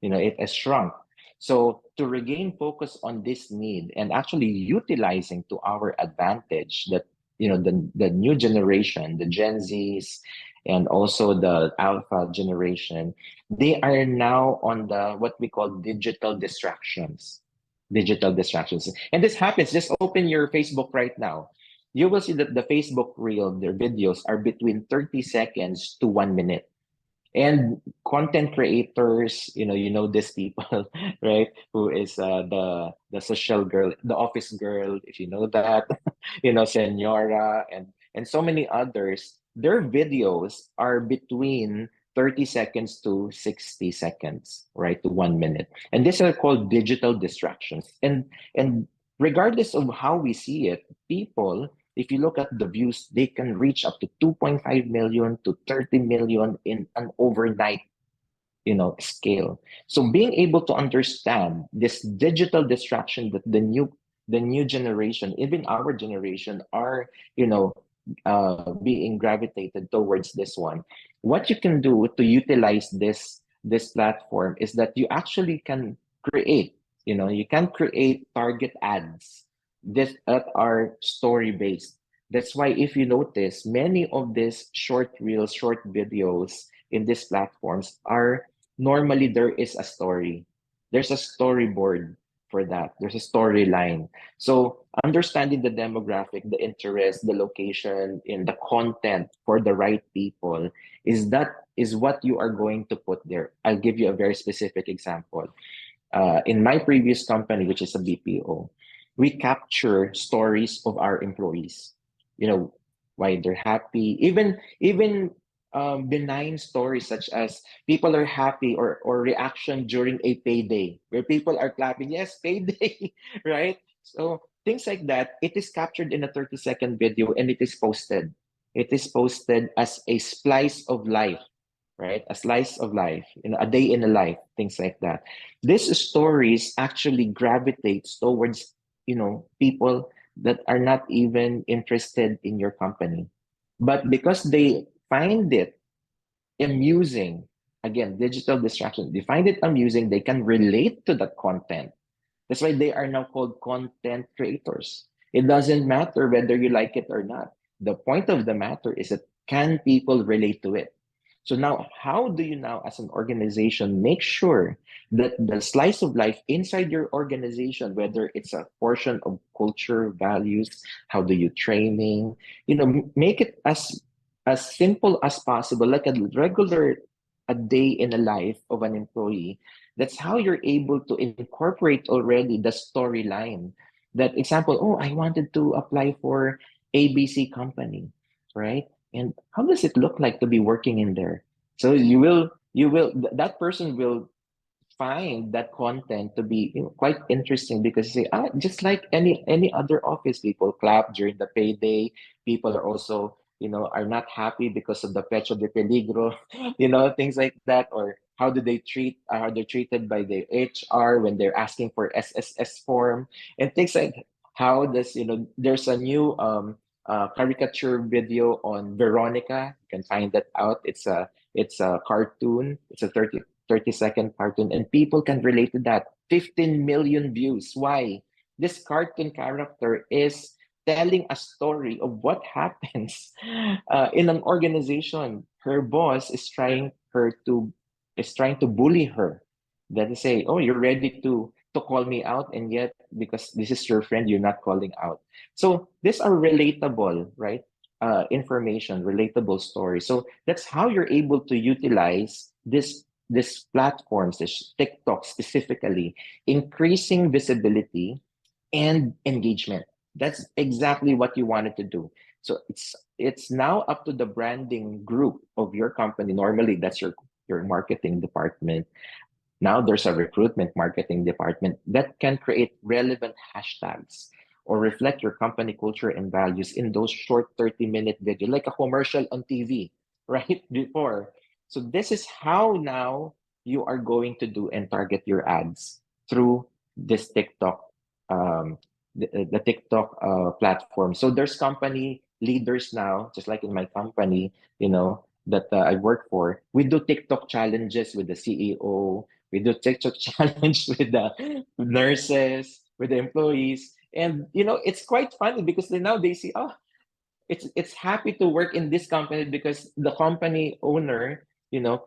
It has shrunk. So to regain focus on this need and actually utilizing to our advantage that the new generation, the Gen Zs, and also the alpha generation, they are now on the what we call digital distractions. And this happens, just open your Facebook right now. You will see that the Facebook reel, their videos are between 30 seconds to 1 minute. And content creators, you know these people, right? Who is the social girl, the office girl, if you know that, Senora, and so many others. Their videos are between 30 seconds to 60 seconds, right, to 1 minute. And these are called digital distractions. And regardless of how we see it, people, if you look at the views, they can reach up to 2.5 million to 30 million in an overnight, scale. So being able to understand this digital distraction that the new generation, even our generation, are, being gravitated towards this one. What you can do to utilize this platform is that you actually can create, you can create target ads that are story based. That's why if you notice, many of these short reels, short videos in these platforms are normally there is a story. There's a storyboard for that. There's a storyline. So understanding the demographic, the interest, the location, and the content for the right people is what you are going to put there. I'll give you a very specific example. In my previous company, which is a BPO, we capture stories of our employees. Why they're happy, even benign stories such as people are happy, or reaction during a payday where people are clapping, yes, payday, right? So things like that, it is captured in a 30-second video, and it is posted as a slice of life, right? A slice of life, a day in a life, things like that. These stories actually gravitates towards, people that are not even interested in your company. But because they find it amusing, again, digital distraction, they find it amusing, they can relate to the content. That's why they are now called content creators. It doesn't matter whether you like it or not. The point of the matter is that can people relate to it? So now, how do you now, as an organization, make sure that the slice of life inside your organization, whether it's a portion of culture, values, how do you training, make it as simple as possible, like a day in the life of an employee. That's how you're able to incorporate already the storyline. That example, oh, I wanted to apply for ABC company, right? And how does it look like to be working in there? So that person will find that content to be, quite interesting, because you say, just like any other office, people clap during the payday. People are also are not happy because of the pecho de peligro, things like that, or how they're treated by the HR when they're asking for SSS form and things like how does there's a new caricature video on Veronica. You can find that out. It's a cartoon. It's a 30-second cartoon, and people can relate to that. 15 million views. Why? This cartoon character is telling a story of what happens in an organization. Her boss is trying to bully her. That is say, oh, you're ready to call me out, and yet because this is your friend, you're not calling out. So these are relatable, right? Information, relatable stories. So that's how you're able to utilize this platforms, this TikTok specifically, increasing visibility and engagement. That's exactly what you wanted to do. So it's now up to the branding group of your company. Normally, that's your marketing department. Now there's a recruitment marketing department that can create relevant hashtags or reflect your company culture and values in those short 30-minute video, like a commercial on TV, right? Before. So this is how now you are going to do and target your ads through this TikTok, the TikTok platform. So there's company leaders now, just like in my company, that I work for. We do TikTok challenges with the CEO. We do TikTok challenge with the nurses, with the employees. And it's quite funny because now they see, oh, it's happy to work in this company because the company owner,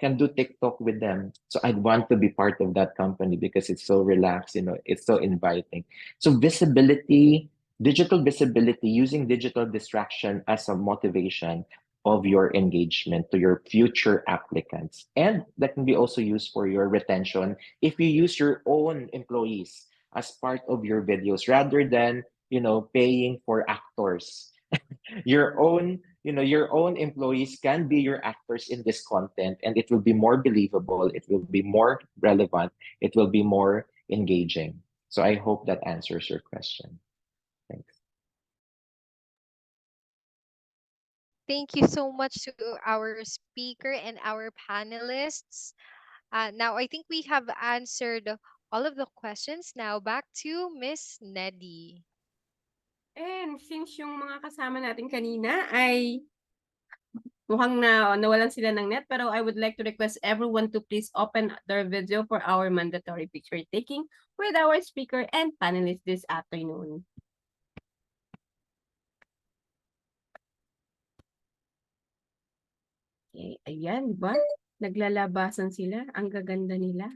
can do TikTok with them. So I'd want to be part of that company because it's so relaxed, it's so inviting. So visibility, digital visibility, using digital distraction as a motivation of your engagement to your future applicants. And that can be also used for your retention if you use your own employees as part of your videos rather than, paying for actors. Your own employees can be your actors in this content, and it will be more believable, it will be more relevant, it will be more engaging. So I hope that answers your question. Thanks. Thank you so much to our speaker and our panelists. Now, I think we have answered all of the questions. Now, back to Miss Neddy. And since yung mga kasama natin kanina ay mukhang nawalan sila ng net, pero I would like to request everyone to please open their video for our mandatory picture taking with our speaker and panelists this afternoon. Okay, ayan, diba? Naglalabasan sila. Ang gaganda nila.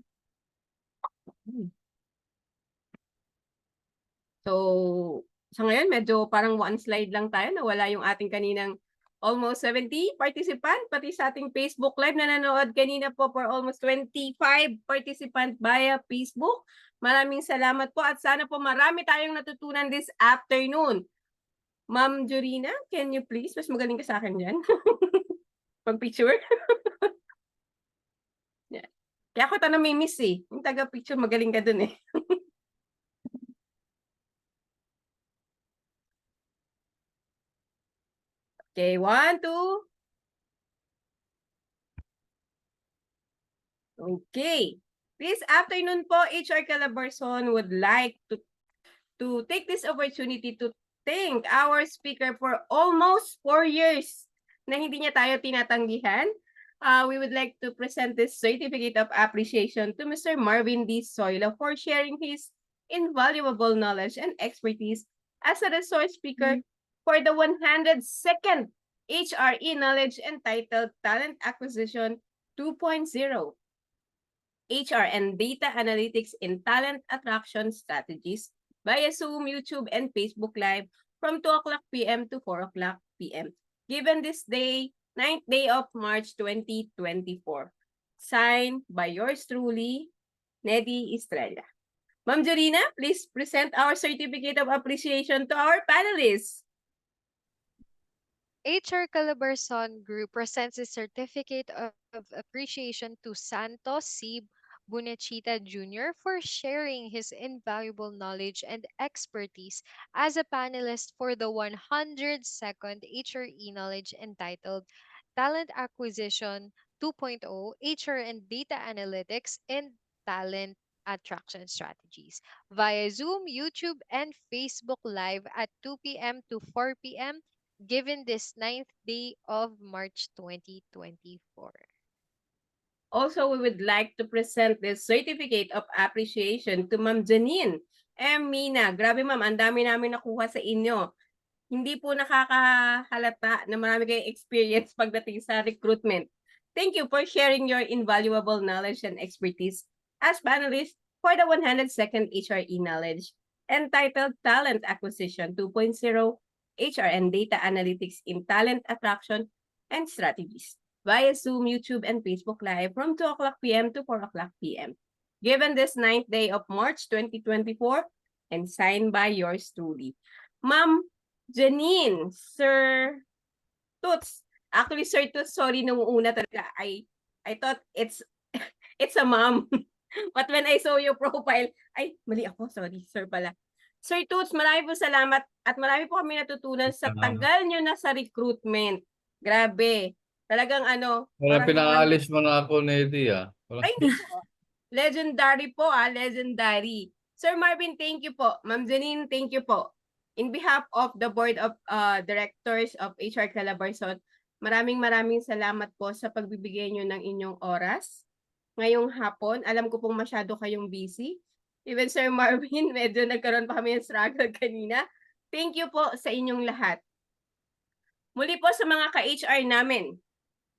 So, sa ngayon, medyo parang one slide lang tayo. Nawala yung ating kaninang almost 70 participant, pati sa ating Facebook Live na nanood kanina po for almost 25 participant via Facebook. Maraming salamat po at sana po marami tayong natutunan this afternoon. Ma'am Jorina, can you please? Mas magaling ka sa akin dyan. Pag-picture. Yeah. Kaya ako ito namimiss eh. Yung taga-picture, magaling ka dun eh. Okay, 1, 2. Okay. This afternoon po, HR Calabarzon would like to take this opportunity to thank our speaker for almost 4 years na hindi niya tayo tinatanggihan. We would like to present this certificate of appreciation to Mr. Marvin D. Zoilo for sharing his invaluable knowledge and expertise as a resource speaker for the 102nd HRE Knowledge entitled Talent Acquisition 2.0. HR and Data Analytics in Talent Attraction Strategies via Zoom, YouTube, and Facebook Live from 2 o'clock p.m. to 4 o'clock p.m. Given this day, 9th day of March 2024. Signed by yours truly, Neddy Estrella. Ma'am Jorina, please present our certificate of appreciation to our panelists. HR Calabarzon Group presents a certificate of appreciation to Santos C. Bunachita Jr. for sharing his invaluable knowledge and expertise as a panelist for the 102nd HRE Knowledge entitled Talent Acquisition 2.0 HR and Data Analytics and Talent Attraction Strategies via Zoom, YouTube, and Facebook Live at 2 p.m. to 4 p.m. given this 9th day of March 2024. Also, we would like to present this certificate of appreciation to Ma'am Janine M. Mina. Grabe ma'am, ang dami namin nakuha sa inyo. Hindi po nakakahalata na marami kayong experience pagdating sa recruitment. Thank you for sharing your invaluable knowledge and expertise as panelists for the 102nd HRE Knowledge entitled Talent Acquisition 2.0 HR and Data Analytics in Talent Attraction and Strategies via Zoom, YouTube, and Facebook Live from 2 o'clock p.m. to 4 o'clock p.m. Given this 9th day of March 2024 and signed by yours truly. Ma'am Janine, Sir Toots. Actually, Sir Toots, sorry nung una talaga. I thought it's it's a mom. But when I saw your profile, ay, mali ako. Sorry, Sir pala. Sir Toots, marami po salamat at marami po kami natutunan sa tagal nyo na sa recruitment. Grabe. Talagang ano. Wala parang pinaalis mo na ako, Nedy, ah. Ay, hindi po. Legendary po, legendary. Sir Marvin, thank you po. Ma'am Janine, thank you po. In behalf of the Board of Directors of HR Calabarzon, maraming salamat po sa pagbibigay nyo ng inyong oras. Ngayong hapon, alam ko pong masyado kayong busy. Even Sir Marvin, medyo nagkaroon pa kami ng struggle kanina. Thank you po sa inyong lahat. Muli po sa mga ka-HR namin.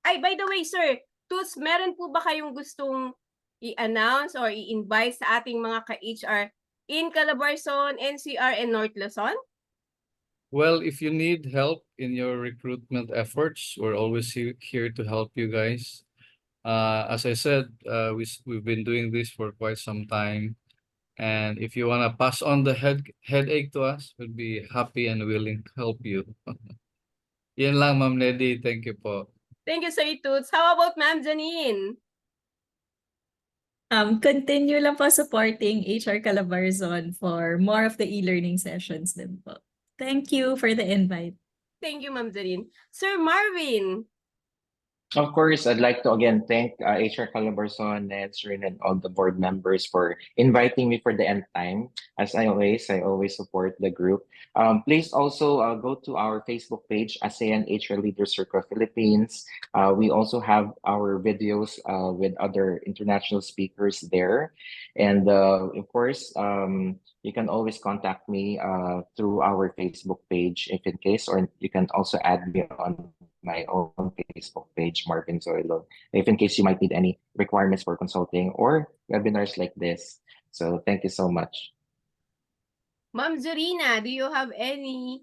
Ay, by the way, Sir, Toots, meron po ba kayong gustong i-announce or i-invite sa ating mga ka-HR in Calabarzon, NCR, and North Luzon? Well, if you need help in your recruitment efforts, we're always here to help you guys. As I said, we've been doing this for quite some time. And if you want to pass on the headache to us, we'll be happy and willing to help you. Yan lang, Ma'am Nedy. Thank you po. Thank you, Sir Toots. How about Ma'am Janine? Continue lang po supporting HR Calabarzon for more of the e-learning sessions din po. Thank you for the invite. Thank you, Ma'am Janine. Sir Marvin. Of course, I'd like to again thank HR Calabarzon, Nedrin, and all the board members for inviting me for the end time. As I always support the group. Please also go to our Facebook page, ASEAN HR Leaders Circle Philippines. We also have our videos with other international speakers there. And of course, you can always contact me through our Facebook page if in case, or you can also add me on my own Facebook page, Marvin Zoilo, if in case you might need any requirements for consulting or webinars like this. So thank you so much. Ma'am Zurina, do you have any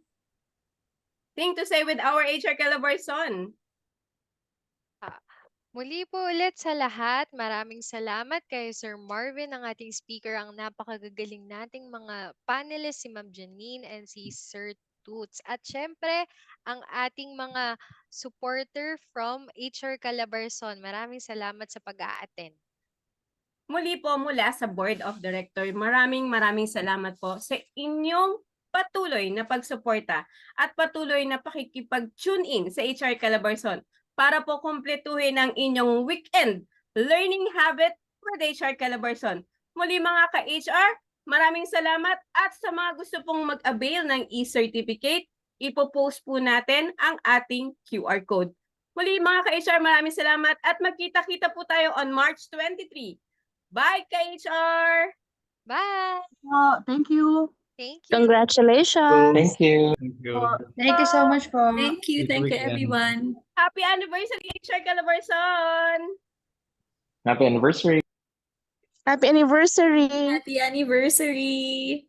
thing to say with our HR Calabarzon? Muli po ulit sa lahat, maraming salamat kay Sir Marvin, ang ating speaker, ang napakagagaling nating mga panelists, si Ma'am Janine and si Sir Toots. At syempre, ang ating mga supporter from HR Calabarzon. Maraming salamat sa pag-a-attend. Muli po mula sa Board of Directors, maraming salamat po sa inyong patuloy na pagsuporta at patuloy na pakikipag-tune in sa HR Calabarzon para po kumpletuhin ang inyong weekend learning habit with HR Calabarzon. Muli mga ka-HR, maraming salamat at sa mga gusto pong mag-avail ng e-certificate, ipopost po natin ang ating QR code. Muli mga ka-HR, maraming salamat at magkita-kita po tayo on March 23. Bye, ka-HR! Bye! Thank you. Thank you. Congratulations. Thank you. Thank you. Thank you so much po. Thank you. Good Thank you, weekend. everyone. Happy anniversary, HR Calabarzon! Happy anniversary. Happy anniversary. Happy anniversary.